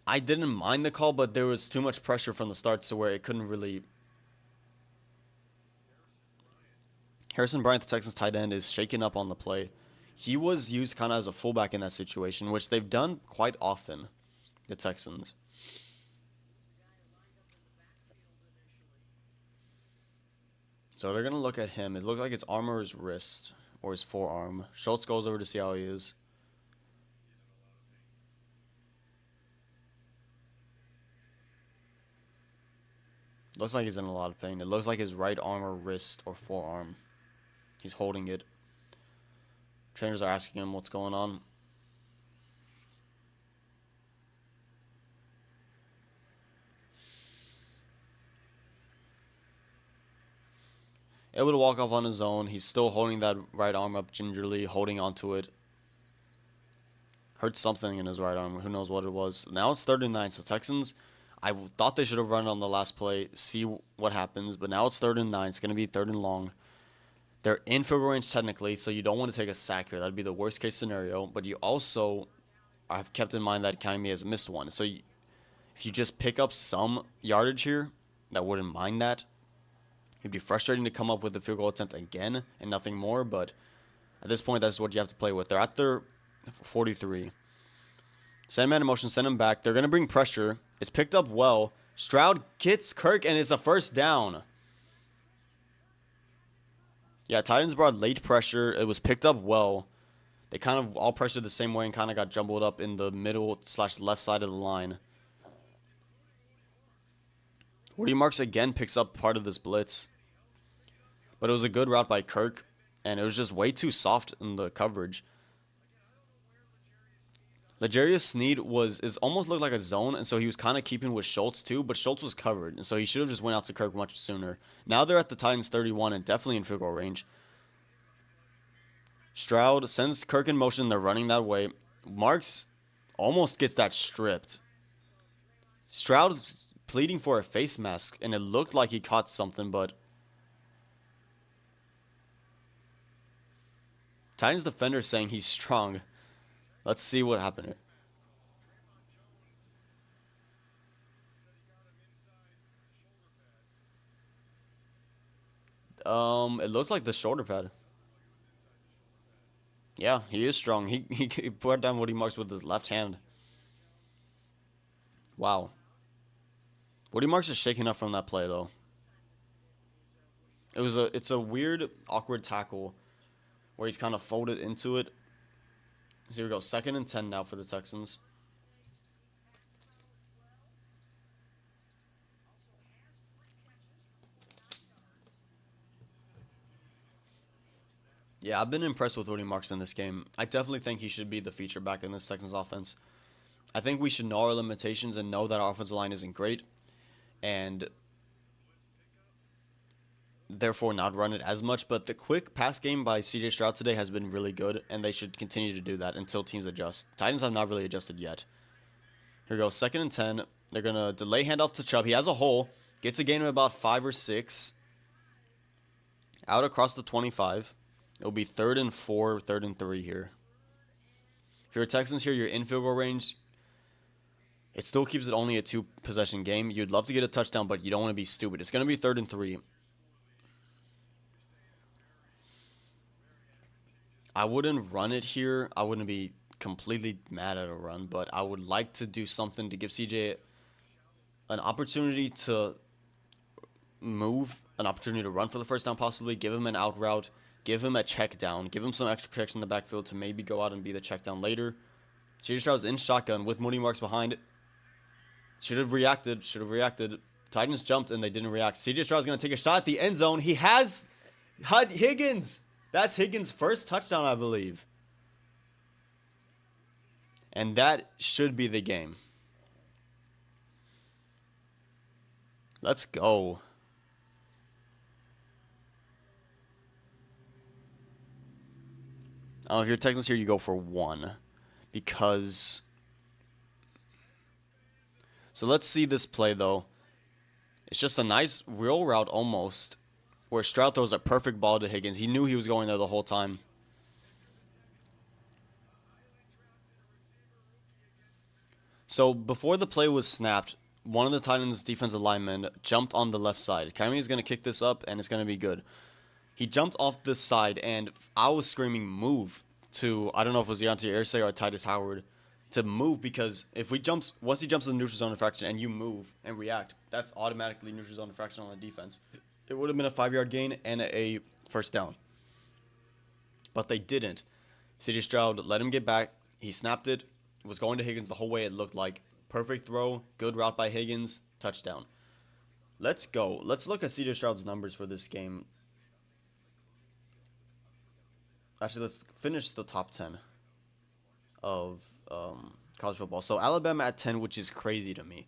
I didn't mind the call, but there was too much pressure from the start to where it couldn't really... Harrison Bryant, the Texans tight end, is shaken up on the play. He was used kind of as a fullback in that situation, which they've done quite often, the Texans. So they're going to look at him. It looks like it's arm or his wrist or his forearm. Schultz goes over to see how he is. Looks like he's in a lot of pain. It looks like his right arm or wrist or forearm. He's holding it. Trainers are asking him what's going on. Able to walk off on his own. He's still holding that right arm up gingerly, holding onto it. Hurt something in his right arm. Who knows what it was. Now it's 3rd and 9. So Texans, I thought they should have run on the last play, see what happens. But now it's 3rd and 9. It's going to be 3rd and long. They're in field goal range technically, so you don't want to take a sack here. That'd be the worst case scenario. But you also have kept in mind that Kaimi has missed one. So if you just pick up some yardage here, I wouldn't mind that. It'd be frustrating to come up with the field goal attempt again and nothing more, but at this point, that's what you have to play with. They're at their 43. Send man in motion, send him back. They're going to bring pressure. It's picked up well. Stroud gets Kirk, and it's a first down. Yeah, Titans brought late pressure. It was picked up well. They kind of all pressured the same way and kind of got jumbled up in the middle/left side of the line. Woody Marks again picks up part of this blitz. But it was a good route by Kirk, and it was just way too soft in the coverage. L'Jarius Sneed almost looked like a zone, and so he was kind of keeping with Schultz too, but Schultz was covered, and so he should have just went out to Kirk much sooner. Now they're at the Titans 31 and definitely in field goal range. Stroud sends Kirk in motion. They're running that way. Marks almost gets that stripped. Stroud pleading for a face mask, and it looked like he caught something, but Titans defender saying he's strong. Let's see what happened here. It looks like the shoulder pad. Yeah, he is strong. He put down Woody Marks with his left hand. Wow. Woody Marks is shaking up from that play though. It's a weird, awkward tackle where he's kind of folded into it. So here we go. 2nd and 10 now for the Texans. Yeah, I've been impressed with Woody Marks in this game. I definitely think he should be the feature back in this Texans offense. I think we should know our limitations and know that our offensive line isn't great, and therefore not run it as much. But the quick pass game by CJ Stroud today has been really good, and they should continue to do that until teams adjust. Titans have not really adjusted yet. Here we go, 2nd and 10. They're going to delay handoff to Chubb. He has a hole. Gets a gain of about 5 or 6. Out across the 25. It'll be 3rd and 4, 3rd and 3 here. If you're a Texans here, you're in field goal range. It still keeps it only a 2-possession game. You'd love to get a touchdown, but you don't want to be stupid. It's going to be 3rd and 3. I wouldn't run it here. I wouldn't be completely mad at a run, but I would like to do something to give CJ an opportunity to move, an opportunity to run for the first down possibly, give him an out route, give him a check down, give him some extra protection in the backfield to maybe go out and be the check down later. CJ Stroud's in shotgun with Moody Marks behind it. Should have reacted. Titans jumped and they didn't react. CJ Stroud's going to take a shot at the end zone. He has Higgins. That's Higgins' first touchdown, I believe. And that should be the game. Let's go. If you're Texans here, you go for 1. Because... So let's see this play, though. It's just a nice wheel route almost, where Stroud throws a perfect ball to Higgins. He knew he was going there the whole time. So before the play was snapped, one of the Titans' defensive linemen jumped on the left side. Cammy is going to kick this up, and it's going to be good. He jumped off this side, and I was screaming, move, to, I don't know if it was Deontay Irsay or Titus Howard, to move, because if once he jumps in the neutral zone infraction and you move and react, that's automatically neutral zone infraction on the defense. It would have been a 5-yard gain and a first down. But they didn't. CJ Stroud let him get back. He snapped it. Was going to Higgins the whole way, it looked like. Perfect throw. Good route by Higgins. Touchdown. Let's go. Let's look at CJ Stroud's numbers for this game. Actually, let's finish the top 10 of college football. So Alabama at 10, which is crazy to me.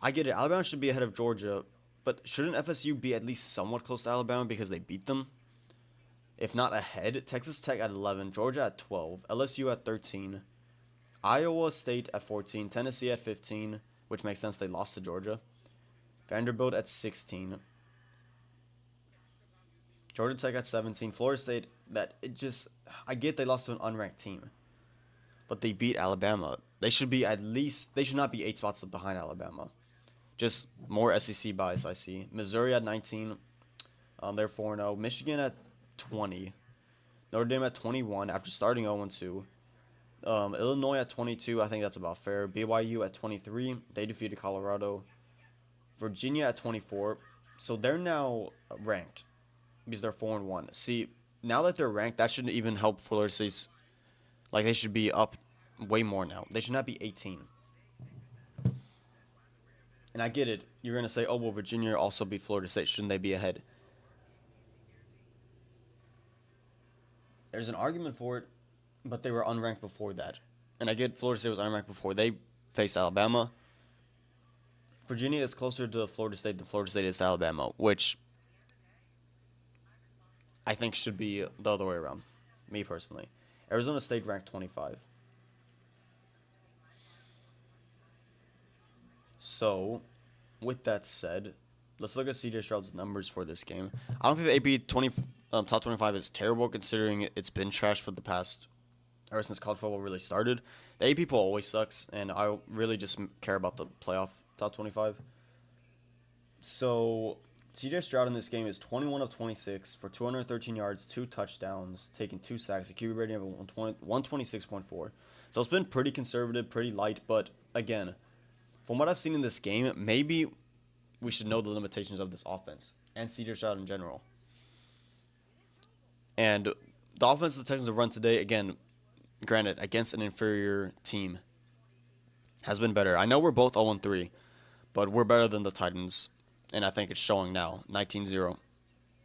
I get it. Alabama should be ahead of Georgia, but shouldn't FSU be at least somewhat close to Alabama because they beat them? If not ahead, Texas Tech at 11, Georgia at 12, LSU at 13, Iowa State at 14, Tennessee at 15, which makes sense, they lost to Georgia, Vanderbilt at 16, Georgia Tech at 17, Florida State, I get they lost to an unranked team, but they beat Alabama. They should not be 8 spots behind Alabama. Just more SEC bias, I see. Missouri at 19, they're 4-0. Michigan at 20. Notre Dame at 21 after starting 0-2. Illinois at 22, I think that's about fair. BYU at 23, they defeated Colorado. Virginia at 24, so they're now ranked because they're 4-1. See, now that they're ranked, that shouldn't even help Florida State. Like, they should be up way more now. They should not be 18. And I get it. You're going to say, oh, well, Virginia also beat Florida State. Shouldn't they be ahead? There's an argument for it, but they were unranked before that. And I get Florida State was unranked before they faced Alabama. Virginia is closer to Florida State than Florida State is to Alabama, which I think should be the other way around, me personally. Arizona State ranked 25. So, with that said, let's look at CJ Stroud's numbers for this game. I don't think the top 25 is terrible considering it's been trash for the past, ever since college football really started. The AP poll always sucks, and I really just care about the playoff top 25. So, CJ Stroud in this game is 21 of 26 for 213 yards, 2 touchdowns, taking 2 sacks, a QB rating of 126.4. So it's been pretty conservative, pretty light, but again, from what I've seen in this game, maybe we should know the limitations of this offense and CJ Stroud in general. And the offense the Texans have run today, again, granted, against an inferior team, has been better. I know we're both 0-3, but we're better than the Titans, and I think it's showing now, 19-0.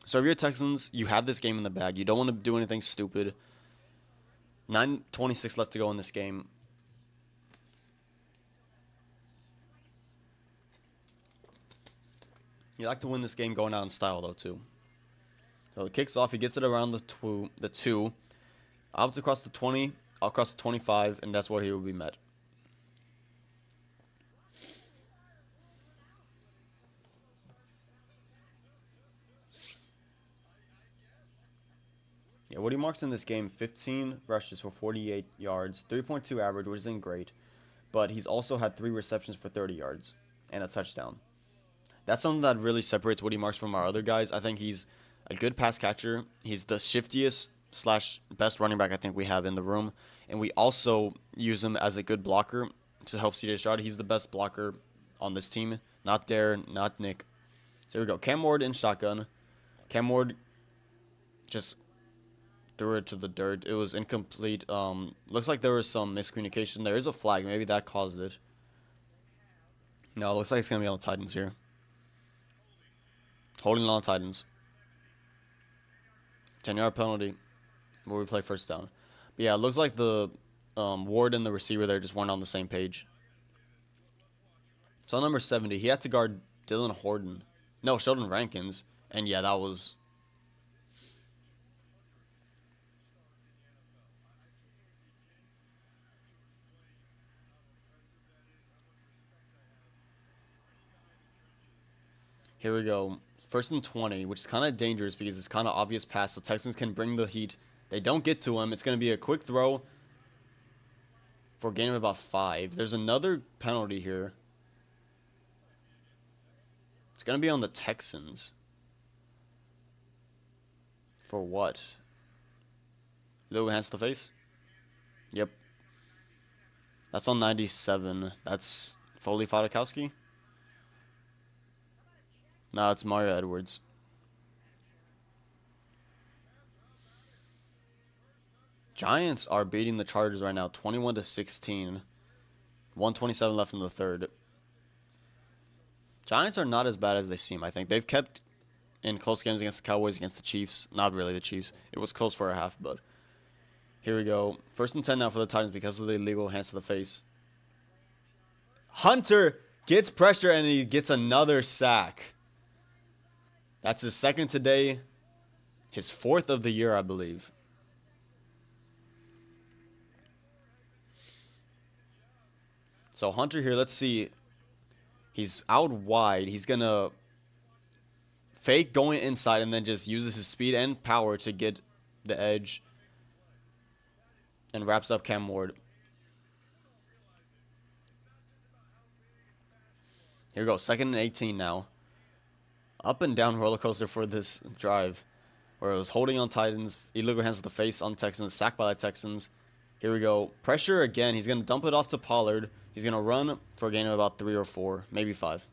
So if you're Texans, you have this game in the bag. You don't want to do anything stupid. 9:26 left to go in this game. You like to win this game going out in style, though, too. So it kicks off. He gets it around the two. Out across the 20, across the 25, and that's where he will be met. Yeah, Woody Marks in this game, 15 rushes for 48 yards, 3.2 average, which isn't great. But he's also had 3 receptions for 30 yards and a touchdown. That's something that really separates Woody Marks from our other guys. I think he's a good pass catcher. He's the shiftiest / best running back I think we have in the room. And we also use him as a good blocker to help CJ Stroud. He's the best blocker on this team. Not Dare, not Nick. So here we go. Cam Ward in shotgun. Cam Ward just threw it to the dirt. It was incomplete. Looks like there was some miscommunication. There is a flag. Maybe that caused it. No, it looks like it's going to be on the Titans here. Holding on Titans. 10-yard penalty where we play first down. But yeah, it looks like the Ward and the receiver there just weren't on the same page. So number 70, he had to guard Sheldon Rankins. And yeah, that was... Here we go. First and 20, which is kind of dangerous because it's kind of obvious pass. So Texans can bring the heat. They don't get to him. It's going to be a quick throw for a gain of about 5. There's another penalty here. It's going to be on the Texans. For what? Little hands to the face? Yep. That's on 97. That's Foley Fadakowski? No, it's Mario Edwards. Giants are beating the Chargers right now, 21-16. 1:27 left in the third. Giants are not as bad as they seem, I think. They've kept in close games against the Cowboys, against the Chiefs. Not really the Chiefs. It was close for a half, but here we go. First and 10 now for the Titans because of the illegal hands to the face. Hunter gets pressure and he gets another sack. That's his second today. His 4th of the year, I believe. So Hunter here, let's see. He's out wide. He's going to fake going inside and then just uses his speed and power to get the edge. And wraps up Cam Ward. Here we go. 2nd and 18 now. Up and down roller coaster for this drive. Where it was holding on Titans. Illegal hands to the face on Texans. Sacked by the Texans. Here we go. Pressure again. He's going to dump it off to Pollard. He's going to run for a gain of about 3 or 4. Maybe 5.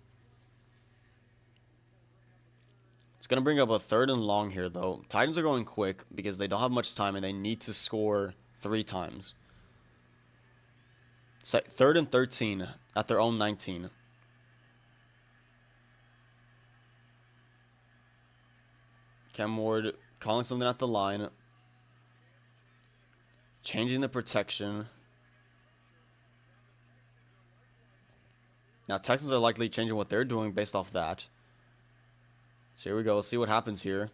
It's going to bring up a 3rd and long here, though. Titans are going quick because they don't have much time and they need to score 3 times. 3rd and 13 at their own 19. Cam Ward calling something at the line. Changing the protection. Now, Texans are likely changing what they're doing based off that. So here we go. Let's see what happens here.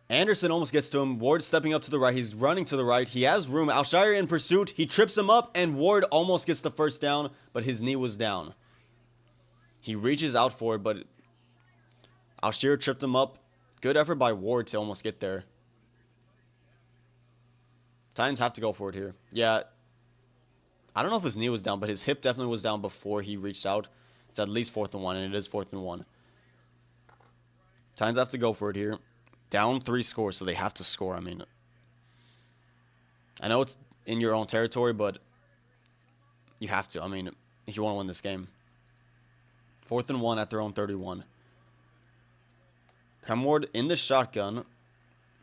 Anderson almost gets to him. Ward stepping up to the right. He's running to the right. He has room. Alshire in pursuit. He trips him up, and Ward almost gets the first down, but his knee was down. He reaches out for it, but Alshire tripped him up. Good effort by Ward to almost get there. Titans have to go for it here. Yeah. I don't know if his knee was down, but his hip definitely was down before he reached out. It's at least 4th and 1, and it is 4th and 1. Titans have to go for it here. Down 3 scores, so they have to score. I mean, I know it's in your own territory, but you have to. I mean, if you want to win this game. 4th and 1 at their own 31. Cam Ward in the shotgun.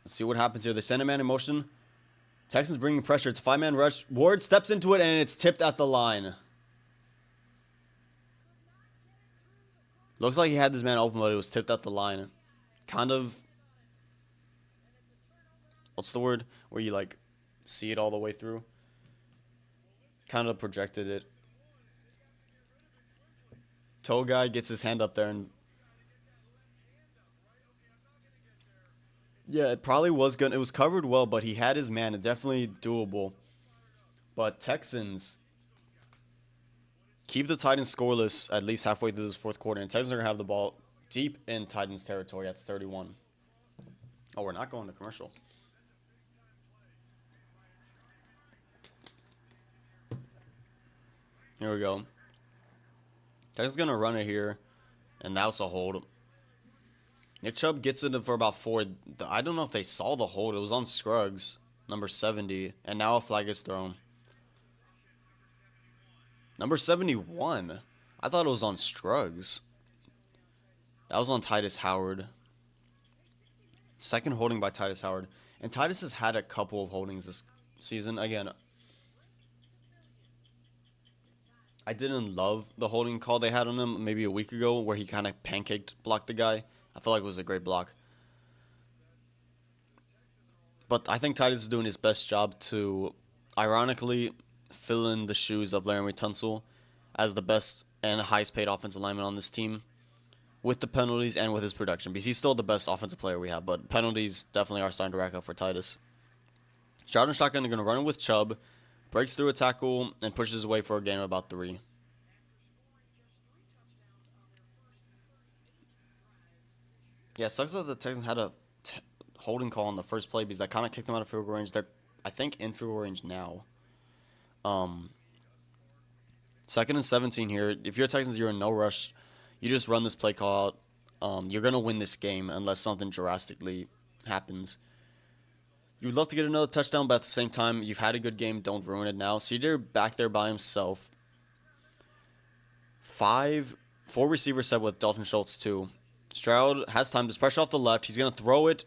Let's see what happens here. They send a man in motion. Texans bringing pressure. It's a 5-man rush. Ward steps into it, and it's tipped at the line. Looks like he had this man open, but it was tipped at the line. Kind of... What's the word? Where you, like, see it all the way through. Kind of projected it. Toe guy gets his hand up there and... Yeah, it probably was good. It was covered well, but he had his man. It definitely doable. But Texans keep the Titans scoreless at least halfway through this 4th quarter. And Texans are going to have the ball deep in Titans territory at the 31. Oh, we're not going to commercial. Here we go. Texans going to run it here. And that's a hold. Nick Chubb gets it for about 4. I don't know if they saw the hold. It was on Scruggs, number 70. And now a flag is thrown. Number 71. I thought it was on Scruggs. That was on Titus Howard. Second holding by Titus Howard. And Titus has had a couple of holdings this season. Again, I didn't love the holding call they had on him maybe a week ago where he kind of blocked the guy. I feel like it was a great block. But I think Titus is doing his best job to, ironically, fill in the shoes of Laramie Tunsil as the best and highest paid offensive lineman on this team with the penalties and with his production. Because he's still the best offensive player we have, but penalties definitely are starting to rack up for Titus. Shotgun are going to run with Chubb, breaks through a tackle, and pushes away for a gain of about 3. Yeah, it sucks that the Texans had a holding call on the first play because that kind of kicked them out of field goal range. They're, I think, in field goal range now. Um, Second and 17 here. If you're Texans, you're in no rush. You just run this play call out. You're gonna win this game unless something drastically happens. You'd love to get another touchdown, but at the same time, you've had a good game. Don't ruin it now. CJ back there by himself. Four receivers set with Dalton Schultz too. Stroud has time. There's pressure off the left. He's gonna throw it,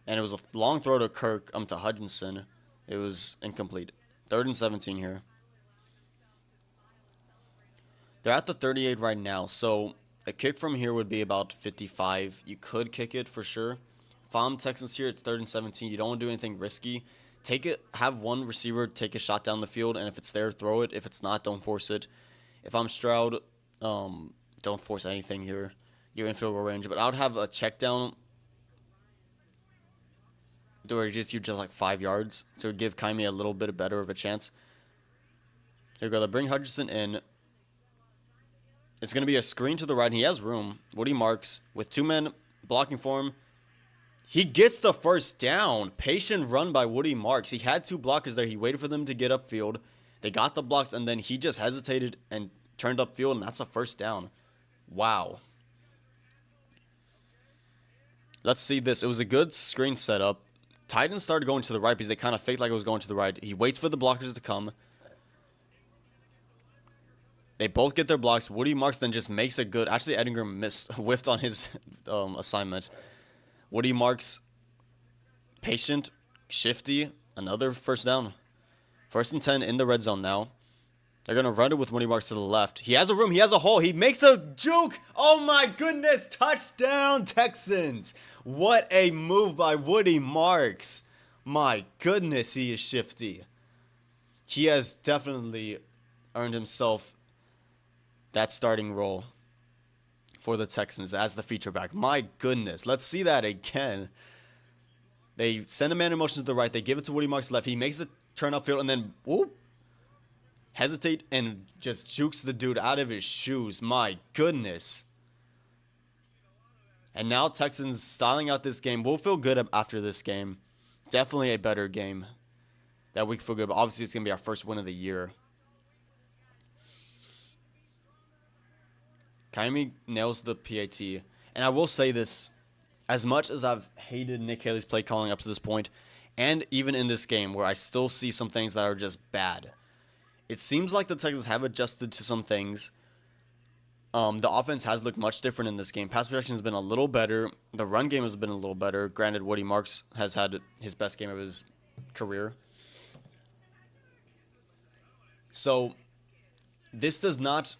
and it was a long throw to to Hutchinson. It was incomplete. 3rd and 17 here. They're at the 38 right now, so a kick from here would be about 55. You could kick it for sure. If I'm Texans here, it's 3rd and 17. You don't want to do anything risky. Take it. Have one receiver take a shot down the field, and if it's there, throw it. If it's not, don't force it. If I'm Stroud, don't force anything here. You're in field goal range, but I would have a check down where you just like 5 yards to give Kaimi a little bit better of a chance. Here we go. They bring Hutchinson in. It's going to be a screen to the right. He has room. Woody Marks with 2 men blocking for him. He gets the first down. Patient run by Woody Marks. He had 2 blockers there. He waited for them to get upfield. They got the blocks, and then he just hesitated and turned upfield, and that's a first down. Wow. Let's see this. It was a good screen setup. Titans started going to the right because they kind of faked like it was going to the right. He waits for the blockers to come. They both get their blocks. Woody Marks then just makes a good... Actually, Edinger whiffed on his assignment. Woody Marks, patient, shifty, another first down. 1st and 10 in the red zone now. They're going to run it with Woody Marks to the left. He has a room. He has a hole. He makes a juke. Oh, my goodness. Touchdown, Texans. What a move by Woody Marks. My goodness, he is shifty. He has definitely earned himself that starting role for the Texans as the feature back. My goodness. Let's see that again. They send a man in motion to the right. They give it to Woody Marks left. He makes the turn upfield and then whoop, hesitate and just jukes the dude out of his shoes. My goodness. And now Texans styling out this game. We'll feel good after this game. Definitely a better game that we can feel good. But obviously, it's going to be our first win of the year. Kaimi nails the PAT. And I will say this. As much as I've hated Nick Haley's play calling up to this point, and even in this game where I still see some things that are just bad, it seems like the Texans have adjusted to some things. The offense has looked much different in this game. Pass protection has been a little better. The run game has been a little better. Granted, Woody Marks has had his best game of his career. So, this does not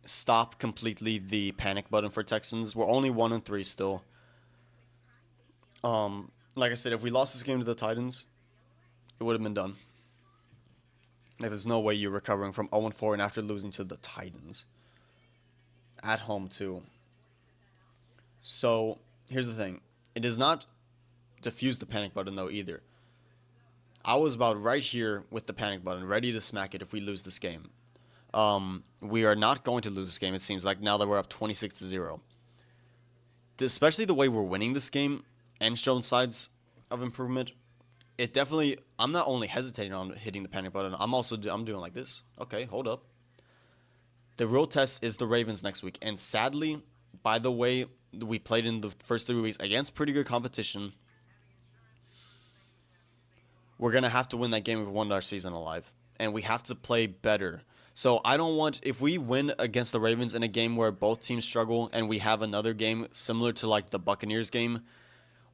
stop completely the panic button for Texans. We're only 1-3 still. Like I said, if we lost this game to the Titans, it would have been done. Like, there's no way you're recovering from 0-4 and after losing to the Titans. At home, too. So, here's the thing. It does not diffuse the panic button, though, either. I was about right here with the panic button, ready to smack it if we lose this game. We are not going to lose this game, it seems like, now that we're up 26-0. Especially the way we're winning this game and showing signs of improvement, it definitely... I'm not only hesitating on hitting the panic button, I'm doing like this. Okay, hold up. The real test is the Ravens next week. And sadly, by the way we played in the first 3 weeks against pretty good competition, we're going to have to win that game if we won our season alive. And we have to play better. So I don't want... If we win against the Ravens in a game where both teams struggle and we have another game similar to like the Buccaneers game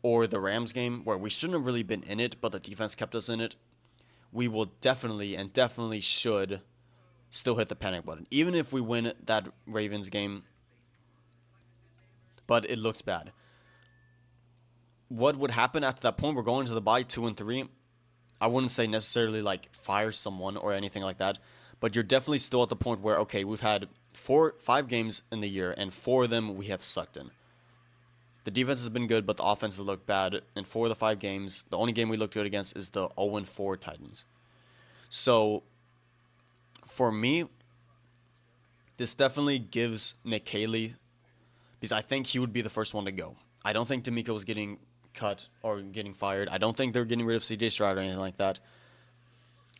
or the Rams game where we shouldn't have really been in it, but the defense kept us in it, we will definitely should still hit the panic button. Even if we win that Ravens game, but it looks bad. What would happen after that point? We're going to the bye 2-3. I wouldn't say necessarily like fire someone or anything like that, but you're definitely still at the point where, okay, we've had 5 games in the year, and 4 of them we have sucked in. The defense has been good, but the offense has looked bad. In 4 of the 5 games, the only game we looked good against is the 0-4 Titans. So, for me, this definitely gives Nick Haley, because I think he would be the first one to go. I don't think D'Amico's getting cut or getting fired. I don't think they're getting rid of CJ Stroud or anything like that.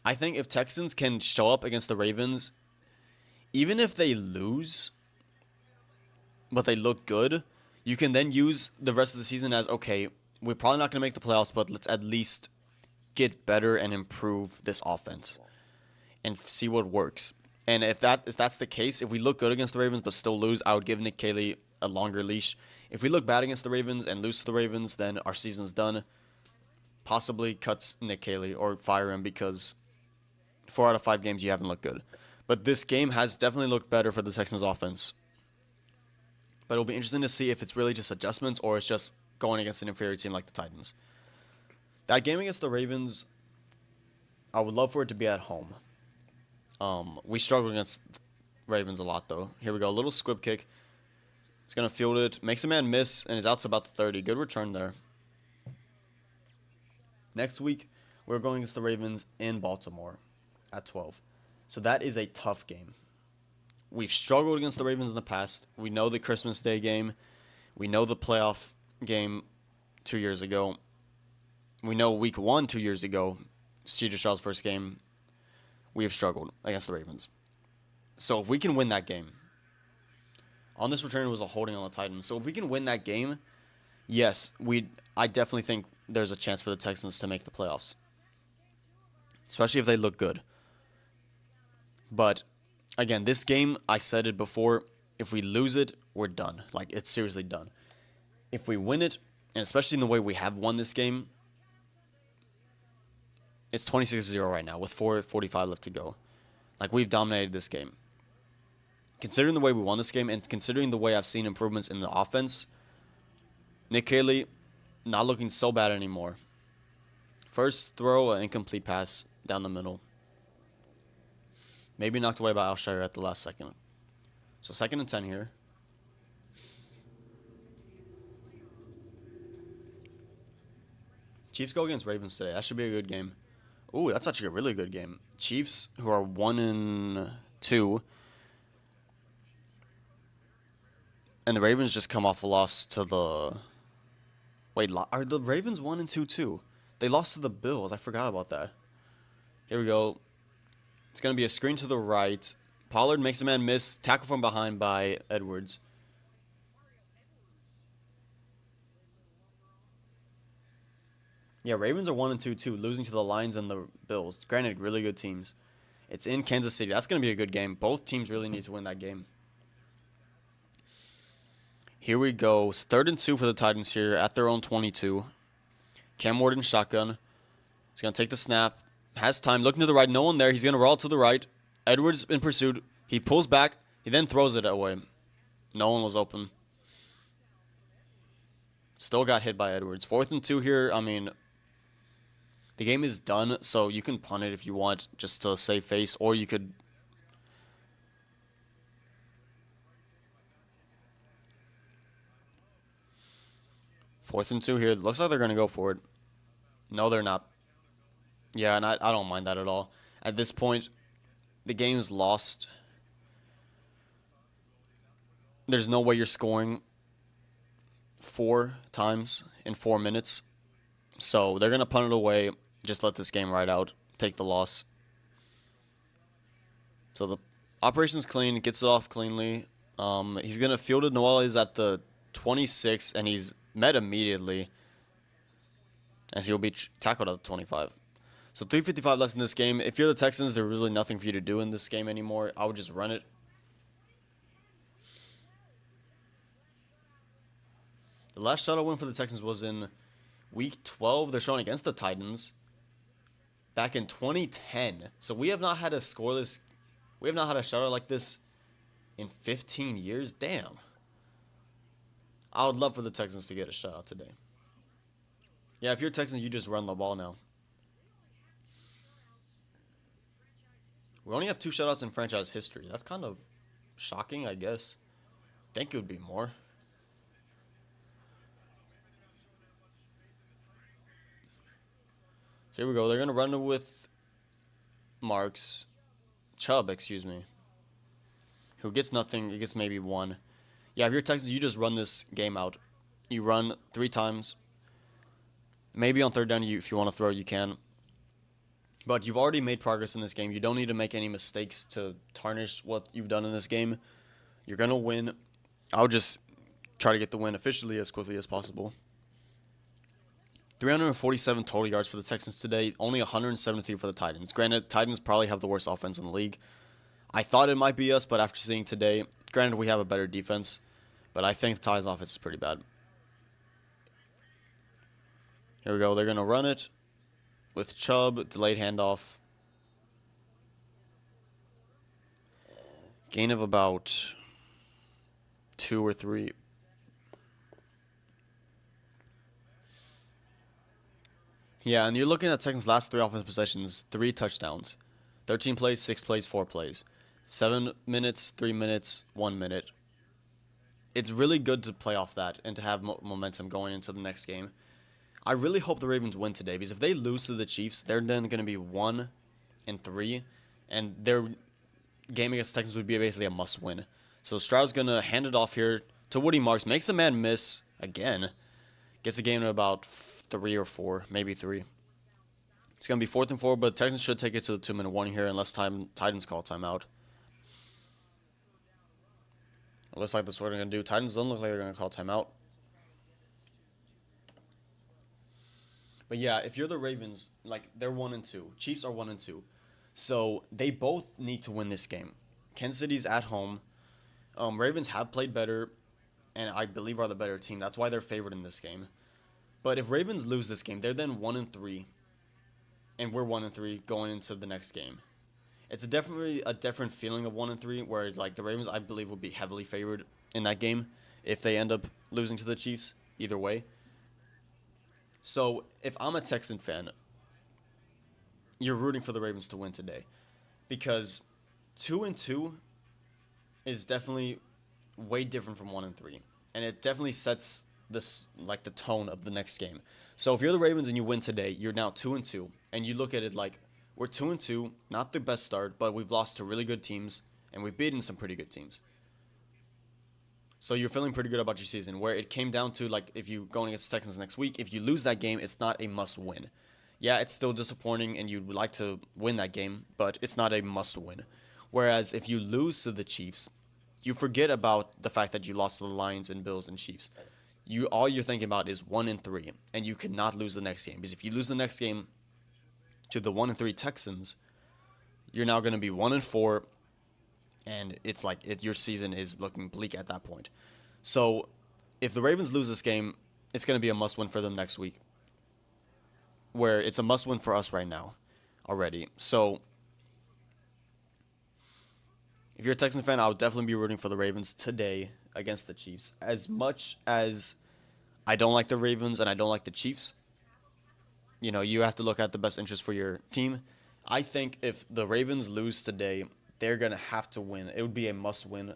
I think if Texans can show up against the Ravens, even if they lose, but they look good, you can then use the rest of the season as, okay, we're probably not going to make the playoffs, but let's at least get better and improve this offense and see what works. And if that's the case, if we look good against the Ravens but still lose, I would give Nick Caley a longer leash. If we look bad against the Ravens and lose to the Ravens, then our season's done. Possibly cuts Nick Caley or fire him because 4 out of 5 games you haven't looked good. But this game has definitely looked better for the Texans offense. But it'll be interesting to see if it's really just adjustments or it's just going against an inferior team like the Titans. That game against the Ravens, I would love for it to be at home. We struggle against Ravens a lot, though. Here we go. A little squib kick. He's going to field it. Makes a man miss, and is out to about the 30. Good return there. Next week, we're going against the Ravens in Baltimore at 12. So that is a tough game. We've struggled against the Ravens in the past. We know the Christmas Day game. We know the playoff game 2 years ago. We know week 1 2 years ago, C.J. Stroud's first game, we have struggled against the Ravens. So if we can win that game, on this return it was a holding on the Titans. So if we can win that game, yes, I definitely think there's a chance for the Texans to make the playoffs, especially if they look good. But again, this game, I said it before, if we lose it, we're done. Like, it's seriously done. If we win it, and especially in the way we have won this game, it's 26-0 right now with 4:45 left to go. Like, we've dominated this game. Considering the way we won this game and considering the way I've seen improvements in the offense, Nick Caley not looking so bad anymore. First throw, an incomplete pass down the middle. Maybe knocked away by Alshire at the last second. So 2nd and 10 here. Chiefs go against Ravens today. That should be a good game. Ooh, that's actually a really good game. Chiefs, who are 1-2, and the Ravens just come off a loss to the. Wait, are the Ravens 1-2 too? They lost to the Bills. I forgot about that. Here we go. It's gonna be a screen to the right. Pollard makes a man miss. Tackle from behind by Edwards. Yeah, Ravens are 1-2 too, losing to the Lions and the Bills. Granted, really good teams. It's in Kansas City. That's going to be a good game. Both teams really need to win that game. Here we go. It's 3rd and 2 for the Titans here at their own 22. Cam Ward shotgun. He's going to take the snap. Has time. Looking to the right. No one there. He's going to roll to the right. Edwards in pursuit. He pulls back. He then throws it away. No one was open. Still got hit by Edwards. 4th and 2 here. I mean, the game is done, so you can punt it if you want just to save face, or you could. Fourth and 2 here. Looks like they're going to go for it. No, they're not. Yeah, and I don't mind that at all. At this point, the game's lost. There's no way you're scoring 4 times in 4 minutes. So they're going to punt it away. Just let this game ride out. Take the loss. So the operation's clean. Gets it off cleanly. He's going to field it. Noel is at the 26, and he's met immediately, as he'll be tackled at the 25. So 3:55 left in this game. If you're the Texans, there's really nothing for you to do in this game anymore. I would just run it. The last shutout win for the Texans was in Week 12. They're showing against the Titans back in 2010. So we have not had a scoreless. We have not had a shutout like this in 15 years. Damn. I would love for the Texans to get a shutout today. Yeah, if you're Texans, you just run the ball now. We only have 2 shutouts in franchise history. That's kind of shocking, I guess. Think it would be more. So here we go. They're going to run it with Chubb, excuse me. Who gets nothing. He gets maybe 1. Yeah, if you're Texans, you just run this game out. You run 3 times. Maybe on third down, if you want to throw, you can. But you've already made progress in this game. You don't need to make any mistakes to tarnish what you've done in this game. You're going to win. I'll just try to get the win officially as quickly as possible. 347 total yards for the Texans today. Only 173 for the Titans. Granted, Titans probably have the worst offense in the league. I thought it might be us, but after seeing today, granted we have a better defense, but I think the Titans offense is pretty bad. Here we go. They're going to run it with Chubb, delayed handoff. Gain of about 2 or 3. Yeah, and you're looking at Texans' last 3 offensive possessions, 3 touchdowns. 13 plays, 6 plays, 4 plays. 7 minutes, 3 minutes, 1 minute. It's really good to play off that and to have momentum going into the next game. I really hope the Ravens win today, because if they lose to the Chiefs, they're then going to be 1-3, and their game against the Texans would be basically a must-win. So Stroud's going to hand it off here to Woody Marks, makes the man miss again, gets a game in about 3 or 4, maybe 3. It's going to be 4th and 4, but Texans should take it to the 2-minute warning here unless Titans call timeout. It looks like that's what they're going to do. Titans don't look like they're going to call timeout. But yeah, if you're the Ravens, like, they're 1-2. Chiefs are 1-2. So they both need to win this game. Kansas City's at home. Ravens have played better, and I believe are the better team. That's why they're favored in this game. But if Ravens lose this game, they're then 1-3, and we're 1-3 going into the next game. It's definitely a different feeling of 1-3, whereas like the Ravens, I believe, will be heavily favored in that game if they end up losing to the Chiefs. Either way. So if I'm a Texan fan, you're rooting for the Ravens to win today, because 2-2 is definitely way different from 1-3, and it definitely sets this like the tone of the next game. So if you're the Ravens and you win today, you're now 2-2, and you look at it like we're 2-2, not the best start, but we've lost to really good teams and we've beaten some pretty good teams. So you're feeling pretty good about your season, where it came down to, like, if you going against the Texans next week, if you lose that game, it's not a must-win. Yeah, it's still disappointing, and you'd like to win that game, but it's not a must-win. Whereas if you lose to the Chiefs, you forget about the fact that you lost to the Lions and Bills and Chiefs. All you're thinking about is 1-3, and you cannot lose the next game. Because if you lose the next game to the 1-3 Texans, you're now going to be 1-4. And it's like your season is looking bleak at that point. So if the Ravens lose this game, it's going to be a must-win for them next week, where it's a must-win for us right now already. So if you're a Texan fan, I would definitely be rooting for the Ravens today against the Chiefs. As much as I don't like the Ravens and I don't like the Chiefs, you have to look at the best interest for your team. I think if the Ravens lose today, they're going to have to win. It would be a must-win,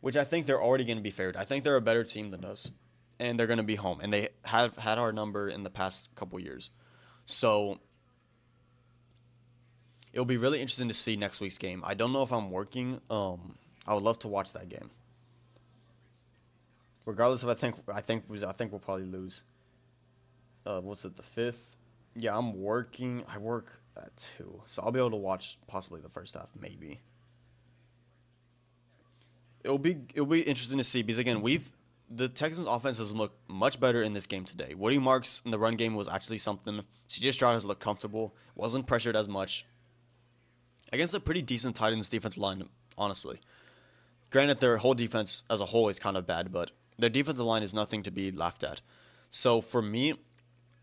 which I think they're already going to be favored. I think they're a better team than us, and they're going to be home. And they have had our number in the past couple years. So it'll be really interesting to see next week's game. I don't know if I'm working. I would love to watch that game. Regardless of, I think we'll probably lose. What's it, the 5th? Yeah, I'm working. I work at 2, so I'll be able to watch possibly the first half, maybe. It'll be interesting to see, because again, the Texans' offense has looked much better in this game today. Woody Marks in the run game was actually something. CJ Stroud has looked comfortable, wasn't pressured as much against a pretty decent Titans defensive line, honestly. Granted, their whole defense as a whole is kind of bad, but their defensive line is nothing to be laughed at. So for me,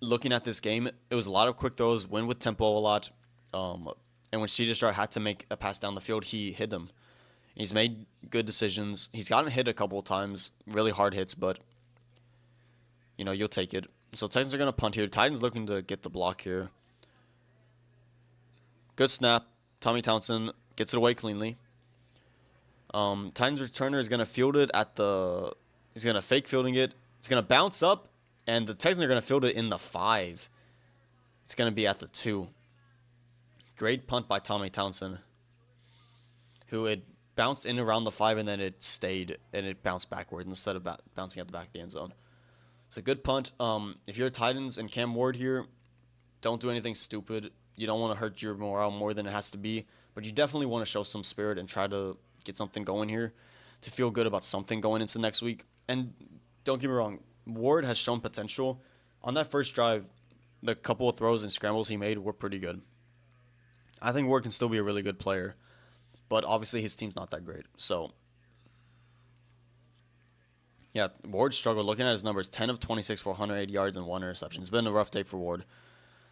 looking at this game, it was a lot of quick throws, win with tempo a lot. And when CJ Stroud had to make a pass down the field, he hit him. He's made good decisions. He's gotten hit a couple of times, really hard hits, but, you'll take it. So Titans are going to punt here. Titans looking to get the block here. Good snap. Tommy Townsend gets it away cleanly. Titans returner is going to field it he's going to fake fielding it. It's going to bounce up. And the Texans are going to field it in the 5. It's going to be at the 2. Great punt by Tommy Townsend, who had bounced in around the 5, and then it stayed, and it bounced backward instead of bouncing at the back of the end zone. It's a good punt. If you're Titans and Cam Ward here, don't do anything stupid. You don't want to hurt your morale more than it has to be, but you definitely want to show some spirit and try to get something going here to feel good about something going into next week. And don't get me wrong, Ward has shown potential. On that first drive, the couple of throws and scrambles he made were pretty good. I think Ward can still be a really good player, but obviously his team's not that great. So, yeah, Ward struggled. Looking at his numbers, 10 of 26 for 180 yards and 1 interception. It's been a rough day for Ward.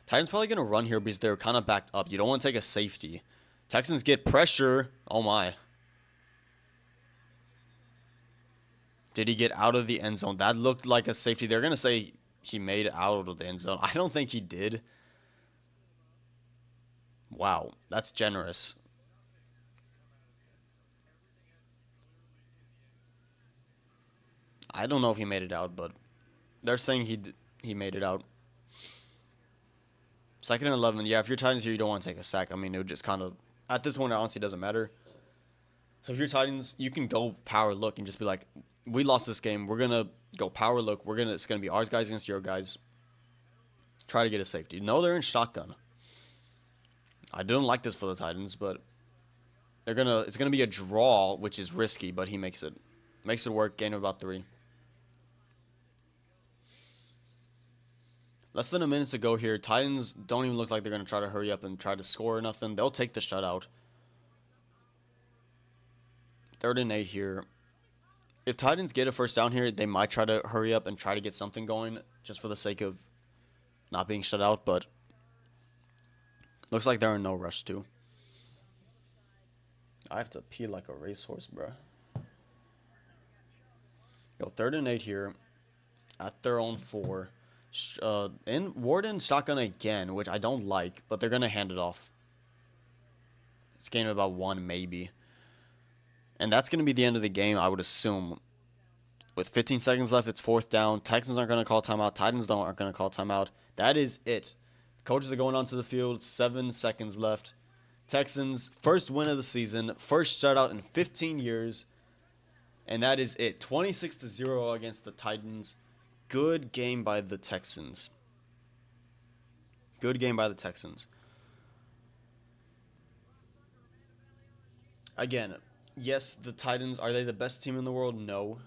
Titans probably going to run here because they're kind of backed up. You don't want to take a safety. Texans get pressure. Oh, my. Did he get out of the end zone? That looked like a safety. They're going to say he made it out of the end zone. I don't think he did. Wow, that's generous. I don't know if he made it out, but they're saying he made it out. Second and 11. Yeah, if you're Titans here, you don't want to take a sack. I mean, it would just kind of, at this point, it honestly doesn't matter. So if you're Titans, you can go power look and just be like, we lost this game. We're going to go power look. It's going to be ours guys against your guys. Try to get a safety. No, they're in shotgun. I don't like this for the Titans, but it's gonna be a draw, which is risky, but he makes it work. Gain of about 3. Less than a minute to go here. Titans don't even look like they're gonna try to hurry up and try to score or nothing. They'll take the shutout. 3rd and 8 here. If Titans get a first down here, they might try to hurry up and try to get something going just for the sake of not being shut out, but looks like they're in no rush to. I have to pee like a racehorse, bro. Go 3rd and 8 here at their own 4. In Warden shotgun again, which I don't like, but they're going to hand it off. It's gain of about 1 maybe. And that's going to be the end of the game, I would assume. With 15 seconds left, it's 4th down. Texans aren't going to call timeout. Titans aren't going to call timeout. That is it. Coaches are going onto the field. 7 seconds left. Texans, first win of the season. First shutout in 15 years. And that is it. 26-0 against the Titans. Good game by the Texans. Good game by the Texans. Again, yes, the Titans, are they the best team in the world? No.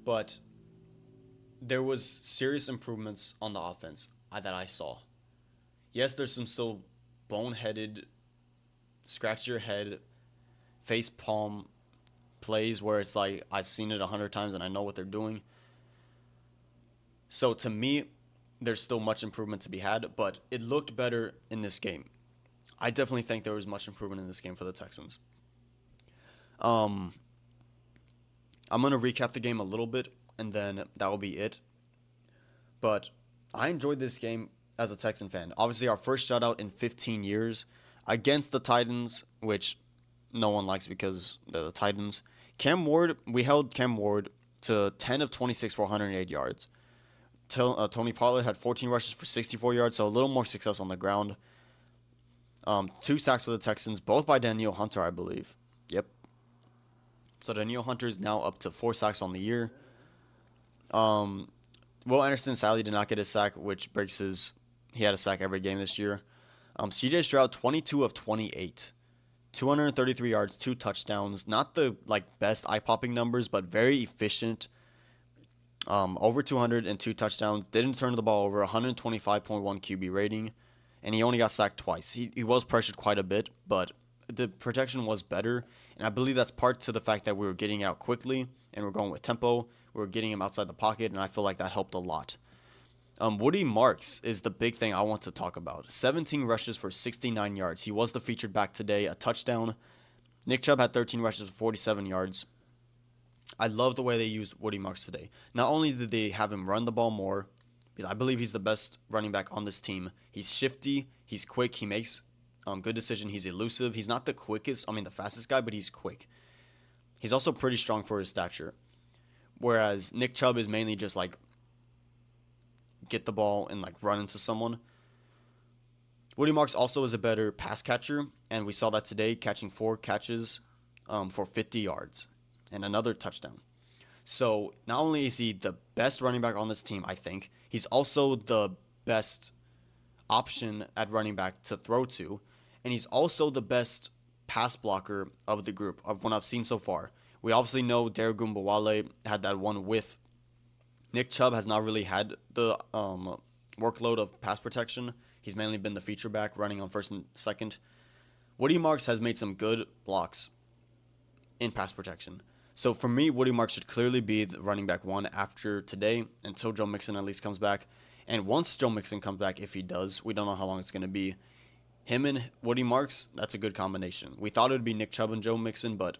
But there was serious improvements on the offense that I saw. Yes, there's some still boneheaded, scratch your head, face palm plays where it's like I've seen it 100 times and I know what they're doing. So to me, there's still much improvement to be had, but it looked better in this game. I definitely think there was much improvement in this game for the Texans. I'm going to recap the game a little bit, and then that will be it. But I enjoyed this game as a Texan fan. Obviously, our first shutout in 15 years against the Titans, which no one likes because they're the Titans. We held Cam Ward to 10 of 26 for 108 yards. Tony Pollard had 14 rushes for 64 yards, so a little more success on the ground. 2 sacks for the Texans, both by Danielle Hunter, I believe. Yep. So Danielle Hunter is now up to 4 sacks on the year. Will Anderson sadly did not get a sack, which breaks he had a sack every game this year. CJ Stroud, 22 of 28. 233 yards, 2 touchdowns. Not the best eye-popping numbers, but very efficient. Over 200 and 2 touchdowns. Didn't turn the ball over. 125.1 QB rating. And he only got sacked twice. He was pressured quite a bit, but the protection was better. And I believe that's part to the fact that we were getting out quickly and we're going with tempo. We were getting him outside the pocket, and I feel like that helped a lot. Woody Marks is the big thing I want to talk about. 17 rushes for 69 yards. He was the featured back today, a touchdown. Nick Chubb had 13 rushes for 47 yards. I love the way they used Woody Marks today. Not only did they have him run the ball more, because I believe he's the best running back on this team. He's shifty. He's quick. He makes good decisions. He's elusive. He's not the fastest guy, but he's quick. He's also pretty strong for his stature. Whereas Nick Chubb is mainly just get the ball and run into someone. Woody Marks also is a better pass catcher, and we saw that today, catching 4 catches for 50 yards and another touchdown. So not only is he the best running back on this team, I think, he's also the best option at running back to throw to, and he's also the best pass blocker of the group of what I've seen so far. We obviously know Derek Gumbawale had that one with Nick Chubb has not really had the workload of pass protection. He's mainly been the feature back running on first and second. Woody Marks has made some good blocks in pass protection. So for me, Woody Marks should clearly be the running back one after today until Joe Mixon at least comes back. And once Joe Mixon comes back, if he does, we don't know how long it's going to be. Him and Woody Marks, that's a good combination. We thought it would be Nick Chubb and Joe Mixon, but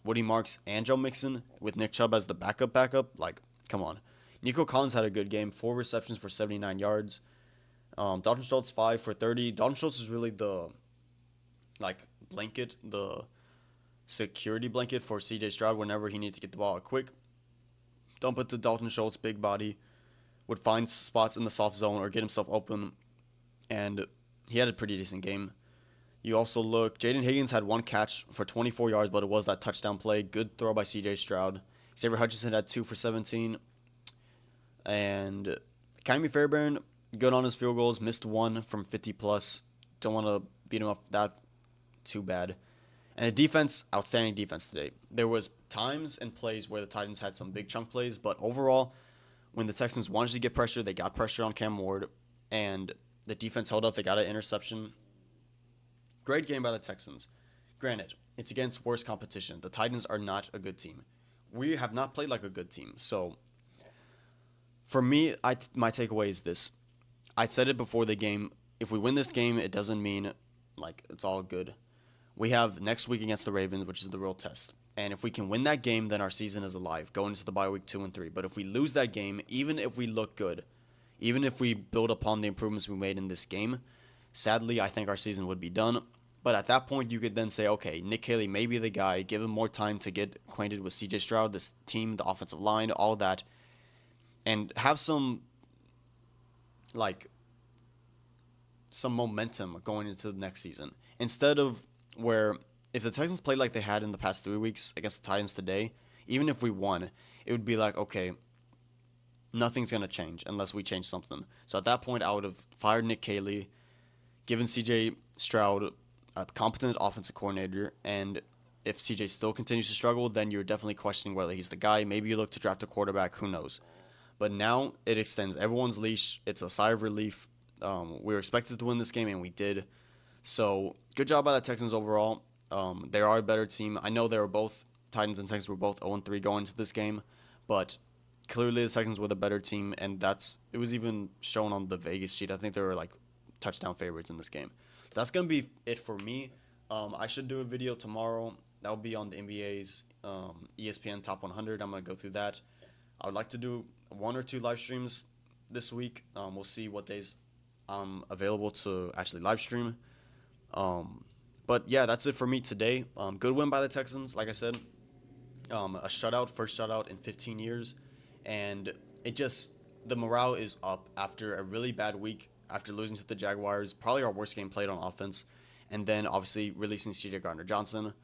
Woody Marks and Joe Mixon with Nick Chubb as the backup, like, come on. Nico Collins had a good game, 4 receptions for 79 yards. Dalton Schultz 5 for 30. Dalton Schultz is really the blanket, the security blanket for CJ Stroud whenever he needs to get the ball quick. Dump it to Dalton Schultz, big body, would find spots in the soft zone or get himself open, and he had a pretty decent game. You also look, Jaden Higgins had 1 catch for 24 yards, but it was that touchdown play. Good throw by CJ Stroud. Xavier Hutchinson had 2 for 17. And Kyrie Fairbairn, good on his field goals, missed 1 from 50 plus. Don't want to beat him up that too bad. And the defense, outstanding defense today. There was times and plays where the Titans had some big chunk plays, but overall, when the Texans wanted to get pressure, they got pressure on Cam Ward, and the defense held up. They got an interception. Great game by the Texans. Granted, it's against worse competition. The Titans are not a good team. We have not played like a good team. So, for me, my takeaway is this. I said it before the game. If we win this game, it doesn't mean, like, it's all good. We have next week against the Ravens, which is the real test. And if we can win that game, then our season is alive, going into the bye week 2 and 3. But if we lose that game, even if we look good, even if we build upon the improvements we made in this game, sadly, I think our season would be done. But at that point, you could then say, okay, Nick Haley may be the guy. Give him more time to get acquainted with CJ Stroud, this team, the offensive line, all that. And have some momentum going into the next season. Instead of where if the Texans played like they had in the past 3 weeks against the Titans today, even if we won, it would be like, okay, nothing's going to change unless we change something. So at that point, I would have fired Nick Haley, given CJ Stroud a competent offensive coordinator, and if CJ still continues to struggle, then you're definitely questioning whether he's the guy. Maybe you look to draft a quarterback, who knows. But now it extends everyone's leash. It's a sigh of relief. We were expected to win this game, and we did. So good job by the Texans overall. They are a better team. I know they were both, Titans and Texans were both 0-3 going into this game, but clearly the Texans were the better team, and it was even shown on the Vegas sheet. I think they were like touchdown favorites in this game. So that's going to be it for me. I should do a video tomorrow. That will be on the NBA's ESPN Top 100. I'm going to go through that. I would like to do 1 or 2 live streams this week. We'll see what days I'm available to actually live stream. But yeah, that's it for me today. Good win by the Texans, like I said. A shutout, first shutout in 15 years. And the morale is up after a really bad week, after losing to the Jaguars, probably our worst game played on offense, and then obviously releasing CJ Gardner-Johnson.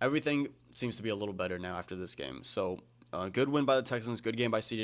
Everything seems to be a little better now after this game. So, good win by the Texans, good game by CJ